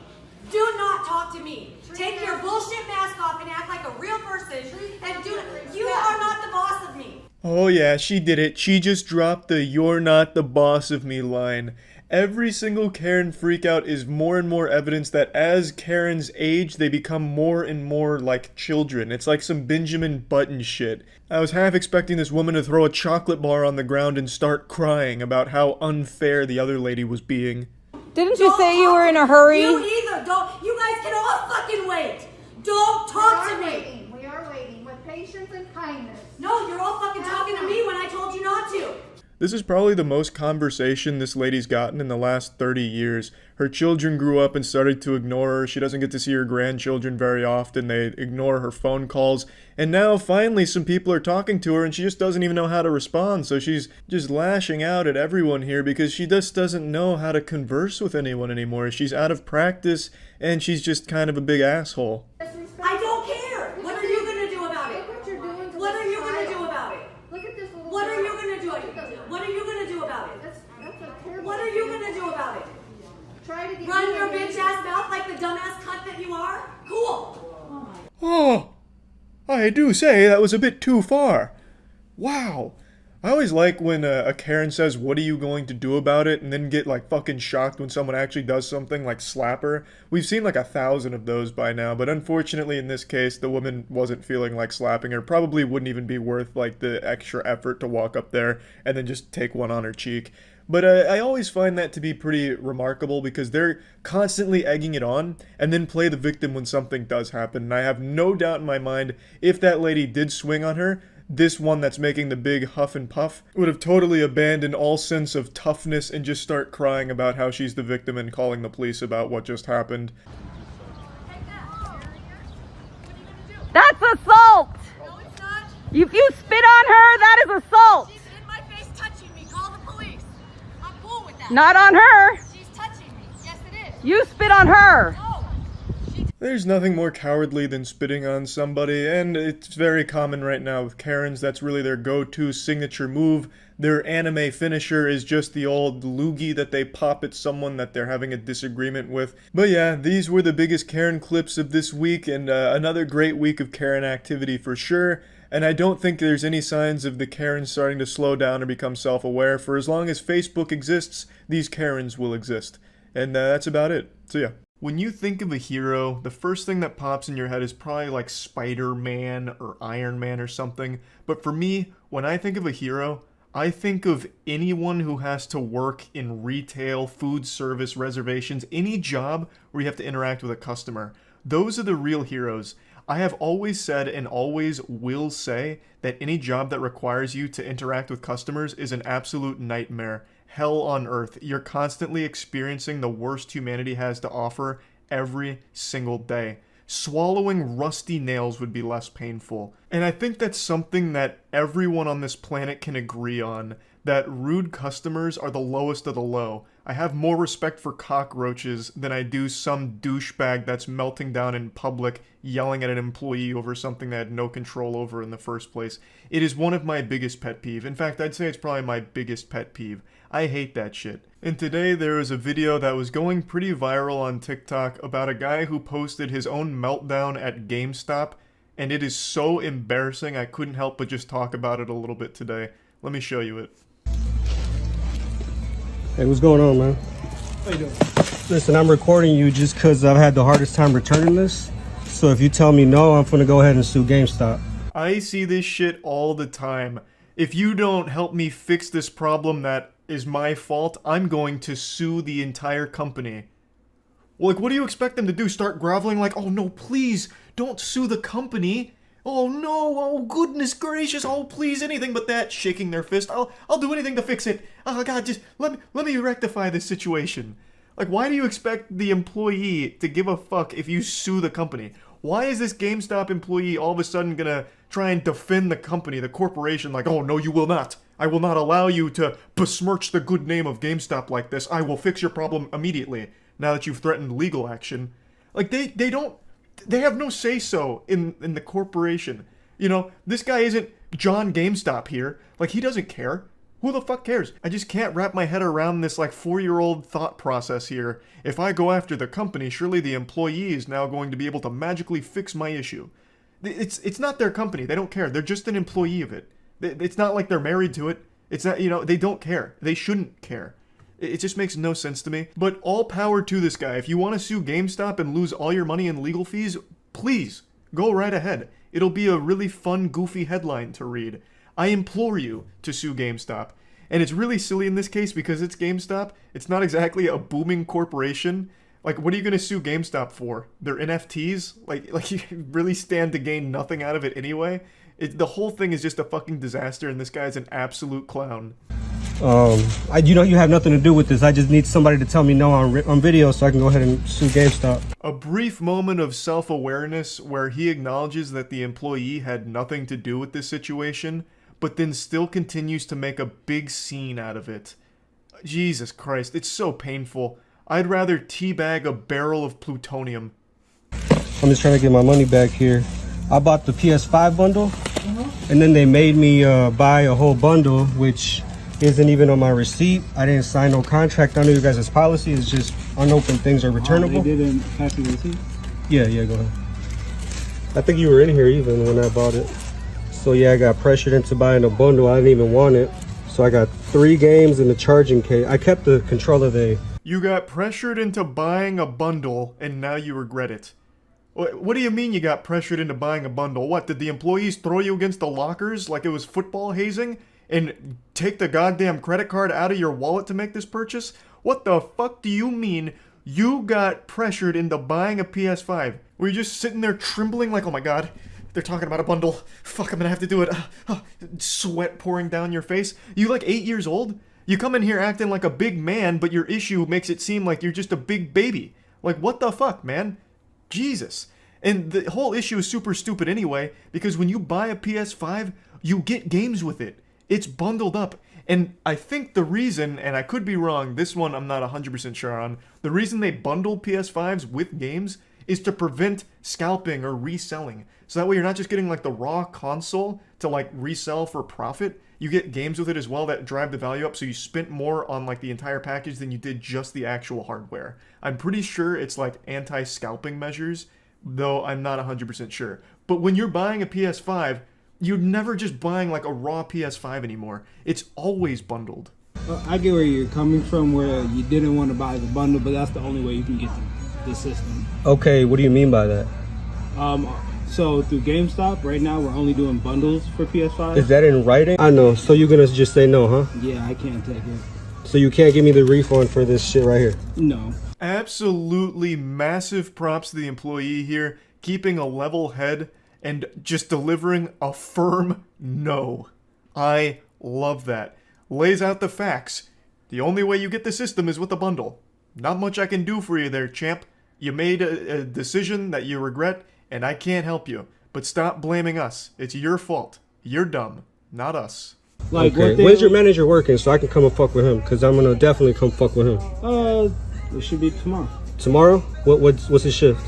Do not talk to me. Take your bullshit mask off and act like a real person. And you are not the boss of me. Oh yeah, she did it. She just dropped the "you're not the boss of me" line. Every single Karen freakout is more and more evidence that as Karens age, they become more and more like children. It's like some Benjamin Button shit. I was half expecting this woman to throw a chocolate bar on the ground and start crying about how unfair the other lady was being. Didn't you say you were in a hurry? You either don't. You guys can all fucking wait. Don't talk to me. We are waiting with patience and kindness. No, you're all fucking talking to me when I told you not to. This is probably the most conversation this lady's gotten in the last 30 years. Her children grew up and started to ignore her. She doesn't get to see her grandchildren very often. They ignore her phone calls. And now, finally, some people are talking to her and she just doesn't even know how to respond. So she's just lashing out at everyone here because she just doesn't know how to converse with anyone anymore. She's out of practice and she's just kind of a big asshole. I don't care. What are you going to do about it? Look what you're doing to What this are you going to child. do about it? Look at this little What are girl. you going to do? Look at those- What are you going to do about it? That's a terrible What are you going to do about it? Try to get Run your rid of bitch it. ass mouth like the dumbass cunt that you are? Cool. Oh, I do say that was a bit too far. Wow. I always like when a Karen says, what are you going to do about it? And then get like fucking shocked when someone actually does something, like slap her. We've seen like 1,000 of those by now, but unfortunately in this case, the woman wasn't feeling like slapping her. Probably wouldn't even be worth like the extra effort to walk up there and then just take one on her cheek. But I always find that to be pretty remarkable because they're constantly egging it on and then play the victim when something does happen. And I have no doubt in my mind, if that lady did swing on her, this one that's making the big huff and puff would have totally abandoned all sense of toughness and just start crying about how she's the victim and calling the police about what just happened. That's assault! No, it's not. If you spit on her, that is assault! She's in my face touching me. Call the police. I'm cool with that. Not on her! She's touching me. Yes, it is. You spit on her! No. There's nothing more cowardly than spitting on somebody, and it's very common right now with Karens. That's really their go-to signature move. Their anime finisher is just the old loogie that they pop at someone that they're having a disagreement with. But yeah, these were the biggest Karen clips of this week, and another great week of Karen activity for sure. And I don't think there's any signs of the Karens starting to slow down or become self-aware. For as long as Facebook exists, these Karens will exist. And that's about it. See ya. When you think of a hero, the first thing that pops in your head is probably like Spider-Man or Iron Man or something. But for me, when I think of a hero, I think of anyone who has to work in retail, food service, reservations, any job where you have to interact with a customer. Those are the real heroes. I have always said and always will say that any job that requires you to interact with customers is an absolute nightmare. Hell on earth. You're constantly experiencing the worst humanity has to offer every single day. Swallowing rusty nails would be less painful. And I think that's something that everyone on this planet can agree on, that rude customers are the lowest of the low. I have more respect for cockroaches than I do some douchebag that's melting down in public, yelling at an employee over something they had no control over in the first place. It is one of my biggest pet peeve. In fact, I'd say it's probably my biggest pet peeve. I hate that shit. And today there was a video that was going pretty viral on TikTok about a guy who posted his own meltdown at GameStop, and it is so embarrassing I couldn't help but just talk about it a little bit today. Let me show you it. Hey, what's going on, man? How you doing? Listen, I'm recording you just because I've had the hardest time returning this. So if you tell me no, I'm gonna go ahead and sue GameStop. I see this shit all the time. If you don't help me fix this problem that is my fault, I'm going to sue the entire company. Well, like, what do you expect them to do? Start groveling like, oh no, please, don't sue the company. Oh no, oh goodness gracious, oh please, anything but that, shaking their fist. I'll do anything to fix it. Oh god, just let me rectify this situation. Like, why do you expect the employee to give a fuck if you sue the company? Why is this GameStop employee all of a sudden gonna try and defend the company, the corporation, like, oh no, you will not. I will not allow you to besmirch the good name of GameStop like this. I will fix your problem immediately, now that you've threatened legal action. Like, they have no say-so in the corporation. You know, this guy isn't John GameStop here. Like, he doesn't care. Who the fuck cares? I just can't wrap my head around this, like, 4-year-old thought process here. If I go after the company, surely the employee is now going to be able to magically fix my issue. It's not their company. They don't care. They're just an employee of it. It's not like they're married to it. It's not, you know, they don't care. They shouldn't care. It just makes no sense to me. But all power to this guy. If you want to sue GameStop and lose all your money in legal fees, please, go right ahead. It'll be a really fun, goofy headline to read. I implore you to sue GameStop. And it's really silly in this case because it's GameStop. It's not exactly a booming corporation. Like, what are you going to sue GameStop for? Their NFTs? Like you really stand to gain nothing out of it anyway? The whole thing is just a fucking disaster, and this guy's an absolute clown. You know, you have nothing to do with this. I just need somebody to tell me no on video so I can go ahead and sue GameStop. A brief moment of self-awareness where he acknowledges that the employee had nothing to do with this situation, but then still continues to make a big scene out of it. Jesus Christ, it's so painful. I'd rather teabag a barrel of plutonium. I'm just trying to get my money back here. I bought the PS5 bundle, and then they made me buy a whole bundle, which isn't even on my receipt. I didn't sign no contract. I know you guys' policy is just unopened things are returnable. They didn't pass you the receipt? Yeah, go ahead. I think you were in here even when I bought it. So yeah, I got pressured into buying a bundle. I didn't even want it. So I got 3 games and the charging case. I kept the controller there. You got pressured into buying a bundle, and now you regret it. What do you mean you got pressured into buying a bundle? What, did the employees throw you against the lockers like it was football hazing? And take the goddamn credit card out of your wallet to make this purchase? What the fuck do you mean you got pressured into buying a PS5? Were you just sitting there trembling like, oh my god, they're talking about a bundle. Fuck, I'm gonna have to do it. Sweat pouring down your face. You like 8 years old? You come in here acting like a big man, but your issue makes it seem like you're just a big baby. Like, what the fuck, man? Jesus. And the whole issue is super stupid anyway, because when you buy a PS5, you get games with it. It's bundled up. And I think the reason, and I could be wrong, this one I'm not 100% sure on, the reason they bundle PS5s with games is to prevent scalping or reselling. So that way you're not just getting like the raw console to like resell for profit. You get games with it as well that drive the value up, so you spent more on like the entire package than you did just the actual hardware. I'm pretty sure it's like anti-scalping measures, though I'm not 100% sure. But when you're buying a PS5, you're never just buying like a raw PS5 anymore. It's always bundled. I get where you're coming from, where you didn't want to buy the bundle, but that's the only way you can get them. the system. Okay, what do you mean by that? So through GameStop, right now we're only doing bundles for PS5. Is that in writing? I know. So you're gonna just say no, huh? Yeah, I can't take it. So you can't give me the refund for this shit right here? No. Absolutely massive props to the employee here, keeping a level head and just delivering a firm no. I love that. Lays out the facts. The only way you get the system is with a bundle. Not much I can do for you there, champ. You made a decision that you regret, and I can't help you. But stop blaming us. It's your fault. You're dumb, not us. Like, okay. When's your manager working so I can come and fuck with him? Because I'm gonna definitely come fuck with him. It should be tomorrow. Tomorrow? What's his shift?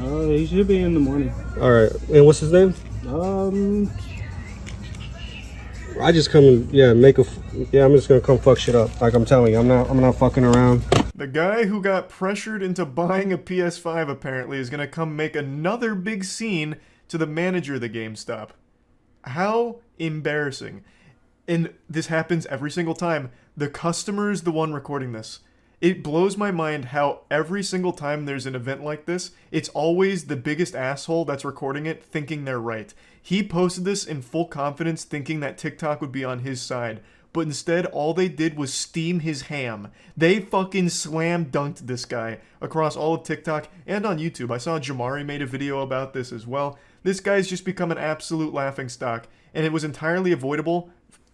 He should be in the morning. All right. And what's his name? I just come and I'm just gonna come fuck shit up. Like I'm telling you, I'm not fucking around. The guy who got pressured into buying a PS5 apparently is gonna come make another big scene to the manager of the GameStop. How embarrassing. And this happens every single time. The customer is the one recording this. It blows my mind how every single time there's an event like this, it's always the biggest asshole that's recording it thinking they're right. He posted this in full confidence thinking that TikTok would be on his side, but instead all they did was steam his ham. They fucking slam dunked this guy across all of TikTok and on YouTube. I saw Jamari made a video about this as well. This guy's just become an absolute laughingstock, and it was entirely avoidable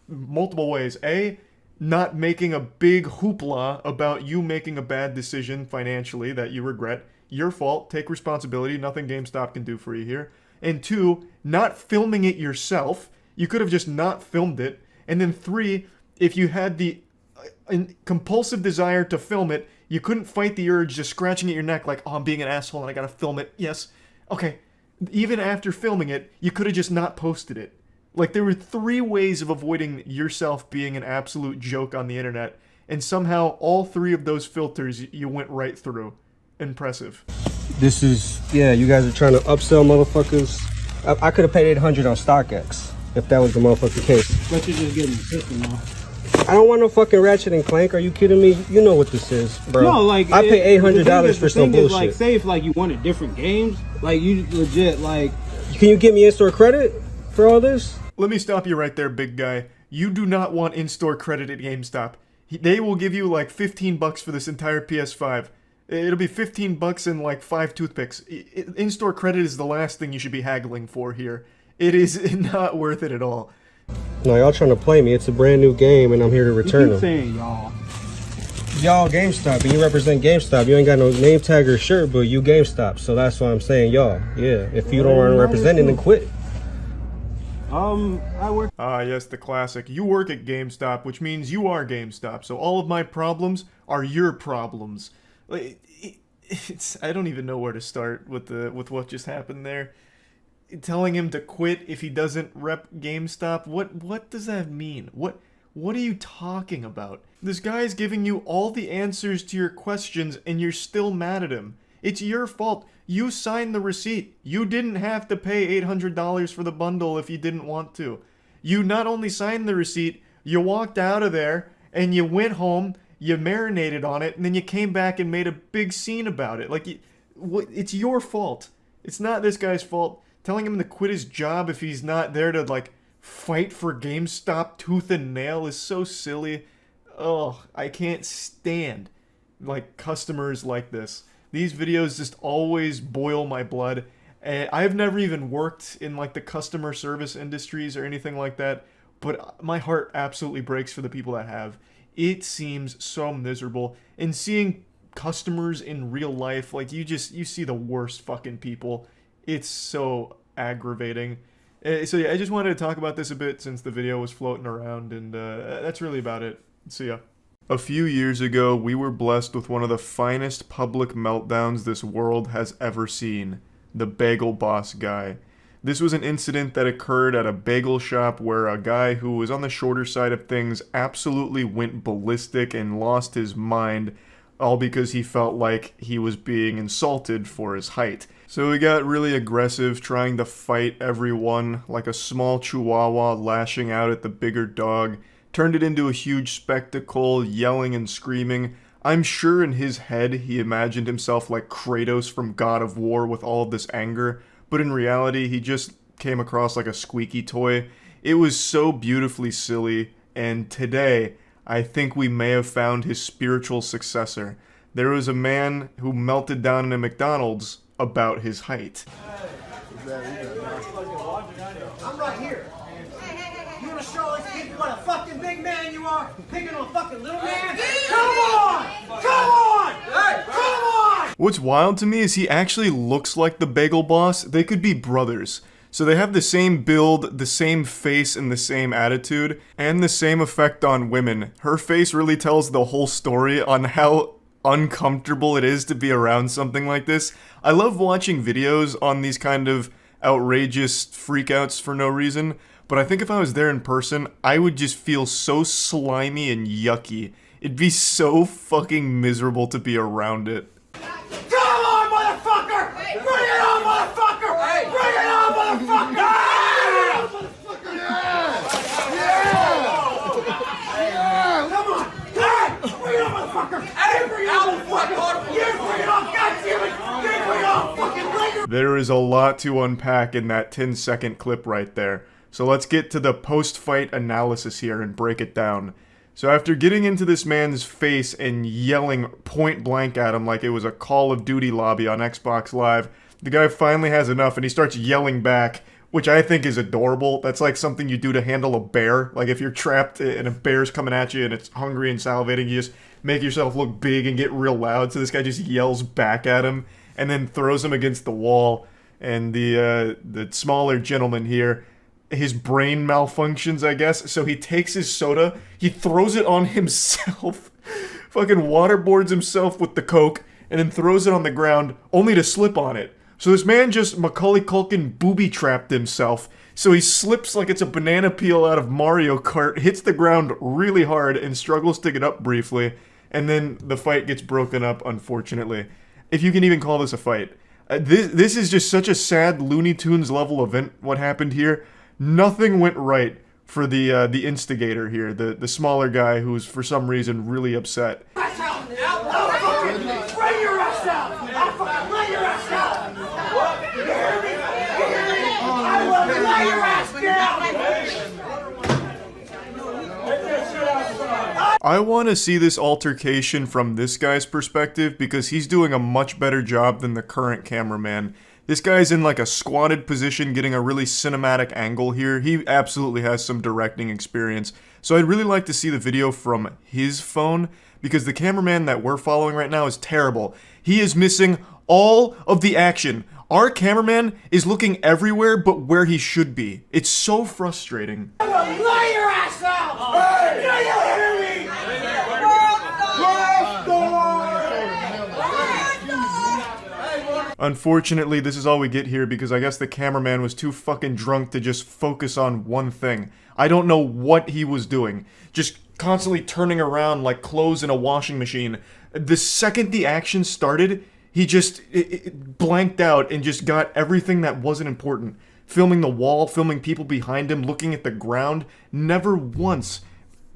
multiple ways. A, not making a big hoopla about you making a bad decision financially that you regret. Your fault. Take responsibility. Nothing GameStop can do for you here. And 2, not filming it yourself. You could have just not filmed it. And then 3, if you had the compulsive desire to film it, you couldn't fight the urge just scratching at your neck like, oh, I'm being an asshole and I gotta film it. Yes. Okay. Even after filming it, you could have just not posted it. Like, there were 3 ways of avoiding yourself being an absolute joke on the internet, and somehow all 3 of those filters you went right through. Impressive. This is, you guys are trying to upsell motherfuckers. I could have paid $800 on StockX if that was the motherfucking case. But you're just getting the system off. I don't want no fucking Ratchet and Clank. Are you kidding me? You know what this is, bro. No, like, I pay $800 for some bullshit. Like, say if like you wanted different games, like you legit like. Can you give me in-store credit for all this? Let me stop you right there, big guy. You do not want in-store credit at GameStop. They will give you like $15 for this entire PS5. It'll be $15 and like 5 toothpicks. In-store credit is the last thing you should be haggling for here. It is not worth it at all. No, y'all trying to play me. It's a brand new game and I'm here to return them. Saying y'all. Y'all GameStop, and you represent GameStop. You ain't got no name tag or shirt, but you GameStop. So that's why I'm saying y'all. Yeah, if you don't want to represent it, then quit. I work. Ah, yes, the classic. You work at GameStop, which means you are GameStop. So all of my problems are your problems. I don't even know where to start with what just happened there. Telling him to quit if he doesn't rep GameStop. What does that mean? What are you talking about? This guy's giving you all the answers to your questions and you're still mad at him. It's your fault. You signed the receipt. You didn't have to pay $800 for the bundle if you didn't want to. You not only signed the receipt, you walked out of there and you went home, you marinated on it, and then you came back and made a big scene about it. Like, it's your fault. It's not this guy's fault. Telling him to quit his job if he's not there to, like, fight for GameStop tooth and nail is so silly. Oh, I can't stand, like, customers like this. These videos just always boil my blood. I've never even worked in like the customer service industries or anything like that, but my heart absolutely breaks for the people that have. It seems so miserable. And seeing customers in real life, like you see the worst fucking people. It's so aggravating. So yeah, I just wanted to talk about this a bit since the video was floating around, and that's really about it. See ya. A few years ago, we were blessed with one of the finest public meltdowns this world has ever seen. The Bagel Boss guy. This was an incident that occurred at a bagel shop where a guy who was on the shorter side of things absolutely went ballistic and lost his mind, all because he felt like he was being insulted for his height. So he got really aggressive, trying to fight everyone, like a small chihuahua lashing out at the bigger dog. Turned it into a huge spectacle, yelling and screaming. I'm sure in his head he imagined himself like Kratos from God of War with all of this anger, but in reality he just came across like a squeaky toy. It was so beautifully silly, and today I think we may have found his spiritual successor. There was a man who melted down in a McDonald's about his height. I'm right here. You want to show us people what a fucking big man you are? Picking on a fucking little man? Come on! Come on! Hey, come on! What's wild to me is he actually looks like the Bagel Boss. They could be brothers. So they have the same build, the same face, and the same attitude, and the same effect on women. Her face really tells the whole story on how uncomfortable it is to be around something like this. I love watching videos on these kind of outrageous freakouts for no reason, but I think if I was there in person, I would just feel so slimy and yucky. It'd be so fucking miserable to be around it. Come on, motherfucker! Bring it on, motherfucker! Bring it on, motherfucker! Yeah! Yeah! Come on! Hey! Bring it on, motherfucker! Hey! Bring it on, motherfucker! You bring it on! God damn it! You bring it on, fucking later! There is a lot to unpack in that 10-second clip right there. So let's get to the post-fight analysis here and break it down. So after getting into this man's face and yelling point blank at him like it was a Call of Duty lobby on Xbox Live, the guy finally has enough and he starts yelling back, which I think is adorable. That's like something you do to handle a bear. Like if you're trapped and a bear's coming at you and it's hungry and salivating, you just make yourself look big and get real loud. So this guy just yells back at him and then throws him against the wall. And the smaller gentleman here, his brain malfunctions, I guess, so he takes his soda, he throws it on himself, fucking waterboards himself with the Coke, and then throws it on the ground, only to slip on it. So this man just Macaulay Culkin booby-trapped himself, so he slips like it's a banana peel out of Mario Kart, hits the ground really hard, and struggles to get up briefly, and then the fight gets broken up, unfortunately. If you can even call this a fight. This is just such a sad Looney Tunes level event, what happened here. Nothing went right for the instigator here, the smaller guy who's for some reason really upset. Bring your ass out! I'll fucking lay your ass out! You hear me? You hear me? I will lay your ass down! I want to see this altercation from this guy's perspective because he's doing a much better job than the current cameraman. This guy's in like a squatted position getting a really cinematic angle here. He absolutely has some directing experience. So I'd really like to see the video from his phone because the cameraman that we're following right now is terrible. He is missing all of the action. Our cameraman is looking everywhere but where he should be. It's so frustrating. I will lay your ass out! Hey! Do you hear me? Unfortunately, this is all we get here because I guess the cameraman was too fucking drunk to just focus on one thing. I don't know what he was doing. Just constantly turning around like clothes in a washing machine. The second the action started, he just blanked out and just got everything that wasn't important. Filming the wall, filming people behind him, looking at the ground, never once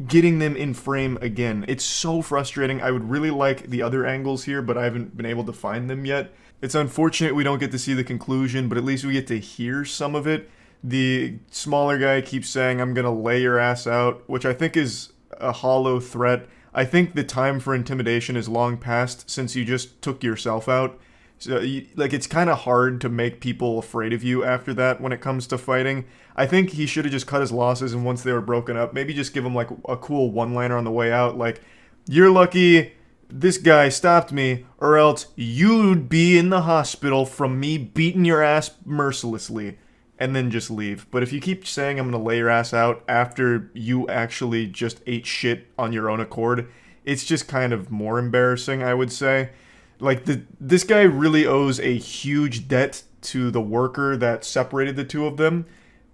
getting them in frame again. It's so frustrating. I would really like the other angles here, but I haven't been able to find them yet. It's unfortunate we don't get to see the conclusion, but at least we get to hear some of it. The smaller guy keeps saying, "I'm gonna lay your ass out," which I think is a hollow threat. I think the time for intimidation is long past since you just took yourself out. So, it's kind of hard to make people afraid of you after that when it comes to fighting. I think he should have just cut his losses, and once they were broken up, maybe just give him like a cool one-liner on the way out, like, "You're lucky this guy stopped me, or else you'd be in the hospital from me beating your ass mercilessly," and then just leave. But if you keep saying I'm gonna lay your ass out after you actually just ate shit on your own accord, it's just kind of more embarrassing, I would say. Like, this guy really owes a huge debt to the worker that separated the two of them,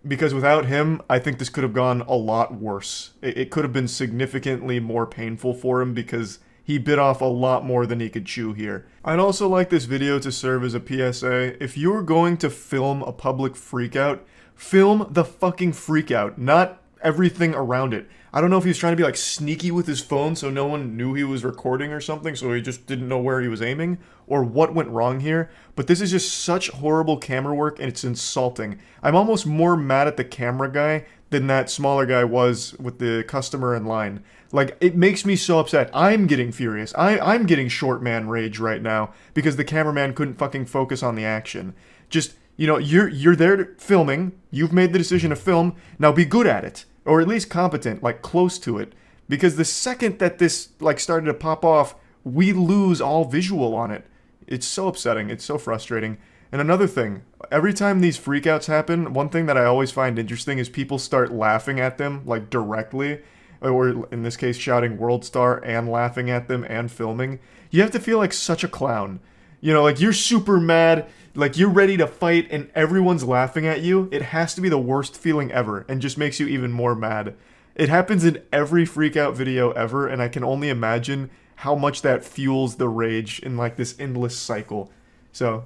because without him, I think this could have gone a lot worse. It could have been significantly more painful for him because he bit off a lot more than he could chew here. I'd also like this video to serve as a PSA. If you're going to film a public freakout, film the fucking freakout, not everything around it. I don't know if he was trying to be like sneaky with his phone so no one knew he was recording or something, so he just didn't know where he was aiming, or what went wrong here, but this is just such horrible camera work and it's insulting. I'm almost more mad at the camera guy than that smaller guy was with the customer in line. Like, it makes me so upset. I'm getting furious. I'm getting short man rage right now because the cameraman couldn't fucking focus on the action. Just, you know, you're there filming, you've made the decision to film, now be good at it. Or at least competent, like close to it. Because the second that this like started to pop off, we lose all visual on it. It's so upsetting, it's so frustrating. And another thing, every time these freakouts happen, one thing that I always find interesting is people start laughing at them, like directly. Or in this case, shouting World Star and laughing at them and filming. You have to feel like such a clown. You know, like you're super mad, like you're ready to fight and everyone's laughing at you. It has to be the worst feeling ever and just makes you even more mad. It happens in every freakout video ever, and I can only imagine how much that fuels the rage in like this endless cycle. So,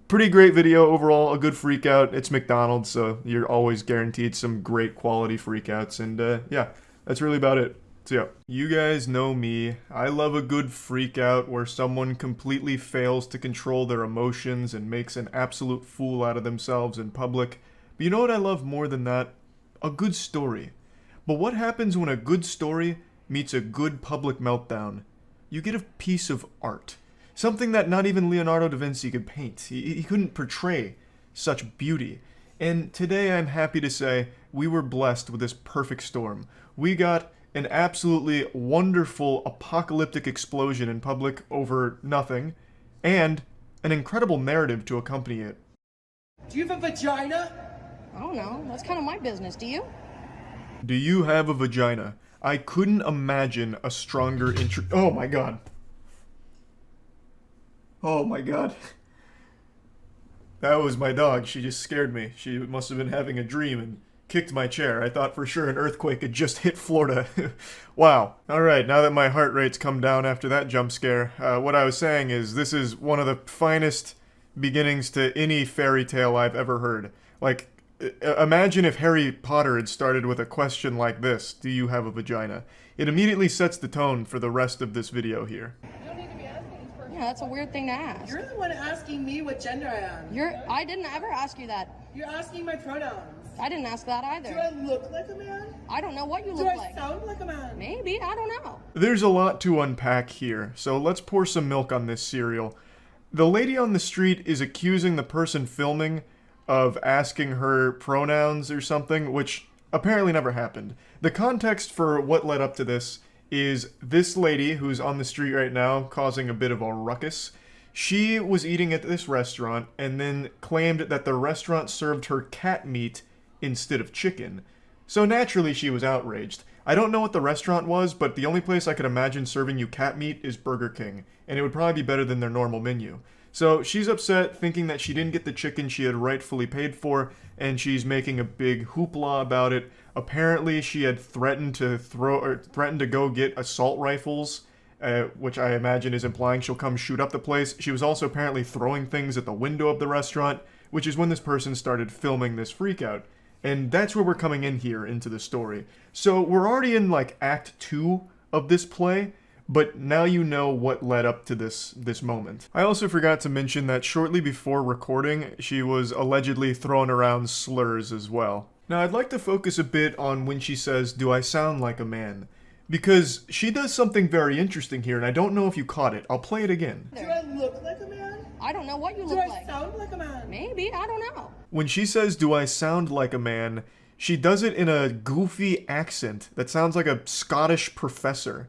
pretty great video overall, a good freakout. It's McDonald's, so you're always guaranteed some great quality freakouts, and yeah, that's really about it. So yeah, you guys know me. I love a good freakout where someone completely fails to control their emotions and makes an absolute fool out of themselves in public. But you know what I love more than that? A good story. But what happens when a good story meets a good public meltdown? You get a piece of art. Something that not even Leonardo da Vinci could paint. He couldn't portray such beauty. And today I'm happy to say we were blessed with this perfect storm. We got an absolutely wonderful apocalyptic explosion in public over nothing, and an incredible narrative to accompany it. Do you have a vagina? I don't know. That's kind of my business. Do you? Do you have a vagina? I couldn't imagine a stronger intro- Oh my god. Oh my god. That was my dog. She just scared me. She must have been having a dream and kicked my chair. I thought for sure an earthquake had just hit Florida. Wow. Alright, now that my heart rate's come down after that jump scare, what I was saying is this is one of the finest beginnings to any fairy tale I've ever heard. Like, imagine if Harry Potter had started with a question like this: do you have a vagina? It immediately sets the tone for the rest of this video here. Yeah, that's a weird thing to ask. You're the one asking me what gender I am. I didn't ever ask you that. You're asking my pronouns. I didn't ask that either. Do I look like a man? I don't know what you Do look I like. sound like a man? Maybe, I don't know. There's a lot to unpack here, so let's pour some milk on this cereal. The lady on the street is accusing the person filming of asking her pronouns or something, which apparently never happened. The context for what led up to this is this lady who's on the street right now causing a bit of a ruckus. She was eating at this restaurant and then claimed that the restaurant served her cat meat instead of chicken. So naturally she was outraged. I don't know what the restaurant was, but the only place I could imagine serving you cat meat is Burger King, and it would probably be better than their normal menu. So she's upset, thinking that she didn't get the chicken she had rightfully paid for, and she's making a big hoopla about it. Apparently she had threatened to go get assault rifles, which I imagine is implying she'll come shoot up the place. She was also apparently throwing things at the window of the restaurant, which is when this person started filming this freakout. And that's where we're coming in here into the story. So we're already in like Act 2 of this play, but now you know what led up to this moment. I also forgot to mention that shortly before recording, she was allegedly throwing around slurs as well. Now I'd like to focus a bit on when she says, "Do I sound like a man?" Because she does something very interesting here, and I don't know if you caught it. I'll play it again. Do I look like a man? I don't know what you Do look I like. sound like a man? Maybe, I don't know. When she says, "Do I sound like a man?" she does it in a goofy accent that sounds like a Scottish professor.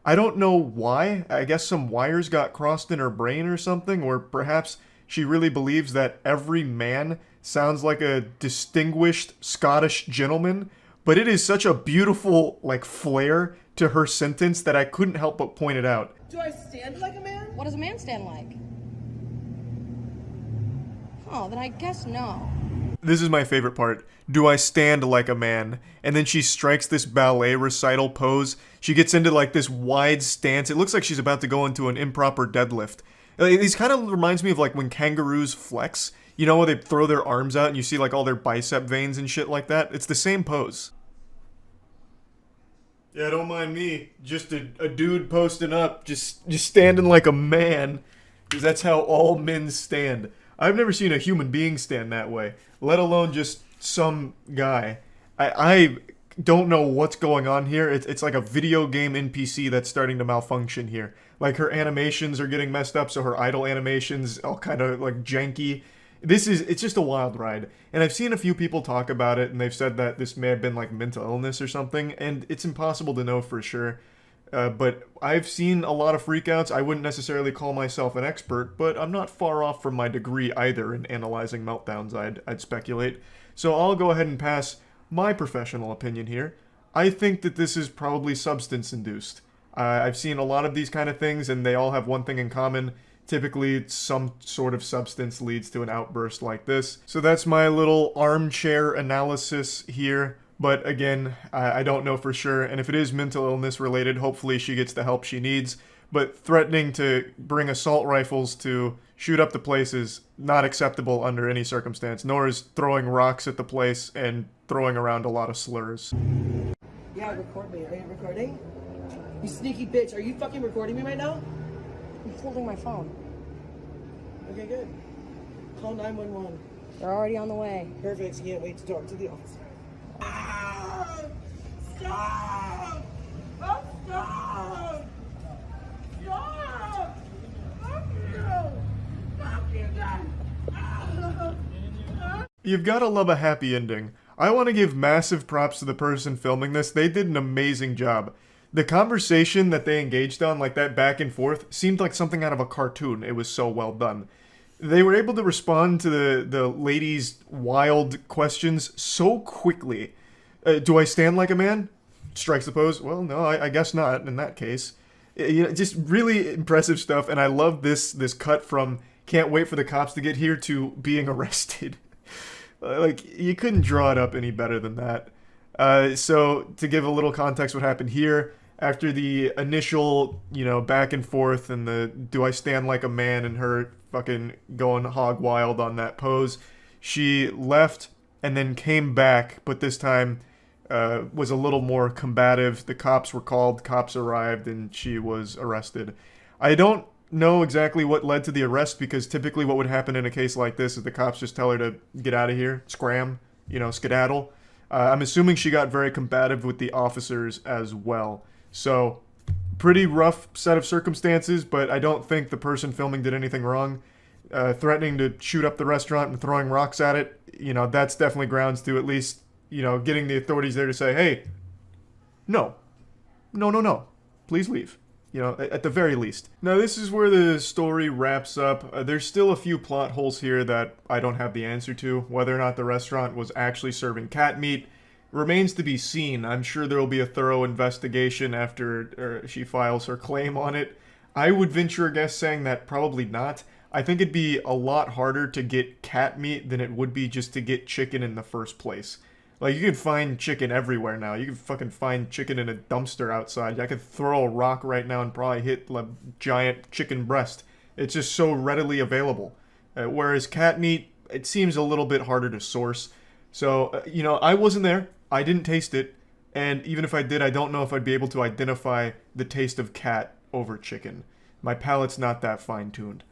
I don't know why. I guess some wires got crossed in her brain or something, or perhaps she really believes that every man sounds like a distinguished Scottish gentleman, but it is such a beautiful, like, flair to her sentence that I couldn't help but point it out. Do I stand like a man? What does a man stand like? Oh, then I guess no. This is my favorite part. Do I stand like a man? And then she strikes this ballet recital pose. She gets into like this wide stance. It looks like she's about to go into an improper deadlift. These kind of reminds me of like when kangaroos flex. You know, when they throw their arms out and you see like all their bicep veins and shit like that? It's the same pose. Yeah, don't mind me. Just a dude posting up, just standing like a man, because that's how all men stand. I've never seen a human being stand that way, let alone just some guy. I don't know what's going on here. It's like a video game NPC that's starting to malfunction here. Like her animations are getting messed up, so her idle animations all kind of like janky. It's just a wild ride. And I've seen a few people talk about it, and they've said that this may have been like mental illness or something, and it's impossible to know for sure. But I've seen a lot of freakouts. I wouldn't necessarily call myself an expert, but I'm not far off from my degree either in analyzing meltdowns, I'd speculate. So I'll go ahead and pass my professional opinion here. I think that this is probably substance-induced. I've seen a lot of these kind of things, and they all have one thing in common. Typically, some sort of substance leads to an outburst like this. So that's my little armchair analysis here. But again, I don't know for sure. And if it is mental illness related, hopefully she gets the help she needs. But threatening to bring assault rifles to shoot up the place is not acceptable under any circumstance, nor is throwing rocks at the place and throwing around a lot of slurs. Yeah, record me. Are you recording? You sneaky bitch. Are you fucking recording me right now? I'm holding my phone. Okay, good. Call 911. They're already on the way. Perfect. So can't wait to talk to the officer. Stop! Stop! Oh, stop! Stop! Fuck you! Fuck you guys! You've got to love a happy ending. I want to give massive props to the person filming this. They did an amazing job. The conversation that they engaged on, like that back and forth, seemed like something out of a cartoon. It was so well done. They were able to respond to the lady's wild questions so quickly. Do I stand like a man? Strikes the pose. Well, no, I guess not in that case. You know, just really impressive stuff, and I love this cut from can't wait for the cops to get here to being arrested. Like, you couldn't draw it up any better than that. So, to give a little context what happened here, after the initial, back and forth and the do I stand like a man and her fucking going hog wild on that pose, she left and then came back, but this time was a little more combative. The cops were called, cops arrived, and she was arrested. I don't know exactly what led to the arrest, because typically what would happen in a case like this is the cops just tell her to get out of here, scram, skedaddle. I'm assuming she got very combative with the officers as well. So, pretty rough set of circumstances, but I don't think the person filming did anything wrong. Threatening to shoot up the restaurant and throwing rocks at it, that's definitely grounds to at least, getting the authorities there to say, hey, no, please leave. At the very least. Now, this is where the story wraps up. There's still a few plot holes here that I don't have the answer to. Whether or not the restaurant was actually serving cat meat remains to be seen. I'm sure there will be a thorough investigation after she files her claim on it. I would venture a guess saying that probably not. I think it'd be a lot harder to get cat meat than it would be just to get chicken in the first place. Like, you can find chicken everywhere now. You can fucking find chicken in a dumpster outside. I could throw a rock right now and probably hit a giant chicken breast. It's just so readily available. Whereas cat meat, it seems a little bit harder to source. So, I wasn't there. I didn't taste it. And even if I did, I don't know if I'd be able to identify the taste of cat over chicken. My palate's not that fine-tuned.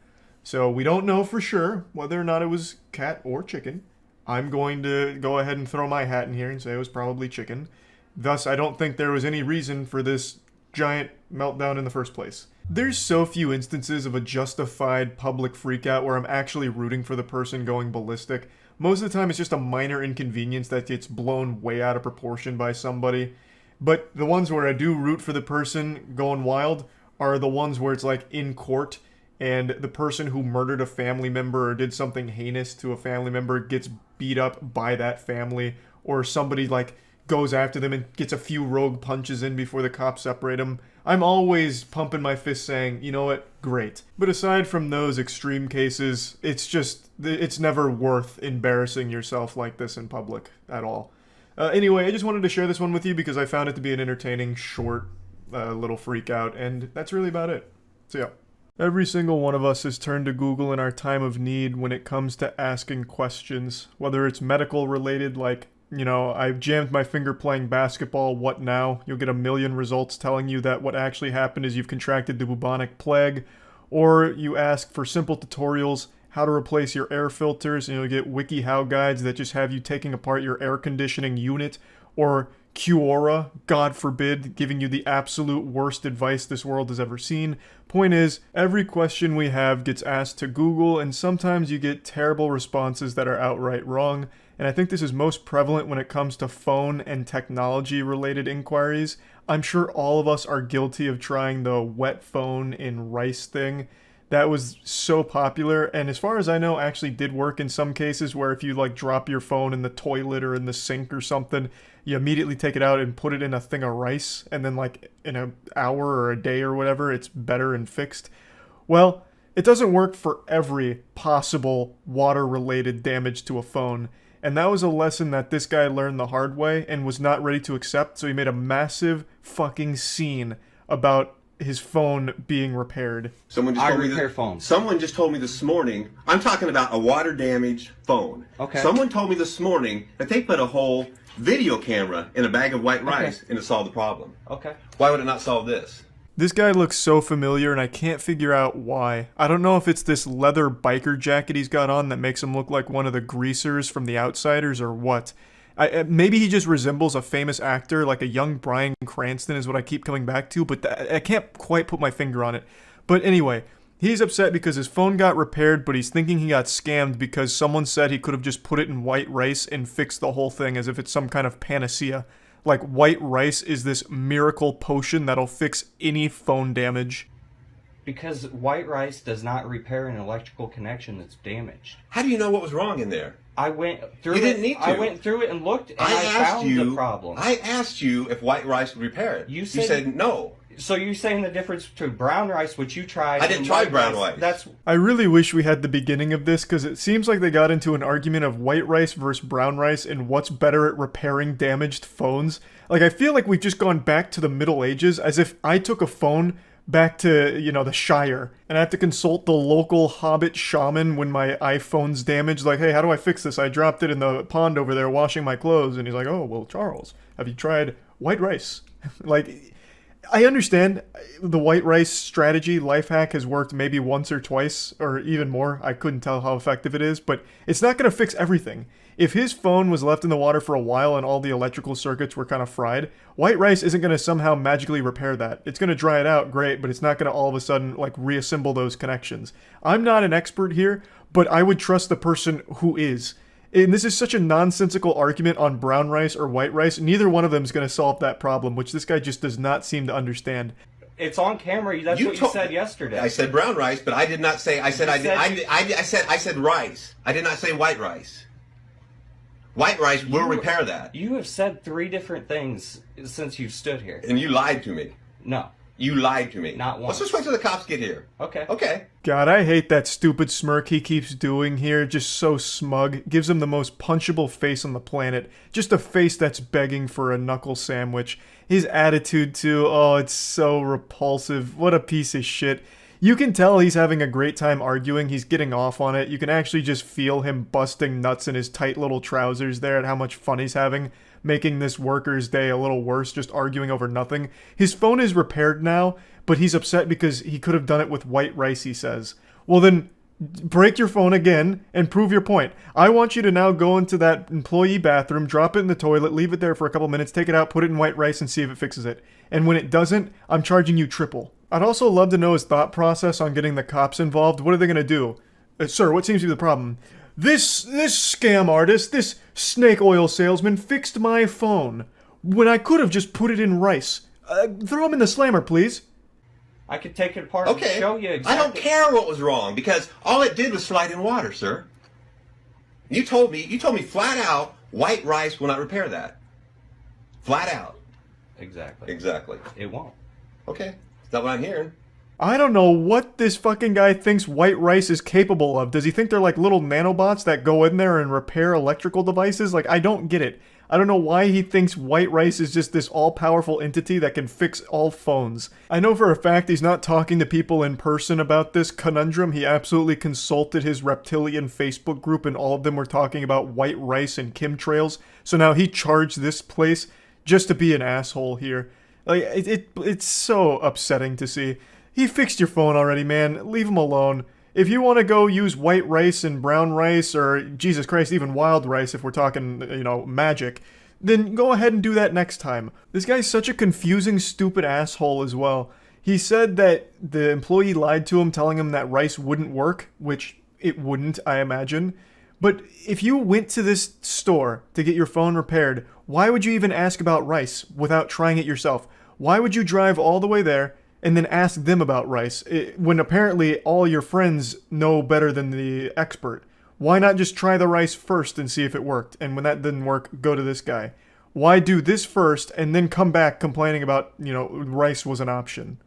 So we don't know for sure whether or not it was cat or chicken. I'm going to go ahead and throw my hat in here and say it was probably chicken. Thus, I don't think there was any reason for this giant meltdown in the first place. There's so few instances of a justified public freakout where I'm actually rooting for the person going ballistic. Most of the time, it's just a minor inconvenience that gets blown way out of proportion by somebody. But the ones where I do root for the person going wild are the ones where it's like in court, and the person who murdered a family member or did something heinous to a family member gets beat up by that family, or somebody like goes after them and gets a few rogue punches in before the cops separate them. I'm always pumping my fist saying, you know what, great. But aside from those extreme cases, it's never worth embarrassing yourself like this in public at all. Anyway, I just wanted to share this one with you because I found it to be an entertaining, short, little freak out, and that's really about it. So yeah. Every single one of us has turned to Google in our time of need when it comes to asking questions, whether it's medical related like you know, I've jammed my finger playing basketball, what now? You'll get a million results telling you that what actually happened is you've contracted the bubonic plague. Or you ask for simple tutorials, how to replace your air filters, and you'll get WikiHow guides that just have you taking apart your air conditioning unit. Or Quora, God forbid, giving you the absolute worst advice this world has ever seen. Point is, every question we have gets asked to Google, and sometimes you get terrible responses that are outright wrong. And I think this is most prevalent when it comes to phone and technology-related inquiries. I'm sure all of us are guilty of trying the wet phone in rice thing. That was so popular, and as far as I know, actually did work in some cases where if you like drop your phone in the toilet or in the sink or something, you immediately take it out and put it in a thing of rice, and then like in an hour or a day or whatever, it's better and fixed. Well, it doesn't work for every possible water-related damage to a phone. And that was a lesson that this guy learned the hard way and was not ready to accept, so he made a massive fucking scene about his phone being repaired. Someone just told me phones. Someone just told me this morning, I'm talking about a water damaged phone. Okay. Someone told me this morning that they put a whole video camera in a bag of white rice and it solved the problem. Okay. Why would it not solve this? This guy looks so familiar and I can't figure out why. I don't know if it's this leather biker jacket he's got on that makes him look like one of the greasers from The Outsiders or what. Maybe he just resembles a famous actor, like a young Bryan Cranston is what I keep coming back to, but I can't quite put my finger on it. But anyway, he's upset because his phone got repaired, but he's thinking he got scammed because someone said he could have just put it in white rice and fixed the whole thing as if it's some kind of panacea. Like white rice is this miracle potion that'll fix any phone damage. Because white rice does not repair an electrical connection that's damaged. How do you know what was wrong in there? I went through You didn't need to. I went through it and looked, and I found the problem. I asked you if white rice would repair it. You said no. So you're saying the difference between brown rice, which you tried, I didn't try brown rice. I really wish we had the beginning of this, because it seems like they got into an argument of white rice versus brown rice and what's better at repairing damaged phones. Like, I feel like we've just gone back to the Middle Ages, as if I took a phone back to, you know, the Shire, and I have to consult the local hobbit shaman when my iPhone's damaged. Like, hey, how do I fix this? I dropped it in the pond over there washing my clothes. And he's like, oh, well, Charles, have you tried white rice? Like, I understand the white rice strategy, life hack, has worked maybe once or twice, or even more. I couldn't tell how effective it is, but it's not going to fix everything. If his phone was left in the water for a while and all the electrical circuits were kind of fried, white rice isn't going to somehow magically repair that. It's going to dry it out, great, but it's not going to all of a sudden, like, reassemble those connections. I'm not an expert here, but I would trust the person who is. And this is such a nonsensical argument on brown rice or white rice. Neither one of them is going to solve that problem, which this guy just does not seem to understand. It's on camera. That's what you said yesterday. I said brown rice, but I did not say. I said I said rice. I did not say white rice. White rice will repair that. You have said 3 different things since you've stood here. And you lied to me. No. You lied to me. Not once. Let's just wait till the cops get here. Okay. Okay. God, I hate that stupid smirk he keeps doing here. Just so smug. Gives him the most punchable face on the planet. Just a face that's begging for a knuckle sandwich. His attitude, too. Oh, it's so repulsive. What a piece of shit. You can tell he's having a great time arguing. He's getting off on it. You can actually just feel him busting nuts in his tight little trousers there at how much fun he's having, making this worker's day a little worse, just arguing over nothing. His phone is repaired now, but he's upset because he could have done it with white rice, he says. Well then, break your phone again and prove your point. I want you to now go into that employee bathroom, drop it in the toilet, leave it there for a couple minutes, take it out, put it in white rice and see if it fixes it. And when it doesn't, I'm charging you triple. I'd also love to know his thought process on getting the cops involved. What are they going to do? Sir, what seems to be the problem? This scam artist, this snake oil salesman fixed my phone when I could have just put it in rice. Throw him in the slammer, please. I could take it apart and show you exactly. I don't care what was wrong because all it did was slide in water, sir. You told me flat out white rice will not repair that. Flat out. Exactly. Exactly. It won't. Okay. Is that what I'm hearing? I don't know what this fucking guy thinks white rice is capable of. Does he think they're like little nanobots that go in there and repair electrical devices? Like, I don't get it. I don't know why he thinks white rice is just this all-powerful entity that can fix all phones. I know for a fact he's not talking to people in person about this conundrum. He absolutely consulted his reptilian Facebook group and all of them were talking about white rice and chemtrails. So now he charged this place just to be an asshole here. Like, it's so upsetting to see. He fixed your phone already, man. Leave him alone. If you want to go use white rice and brown rice, or Jesus Christ, even wild rice if we're talking, you know, magic, then go ahead and do that next time. This guy's such a confusing, stupid asshole as well. He said that the employee lied to him, telling him that rice wouldn't work, which it wouldn't, I imagine. But if you went to this store to get your phone repaired, why would you even ask about rice without trying it yourself? Why would you drive all the way there and then ask them about rice, when apparently all your friends know better than the expert? Why not just try the rice first and see if it worked? And when that didn't work, go to this guy. Why do this first and then come back complaining about, you know, rice was an option?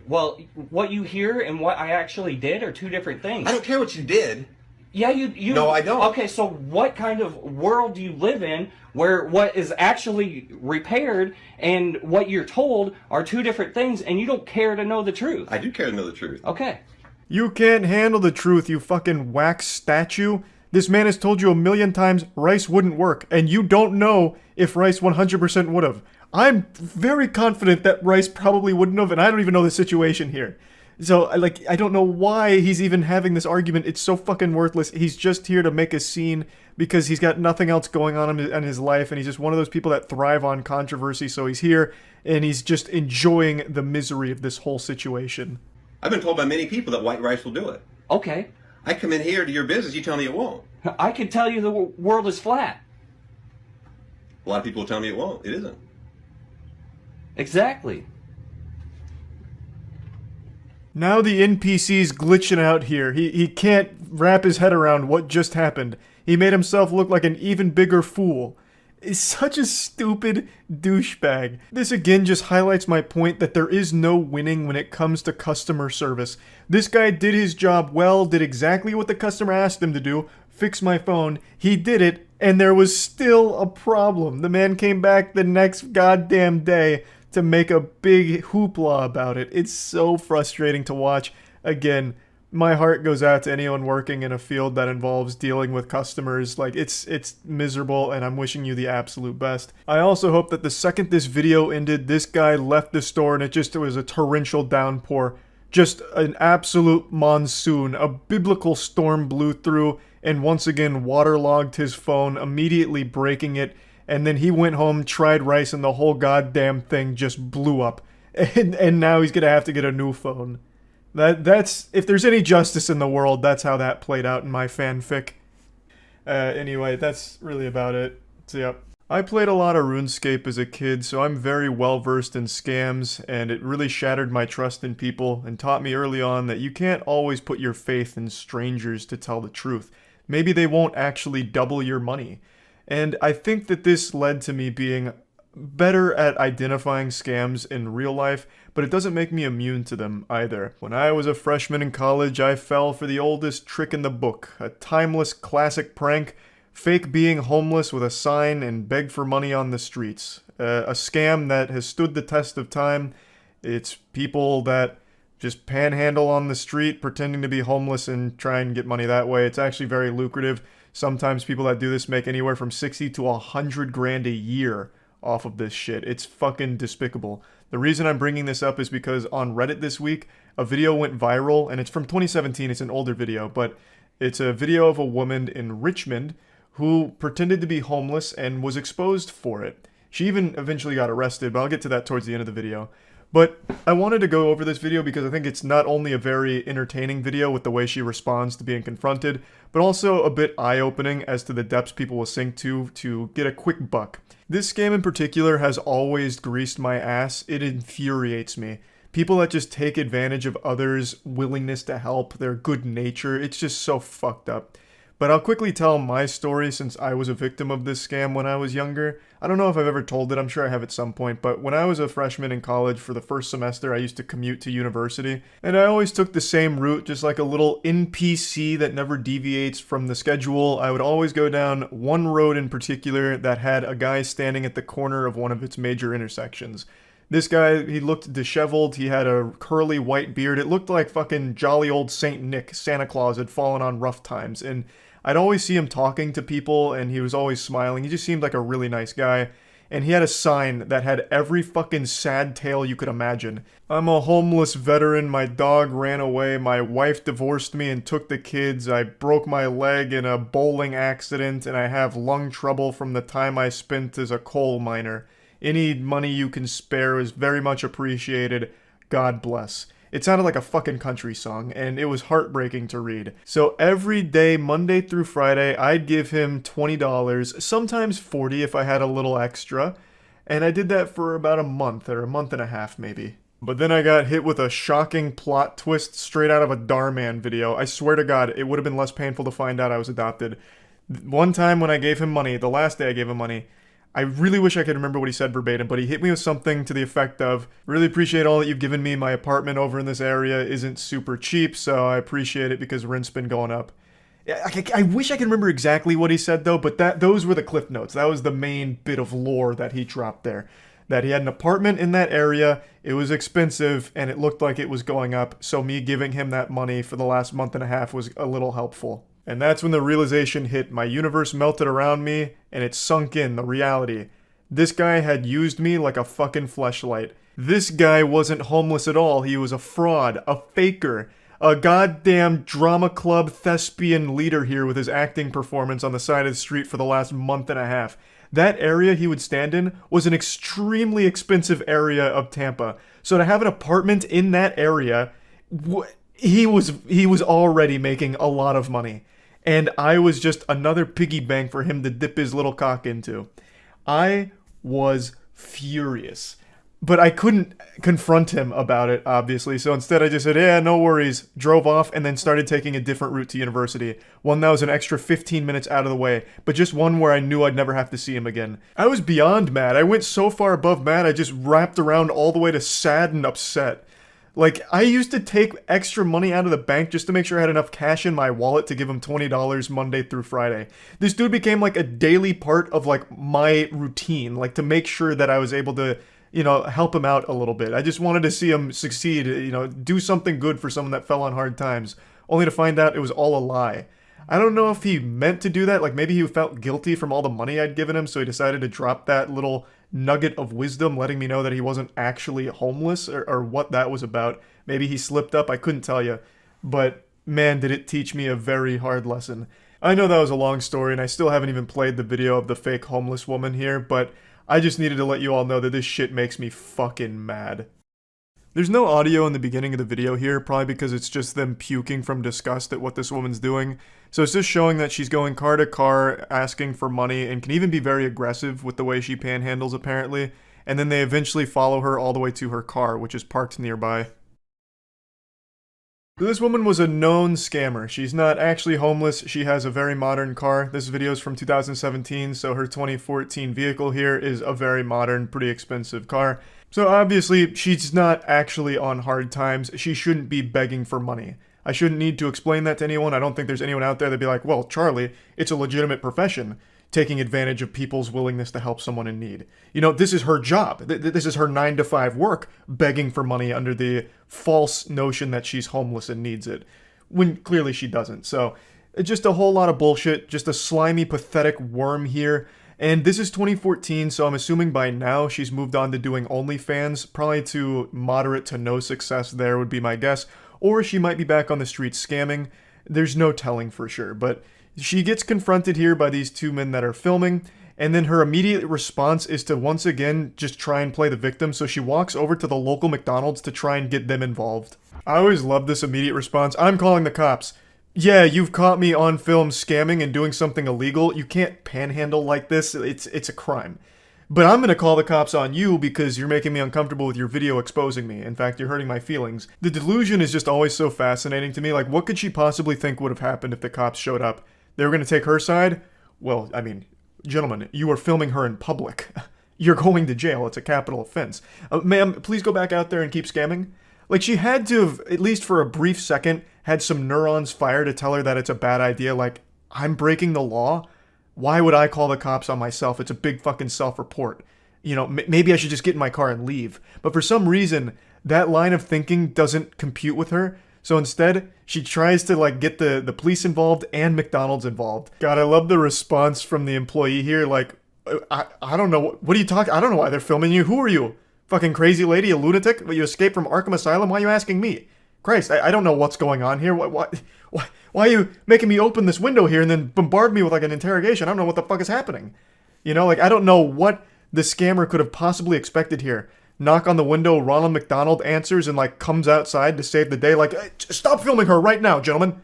Well, what you hear and what I actually did are two different things. I don't care what you did. Yeah, you. No, I don't. Okay, so what kind of world do you live in where what is actually repaired and what you're told are two different things, and you don't care to know the truth? I do care to know the truth. Okay. You can't handle the truth, you fucking wax statue. This man has told you a million times rice wouldn't work, and you don't know if rice 100% would have. I'm very confident that rice probably wouldn't have, and I don't even know the situation here. So, I don't know why he's even having this argument. It's so fucking worthless. He's just here to make a scene because he's got nothing else going on in his life, and he's just one of those people that thrive on controversy, so he's here, and he's just enjoying the misery of this whole situation. I've been told by many people that white rice will do it. Okay. I come in here to your business, you tell me it won't. I can tell you the world is flat. A lot of people tell me it won't. It isn't. Exactly. Now the NPC's glitching out here. He can't wrap his head around what just happened. He made himself look like an even bigger fool. He's such a stupid douchebag. This again just highlights my point that there is no winning when it comes to customer service. This guy did his job well, did exactly what the customer asked him to do, fix my phone. He did it, and there was still a problem. The man came back the next goddamn day to make a big hoopla about it. It's so frustrating to watch. Again, my heart goes out to anyone working in a field that involves dealing with customers. Like, it's miserable, and I'm wishing you the absolute best. I also hope that the second this video ended, this guy left the store and it was a torrential downpour. Just an absolute monsoon. A biblical storm blew through and once again waterlogged his phone, immediately breaking it. And then he went home, tried rice, and the whole goddamn thing just blew up. And now he's gonna have to get a new phone. That's if there's any justice in the world, that's how that played out in my fanfic. Anyway, that's really about it. So yeah. I played a lot of RuneScape as a kid, so I'm very well versed in scams, and it really shattered my trust in people and taught me early on that you can't always put your faith in strangers to tell the truth. Maybe they won't actually double your money. And I think that this led to me being better at identifying scams in real life, but it doesn't make me immune to them either. When I was a freshman in college, I fell for the oldest trick in the book, a timeless classic prank, fake being homeless with a sign and beg for money on the streets. A scam that has stood the test of time. It's people that just panhandle on the street pretending to be homeless and try and get money that way. It's actually very lucrative. Sometimes people that do this make anywhere from 60 to 100 grand a year off of this shit. It's fucking despicable. The reason I'm bringing this up is because on Reddit this week, a video went viral, and it's from 2017, it's an older video, but it's a video of a woman in Richmond who pretended to be homeless and was exposed for it. She even eventually got arrested, but I'll get to that towards the end of the video. But I wanted to go over this video because I think it's not only a very entertaining video with the way she responds to being confronted, but also a bit eye-opening as to the depths people will sink to get a quick buck. This scam in particular has always greased my ass. It infuriates me. People that just take advantage of others' willingness to help, their good nature, it's just so fucked up. but I'll quickly tell my story since I was a victim of this scam when I was younger. I don't know if I've ever told it, I'm sure I have at some point, but when I was a freshman in college for the first semester, I used to commute to university, and I always took the same route, just like a little NPC that never deviates from the schedule. I would always go down one road in particular that had a guy standing at the corner of one of its major intersections. This guy, he looked disheveled, he had a curly white beard, it looked like fucking jolly old Saint Nick, Santa Claus had fallen on rough times, and I'd always see him talking to people, and he was always smiling, he just seemed like a really nice guy, and he had a sign that had every fucking sad tale you could imagine. I'm a homeless veteran, my dog ran away, my wife divorced me and took the kids, I broke my leg in a bowling accident, and I have lung trouble from the time I spent as a coal miner. Any money you can spare is very much appreciated. God bless. It sounded like a fucking country song, and it was heartbreaking to read. So every day, Monday through Friday, I'd give him $20, sometimes $40 if I had a little extra, and I did that for about a month, or a month and a half maybe. But then I got hit with a shocking plot twist straight out of a Darman video. I swear to God, it would have been less painful to find out I was adopted. One time when I gave him money, the last day I gave him money, I really wish I could remember what he said verbatim, but he hit me with something to the effect of, really appreciate all that you've given me, my apartment over in this area isn't super cheap, so I appreciate it because rent's been going up. I wish I could remember exactly what he said though, but those were the cliff notes. That was the main bit of lore that he dropped there. That he had an apartment in that area, it was expensive, and it looked like it was going up, so me giving him that money for the last month and a half was a little helpful. And that's when the realization hit. My universe melted around me, and it sunk in, the reality. This guy had used me like a fucking fleshlight. This guy wasn't homeless at all. He was a fraud, a faker, a goddamn drama club thespian leader here with his acting performance on the side of the street for the last month and a half. That area he would stand in was an extremely expensive area of Tampa. So to have an apartment in that area, he was already making a lot of money. And I was just another piggy bank for him to dip his little cock into. I was furious. But I couldn't confront him about it, obviously, so instead I just said, yeah, no worries, drove off, and then started taking a different route to university. One that was an extra 15 minutes out of the way, but just one where I knew I'd never have to see him again. I was beyond mad. I went so far above mad, I just wrapped around all the way to sad and upset. Like, I used to take extra money out of the bank just to make sure I had enough cash in my wallet to give him $20 Monday through Friday. This dude became like a daily part of like my routine, like to make sure that I was able to, you know, help him out a little bit. I just wanted to see him succeed, you know, do something good for someone that fell on hard times, only to find out it was all a lie. I don't know if he meant to do that, like maybe he felt guilty from all the money I'd given him, so he decided to drop that little nugget of wisdom, letting me know that he wasn't actually homeless, or what that was about. Maybe he slipped up, I couldn't tell you. But man, did it teach me a very hard lesson. I know that was a long story, and I still haven't even played the video of the fake homeless woman here, but I just needed to let you all know that this shit makes me fucking mad. There's no audio in the beginning of the video here, probably because it's just them puking from disgust at what this woman's doing. So it's just showing that she's going car to car, asking for money, and can even be very aggressive with the way she panhandles, apparently. And then they eventually follow her all the way to her car, which is parked nearby. This woman was a known scammer. She's not actually homeless, she has a very modern car. This video is from 2017, so her 2014 vehicle here is a very modern, pretty expensive car. So obviously, she's not actually on hard times. She shouldn't be begging for money. I shouldn't need to explain that to anyone. I don't think there's anyone out there that'd be like, well, Charlie, it's a legitimate profession, taking advantage of people's willingness to help someone in need. You know, this is her job. This is her 9-to-5 work, begging for money under the false notion that she's homeless and needs it, when clearly she doesn't. So, just a whole lot of bullshit, just a slimy, pathetic worm here. And this is 2014, so I'm assuming by now she's moved on to doing OnlyFans, probably to moderate to no success there would be my guess, or she might be back on the streets scamming. There's no telling for sure, but she gets confronted here by these two men that are filming, and then her immediate response is to once again just try and play the victim, so she walks over to the local McDonald's to try and get them involved. I always love this immediate response. I'm calling the cops. Yeah, you've caught me on film scamming and doing something illegal. You can't panhandle like this. It's a crime. But I'm gonna call the cops on you because you're making me uncomfortable with your video exposing me. In fact, you're hurting my feelings. The delusion is just always so fascinating to me. Like, what could she possibly think would have happened if the cops showed up? They were going to take her side. Well, I mean, gentlemen, you are filming her in public. You're going to jail. It's a capital offense. Ma'am, please go back out there and keep scamming. Like, she had to have, at least for a brief second, had some neurons fire to tell her that it's a bad idea. Like, I'm breaking the law? Why would I call the cops on myself? It's a big fucking self-report. You know, maybe I should just get in my car and leave. But for some reason, that line of thinking doesn't compute with her. So instead, she tries to, like, get the police involved and McDonald's involved. God, I love the response from the employee here. Like, I don't know. What are you talking? I don't know why they're filming you. Who are you? Fucking crazy lady, a lunatic? You escaped from Arkham Asylum? Why are you asking me? Christ, I don't know what's going on here. Why are you making me open this window here and then bombard me with, like, an interrogation? I don't know what the fuck is happening. You know, like, I don't know what the scammer could have possibly expected here. Knock on the window, Ronald McDonald answers and, like, comes outside to save the day. Like, hey, stop filming her right now, gentlemen.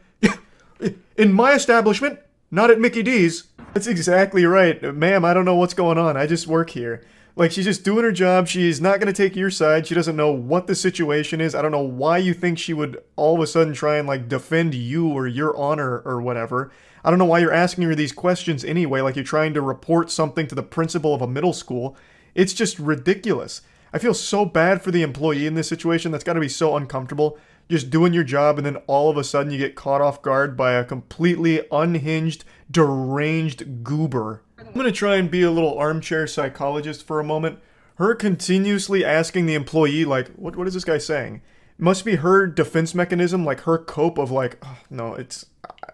In my establishment, not at Mickey D's. That's exactly right. Ma'am, I don't know what's going on. I just work here. Like, she's just doing her job. She's not going to take your side. She doesn't know what the situation is. I don't know why you think she would all of a sudden try and, like, defend you or your honor or whatever. I don't know why you're asking her these questions anyway, like you're trying to report something to the principal of a middle school. It's just ridiculous. I feel so bad for the employee in this situation. That's got to be so uncomfortable. Just doing your job and then all of a sudden you get caught off guard by a completely unhinged, deranged goober. I'm going to try and be a little armchair psychologist for a moment. Her continuously asking the employee, like, what is this guy saying? It must be her defense mechanism, like her cope of like, oh, no,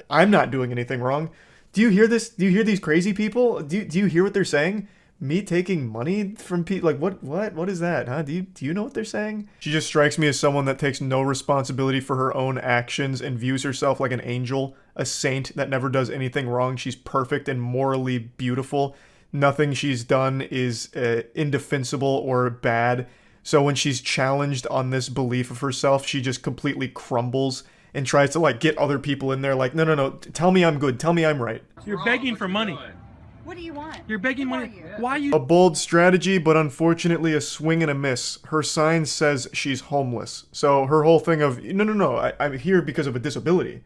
I'm not doing anything wrong. Do you hear this? Do you hear these crazy people? Do you hear what they're saying? Me taking money from people? Like, what is that, huh? Do you know what they're saying? She just strikes me as someone that takes no responsibility for her own actions and views herself like an angel, a saint that never does anything wrong. She's perfect and morally beautiful. Nothing she's done is indefensible or bad. So when she's challenged on this belief of herself, she just completely crumbles and tries to, like, get other people in there like, no, tell me I'm good, tell me I'm right. You're begging for money. What do you want? You're begging money. Why are you? A bold strategy, but unfortunately a swing and a miss. Her sign says she's homeless. So her whole thing of, no, I'm here because of a disability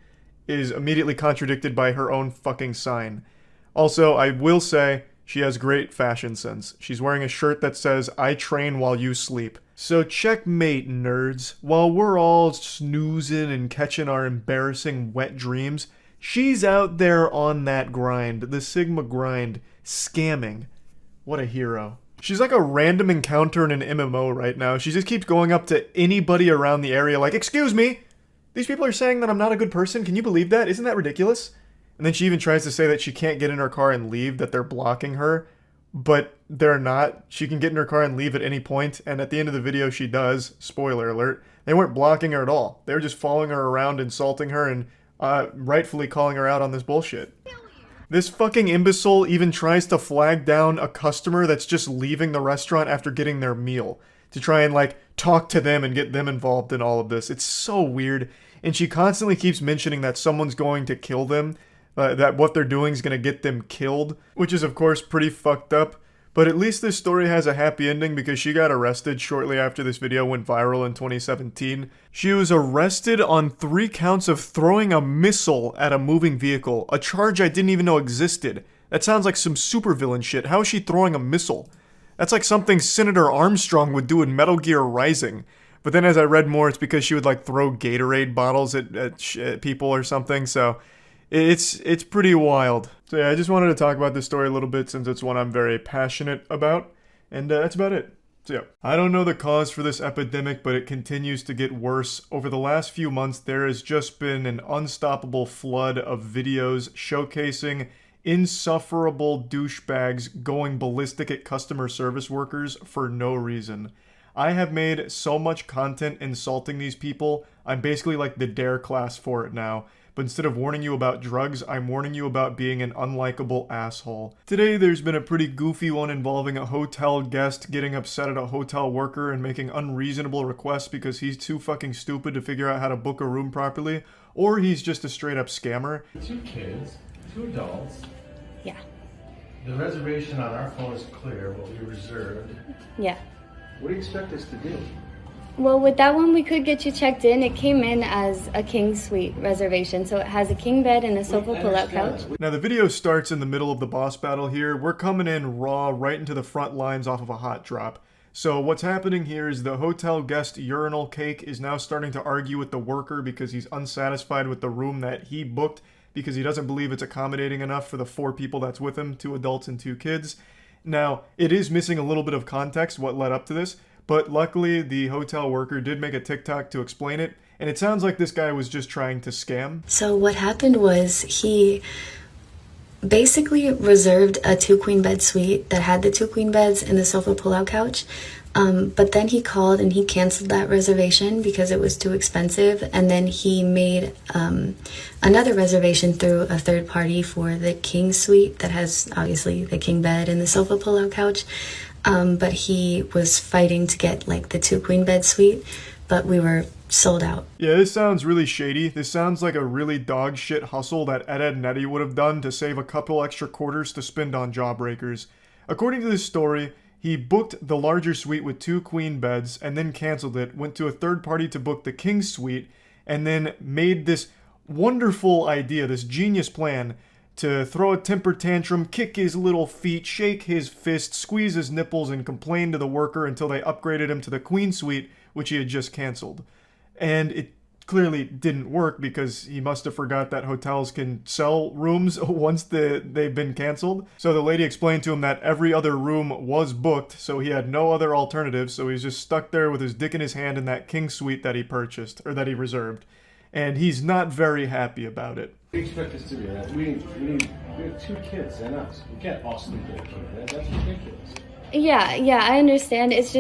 is immediately contradicted by her own fucking sign. Also, I will say, she has great fashion sense. She's wearing a shirt that says, I train while you sleep. So checkmate, nerds. While we're all snoozing and catching our embarrassing wet dreams, she's out there on that grind, the Sigma grind, scamming. What a hero. She's like a random encounter in an MMO right now. She just keeps going up to anybody around the area like, excuse me, these people are saying that I'm not a good person. Can you believe that? Isn't that ridiculous? And then she even tries to say that she can't get in her car and leave, that they're blocking her. But they're not. She can get in her car and leave at any point, and at the end of the video she does. Spoiler alert. They weren't blocking her at all. They were just following her around, insulting her, and rightfully calling her out on this bullshit. This fucking imbecile even tries to flag down a customer that's just leaving the restaurant after getting their meal to try and, like, talk to them and get them involved in all of this. It's so weird. And she constantly keeps mentioning that someone's going to kill them. That what they're doing is going to get them killed, which is of course pretty fucked up. But at least this story has a happy ending because she got arrested shortly after this video went viral in 2017. She was arrested on 3 counts of throwing a missile at a moving vehicle, a charge I didn't even know existed. That sounds like some supervillain shit. How is she throwing a missile? That's like something Senator Armstrong would do in Metal Gear Rising. But then as I read more, it's because she would, like, throw Gatorade bottles at people or something, so it's pretty wild. So yeah, I just wanted to talk about this story a little bit since it's one I'm very passionate about, and that's about it. So yeah, I don't know the cause for this epidemic, but it continues to get worse. Over the last few months, there has just been an unstoppable flood of videos showcasing insufferable douchebags going ballistic at customer service workers for no reason. I have made so much content insulting these people, I'm basically like the dare class for it now. But instead of warning you about drugs, I'm warning you about being an unlikable asshole. Today, there's been a pretty goofy one involving a hotel guest getting upset at a hotel worker and making unreasonable requests because he's too fucking stupid to figure out how to book a room properly, or he's just a straight up scammer. 2 kids, 2 adults. Yeah. The reservation on our phone is clear, what we reserved. Yeah. What do you expect us to do? Well, with that one, we could get you checked in. It came in as a king suite reservation, so it has a king bed and a sofa pull-out couch. Now, the video starts in the middle of the boss battle here. We're coming in raw right into the front lines off of a hot drop. So what's happening here is the hotel guest urinal cake is now starting to argue with the worker because he's unsatisfied with the room that he booked because he doesn't believe it's accommodating enough for the 4 people that's with him, 2 adults and 2 kids. Now, it is missing a little bit of context what led up to this, but luckily the hotel worker did make a TikTok to explain it, and it sounds like this guy was just trying to scam. So what happened was he basically reserved a 2 queen bed suite that had the 2 queen beds and the sofa pull-out couch. But then he called and he canceled that reservation because it was too expensive. And then he made another reservation through a third party for the king suite that has obviously the king bed and the sofa pull-out couch. But he was fighting to get like the 2 queen bed suite, but we were sold out. Yeah, this sounds really shady. This sounds like a really dog shit hustle that Ed, Edd n Eddy would have done to save a couple extra quarters to spend on jawbreakers. According to this story, he booked the larger suite with 2 queen beds and then canceled it, went to a third party to book the king suite, and then made this wonderful idea, this genius plan to throw a temper tantrum, kick his little feet, shake his fist, squeeze his nipples, and complain to the worker until they upgraded him to the queen suite, which he had just canceled. And it clearly didn't work because he must have forgot that hotels can sell rooms once they've been canceled. So the lady explained to him that every other room was booked, so he had no other alternatives, so he's just stuck there with his dick in his hand in that king suite that he purchased, or that he reserved. And he's not very happy about it. We expect this to be that. We have 2 kids and us. We can't all sleep in a king bed. That's ridiculous. Yeah, I understand. It's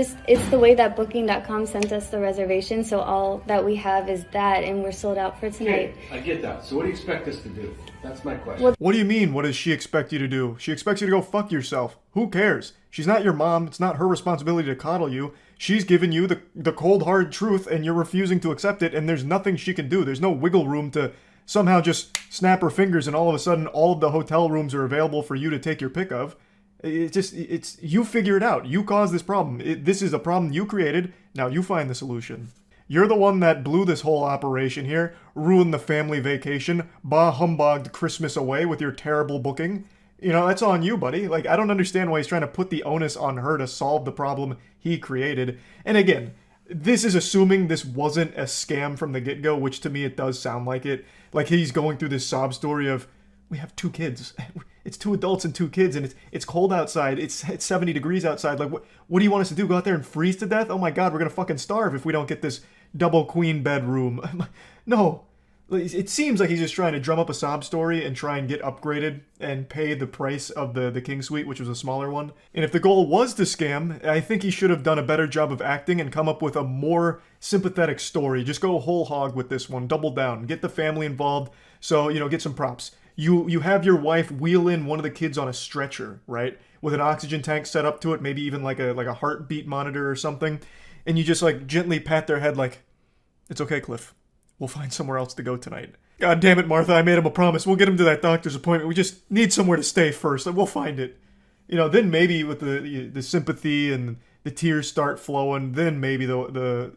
the way that Booking.com sent us the reservation, so all that we have is that, and we're sold out for tonight. Okay, I get that. So what do you expect us to do? That's my question. What do you mean, what does she expect you to do? She expects you to go fuck yourself. Who cares? She's not your mom. It's not her responsibility to coddle you. She's given you the cold hard truth, and you're refusing to accept it, and there's nothing she can do. There's no wiggle room to somehow just snap her fingers and all of a sudden all of the hotel rooms are available for you to take your pick of. It's you figure it out. You caused this problem. This is a problem you created. Now you find the solution. You're the one that blew this whole operation here, ruined the family vacation, bah humbugged Christmas away with your terrible booking. You know, that's on you, buddy. Like, I don't understand why he's trying to put the onus on her to solve the problem he created. And again, this is assuming this wasn't a scam from the get-go, which to me it does sound like it. Like he's going through this sob story of, we have 2 kids. It's 2 adults and 2 kids, and it's cold outside. It's 70 degrees outside. Like, what do you want us to do? Go out there and freeze to death? Oh my god, we're gonna fucking starve if we don't get this double queen bedroom. No. It seems like he's just trying to drum up a sob story and try and get upgraded and pay the price of the king suite, which was a smaller one. And if the goal was to scam, I think he should have done a better job of acting and come up with a more sympathetic story. Just go whole hog with this one. Double down. Get the family involved. So, you know, get some props. You have your wife wheel in one of the kids on a stretcher, right? With an oxygen tank set up to it, maybe even like a heartbeat monitor or something. And you just like gently pat their head like, it's okay, Cliff. We'll find somewhere else to go tonight. God damn it, Martha, I made him a promise. We'll get him to that doctor's appointment. We just need somewhere to stay first. We'll find it. You know, then maybe with the sympathy and the tears start flowing, then maybe the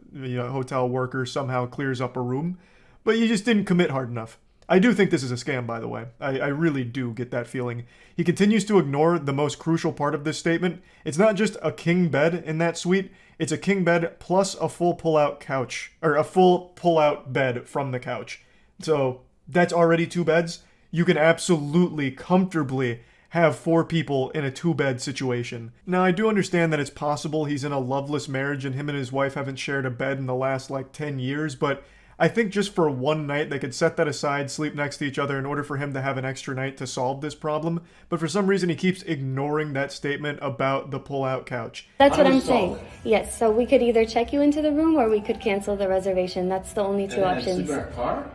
hotel worker somehow clears up a room. But you just didn't commit hard enough. I do think this is a scam, by the way. I really do get that feeling. He continues to ignore the most crucial part of this statement. It's not just a king bed in that suite. It's a king bed plus a full pull-out couch, or a full pull-out bed from the couch. So that's already 2 beds. You can absolutely, comfortably have 4 people in a 2-bed situation. Now, I do understand that it's possible he's in a loveless marriage and him and his wife haven't shared a bed in the last, 10 years, but I think just for one night, they could set that aside, sleep next to each other in order for him to have an extra night to solve this problem. But for some reason, he keeps ignoring that statement about the pull-out couch. That's what I'm saying. Yes, so we could either check you into the room or we could cancel the reservation. That's the only 2 options. Sleep in our car?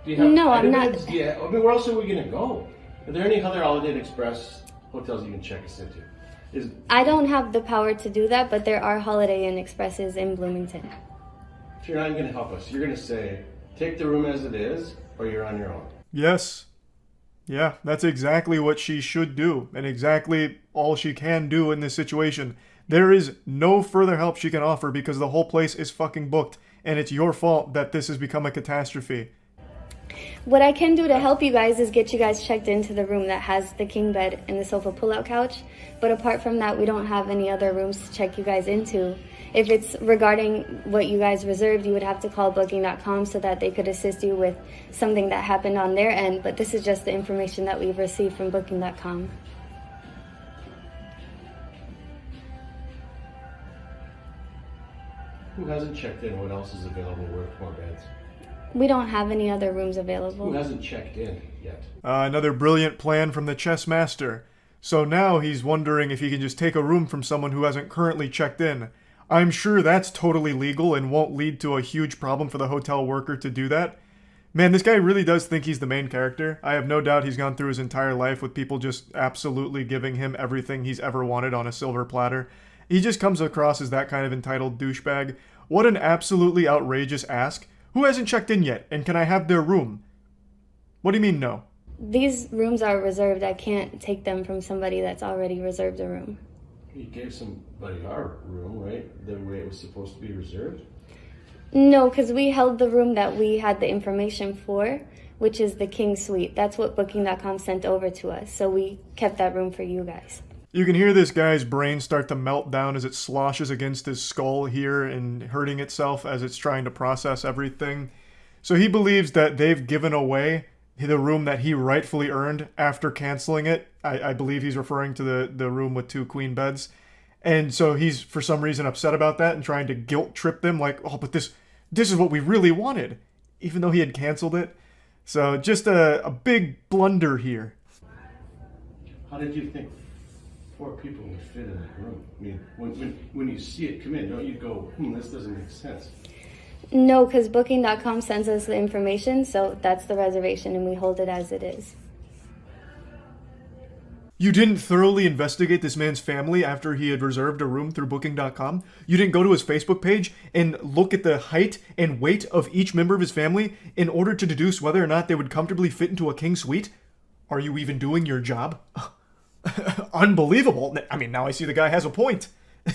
No, I'm not. Yeah, I mean, where else are we going to go? Are there any other Holiday Inn Express hotels you can check us into? I don't have the power to do that, but there are Holiday Inn Expresses in Bloomington. If you're not even going to help us, you're going to say, take the room as it is, or you're on your own. Yes. Yeah, that's exactly what she should do, and exactly all she can do in this situation. There is no further help she can offer because the whole place is fucking booked, and it's your fault that this has become a catastrophe. What I can do to help you guys is get you guys checked into the room that has the king bed and the sofa pull-out couch. But apart from that, we don't have any other rooms to check you guys into. If it's regarding what you guys reserved, you would have to call booking.com so that they could assist you with something that happened on their end. But this is just the information that we've received from booking.com. Who hasn't checked in? What else is available worth more beds? We don't have any other rooms available. Who hasn't checked in yet? Another brilliant plan from the chess master. So now he's wondering if he can just take a room from someone who hasn't currently checked in. I'm sure that's totally legal and won't lead to a huge problem for the hotel worker to do that. Man, this guy really does think he's the main character. I have no doubt he's gone through his entire life with people just absolutely giving him everything he's ever wanted on a silver platter. He just comes across as that kind of entitled douchebag. What an absolutely outrageous ask. Who hasn't checked in yet, and can I have their room? What do you mean, no? These rooms are reserved. I can't take them from somebody that's already reserved a room. You gave somebody our room, right? The way it was supposed to be reserved? No, because we held the room that we had the information for, which is the king suite. That's what booking.com sent over to us, so we kept that room for you guys. You can hear this guy's brain start to melt down as it sloshes against his skull here and hurting itself as it's trying to process everything. So he believes that they've given away the room that he rightfully earned after canceling it. I believe he's referring to the room with 2 queen beds. And so he's for some reason upset about that and trying to guilt trip them like, oh, but this is what we really wanted, even though he had canceled it. So just a big blunder here. How did you think 4 people would fit in that room? I mean, when you see it come in, don't you go, this doesn't make sense? No, because booking.com sends us the information, so that's the reservation, and we hold it as it is. You didn't thoroughly investigate this man's family after he had reserved a room through booking.com? You didn't go to his Facebook page and look at the height and weight of each member of his family in order to deduce whether or not they would comfortably fit into a king suite? Are you even doing your job? Unbelievable. I mean, now I see the guy has a point.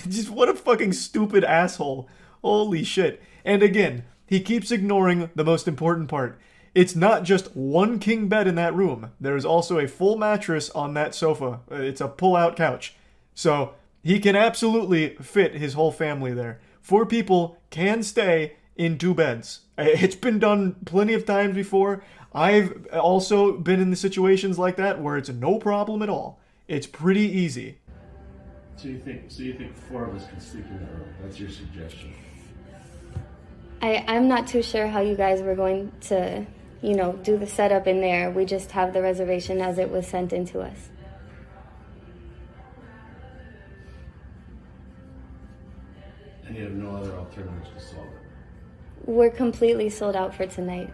Just what a fucking stupid asshole. Holy shit. And again, he keeps ignoring the most important part. It's not just 1 king bed in that room. There's also a full mattress on that sofa. It's a pull-out couch. So he can absolutely fit his whole family there. 4 people can stay in 2 beds. It's been done plenty of times before. I've also been in the situations like that where it's no problem at all. It's pretty easy. So you think 4 of us can sleep in that room? That's your suggestion? I'm not too sure how you guys were going to, do the setup in there. We just have the reservation as it was sent in to us. And you have no other alternatives to solve it? We're completely sold out for tonight.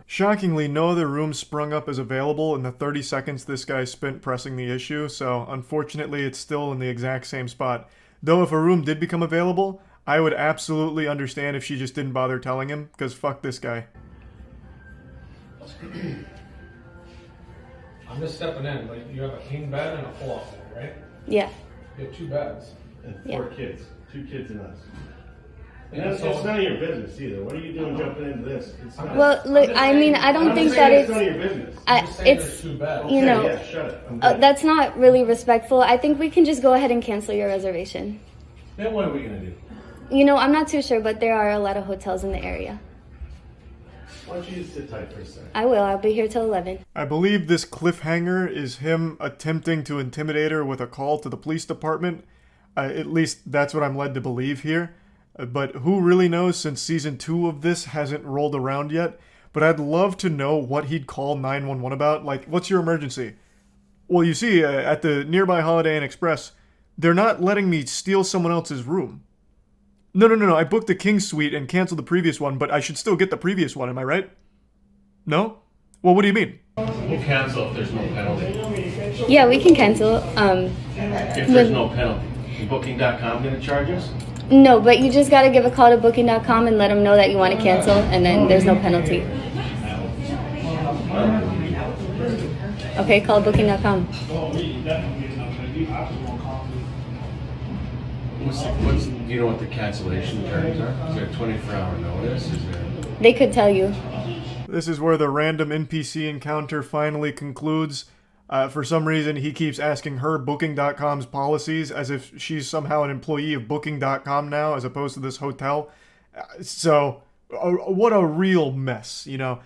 Shockingly, no other room sprung up as available in the 30 seconds this guy spent pressing the issue, so unfortunately it's still in the exact same spot. Though if a room did become available, I would absolutely understand if she just didn't bother telling him, because fuck this guy. I'm just stepping in, but you have a king bed and a pull-out bed, right? Yeah. You have 2 beds. And 4 kids. 2 kids and us. And Yeah, it's none of your business either. What are you doing jumping into this? It's not. Well, look, I mean, I don't think that it's none of your business. It's, Yeah, shut it. I'm done. that's not really respectful. I think we can just go ahead and cancel your reservation. Then what are we going to do? I'm not too sure, but there are a lot of hotels in the area. Why don't you just sit tight for a second? I will. I'll be here till 11. I believe this cliffhanger is him attempting to intimidate her with a call to the police department. At least that's what I'm led to believe here. But who really knows since season 2 of this hasn't rolled around yet. But I'd love to know what he'd call 911 about. Like, what's your emergency? Well, you see, at the nearby Holiday Inn Express, they're not letting me steal someone else's room. No. I booked the king suite and canceled the previous one, but I should still get the previous one, am I right? No? Well, what do you mean? We'll cancel if there's no penalty. Yeah, we can cancel. If there's no penalty. Booking.com going to charge us? No, but you just got to give a call to booking.com and let them know that you want to cancel, and then there's no penalty. Okay, call booking.com. Well, we definitely get enough, but if you want coffee. Do you know what the cancellation terms are? Is there a 24-hour notice? Is there... They could tell you. This is where the random NPC encounter finally concludes. For some reason, he keeps asking her Booking.com's policies as if she's somehow an employee of Booking.com now, as opposed to this hotel. So, what a real mess, you know.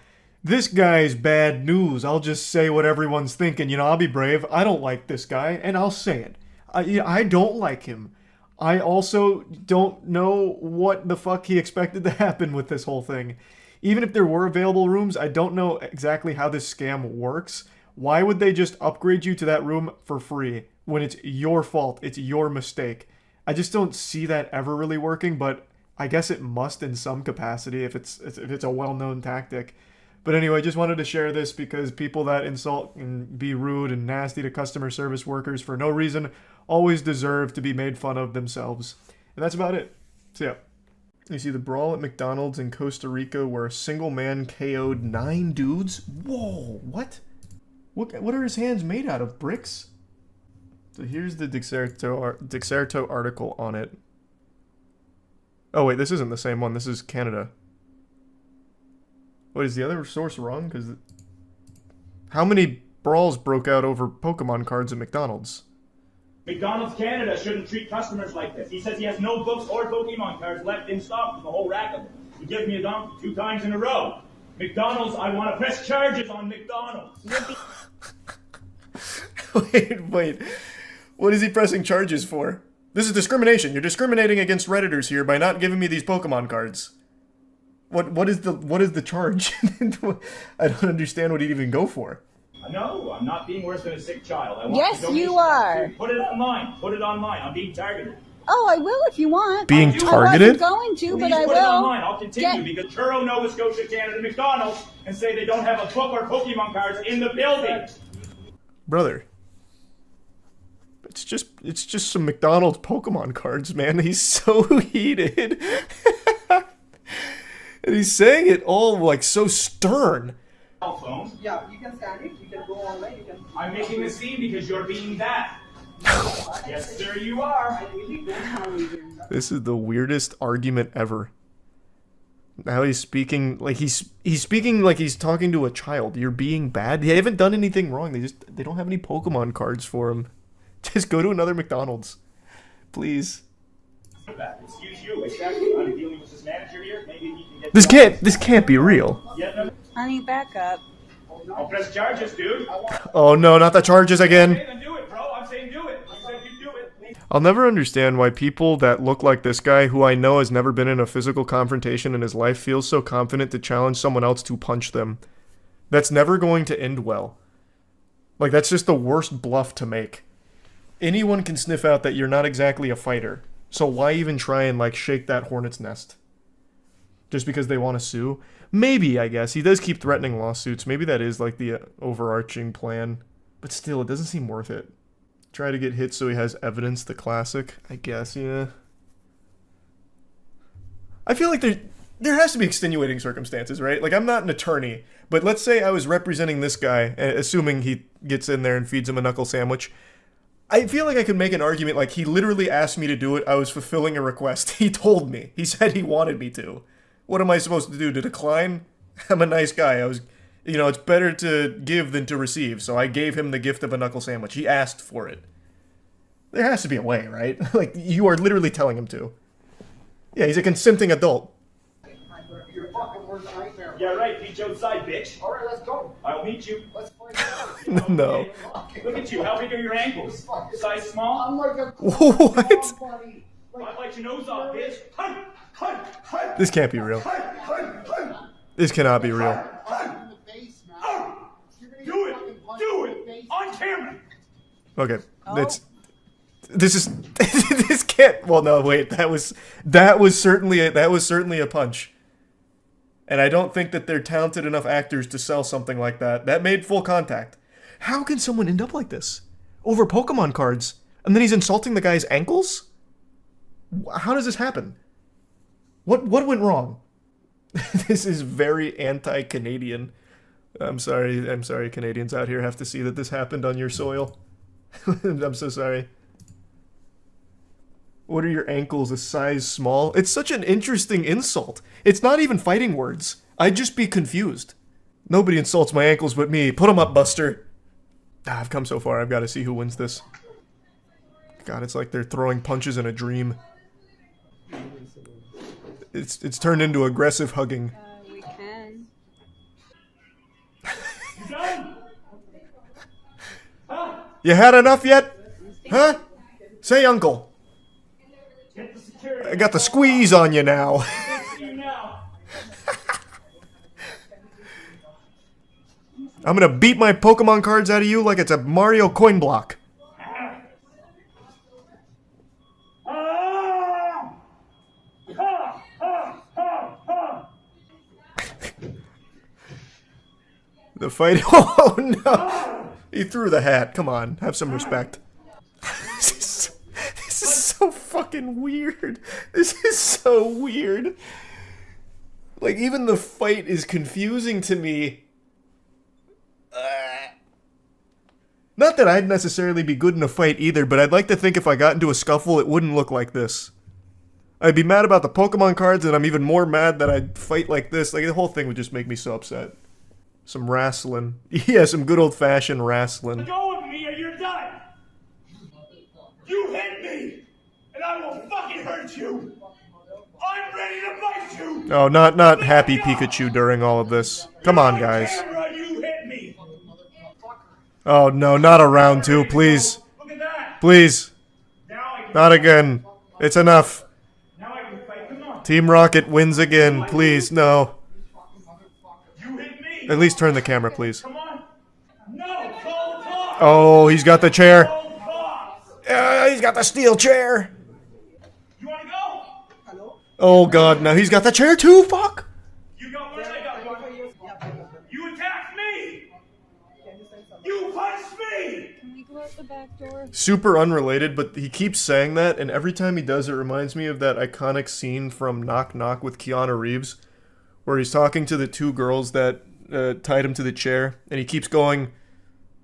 This guy's bad news. I'll just say what everyone's thinking. You know, I'll be brave. I don't like this guy, and I'll say it. I don't like him. I also don't know what the fuck he expected to happen with this whole thing. Even if there were available rooms, I don't know exactly how this scam works. Why would they just upgrade you to that room for free when it's your fault, it's your mistake? I just don't see that ever really working, but I guess it must in some capacity if it's a well-known tactic. But anyway, just wanted to share this because people that insult and be rude and nasty to customer service workers for no reason always deserve to be made fun of themselves. And that's about it. So yeah. You see the brawl at McDonald's in Costa Rica where a single man KO'd 9 dudes? Whoa, what? What are his hands made out of? Bricks? So here's the Dexerto article on it. Oh wait, this isn't the same one. This is Canada. Wait, is the other source wrong? Because how many brawls broke out over Pokemon cards at McDonald's? McDonald's Canada shouldn't treat customers like this. He says he has no books or Pokemon cards left in stock from the whole rack of them. He gives me a donkey 2 times in a row. McDonald's, I want to press charges on McDonald's. Wait. What is he pressing charges for? This is discrimination. You're discriminating against Redditors here by not giving me these Pokemon cards. What is the charge? I don't understand what he'd even go for. No, I'm not being worse than a sick child. I want Yes, you are. Put it online. Put it online. I'm being targeted. Oh, I will if you want. Being targeted? I wasn't going to, but Please I put it will. online. I'll continue because Churro, Nova Scotia, Canada, McDonald's, and say they don't have a book or Pokemon cards in the building. Brother. It's just some McDonald's Pokemon cards, man. He's so heated. And he's saying it all like so stern. Cell phone. Yeah, you can scan it. You can go online. You can. I'm making a scene because you're being that. Yes, sir, you are. This is the weirdest argument ever. Now he's speaking like he's speaking like he's talking to a child. You're being bad. They haven't done anything wrong. They don't have any Pokemon cards for him. Just go to another McDonald's, please. Excuse you. Exactly. I'm dealing with this manager here. Maybe he can get. This can't be real. Honey, back up. I'll press charges, dude. Oh no, not the charges again. Okay, then do it, bro. I'm saying do it. You said you do it. I'll never understand why people that look like this guy, who I know has never been in a physical confrontation in his life, feels so confident to challenge someone else to punch them. That's never going to end well. Like, that's just the worst bluff to make. Anyone can sniff out that you're not exactly a fighter. So why even try and, like, shake that hornet's nest? Just because they want to sue? Maybe, I guess. He does keep threatening lawsuits. Maybe that is, like, the overarching plan. But still, it doesn't seem worth it. Try to get hit so he has evidence, the classic. I guess, yeah. I feel like there has to be extenuating circumstances, right? Like, I'm not an attorney, but let's say I was representing this guy, assuming he gets in there and feeds him a knuckle sandwich. I feel like I could make an argument like he literally asked me to do it. I was fulfilling a request. He told me. He said he wanted me to. What am I supposed to do? To decline? I'm a nice guy. It's better to give than to receive. So I gave him the gift of a knuckle sandwich. He asked for it. There has to be a way, right? Like, you are literally telling him to. Yeah, he's a consenting adult. You're fucking worst nightmare. Yeah, right. Meet you outside, bitch. All right, let's go. I'll meet you. Let's find out. No. Look at you. How big are your ankles? Size small? I'm like a What? I'd bite your nose off, bitch. This can't be real. This cannot be real. Do it. Do it. On camera. Okay, this can't. Well, no, wait. That was certainly a punch. And I don't think that they're talented enough actors to sell something like that. That made full contact. How can someone end up like this over Pokemon cards? And then he's insulting the guy's ankles? How does this happen? What went wrong? This is very anti-Canadian. I'm sorry Canadians out here have to see that this happened on your soil. I'm so sorry. What are your ankles, a size small? It's such an interesting insult. It's not even fighting words. I'd just be confused. Nobody insults my ankles but me. Put 'em up, Buster. I've come so far, I've got to see who wins this. God, it's like they're throwing punches in a dream. It's turned into aggressive hugging. We can. You had enough yet? Huh? Say uncle. I got the squeeze on you now. I'm gonna beat my Pokemon cards out of you like it's a Mario coin block. The fight. Oh no! He threw the hat. Come on, have some respect. This is so fucking weird. This is so weird. Like, even the fight is confusing to me. Not that I'd necessarily be good in a fight either, but I'd like to think if I got into a scuffle, it wouldn't look like this. I'd be mad about the Pokemon cards, and I'm even more mad that I'd fight like this. Like, the whole thing would just make me so upset. Some wrestling. Yeah, some good old-fashioned wrestling. Go with me or you're done! You hit me! And I will fucking hurt you! I'm ready to bite you! Oh, not happy Pikachu during all of this. Come on, guys. You hit me! Oh no, not a round two, please. Please. Not again. It's enough. Team Rocket wins again, please, no. At least turn the camera, please. Oh, he's got the chair. He's got the steel chair. Oh god, now he's got the chair too, fuck! You attacked me! You punched me! Can we go out the back door? Super unrelated, but he keeps saying that, and every time he does, it reminds me of that iconic scene from Knock Knock with Keanu Reeves, where he's talking to the two girls that tied him to the chair, and he keeps going,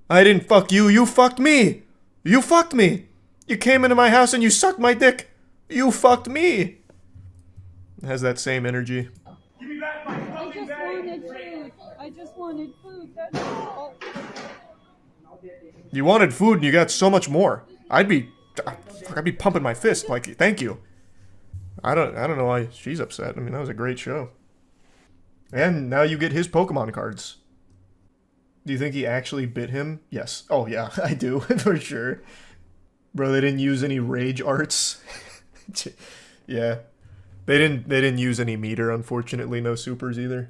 I didn't fuck you, you fucked me! You fucked me! You came into my house and you sucked my dick! You fucked me! It has that same energy. Give me back my fucking bag! I just wanted food, that's all. You wanted food and you got so much more. I'd be pumping my fist like, thank you. I don't know why she's upset. I mean, that was a great show. And now you get his Pokemon cards. Do you think he actually bit him? Yes. Oh yeah, I do, for sure. Bro, they didn't use any rage arts. Yeah. They didn't use any meter, unfortunately, no supers either.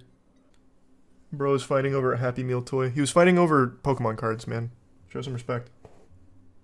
Bro's fighting over a Happy Meal toy. He was fighting over Pokemon cards, man. Show some respect.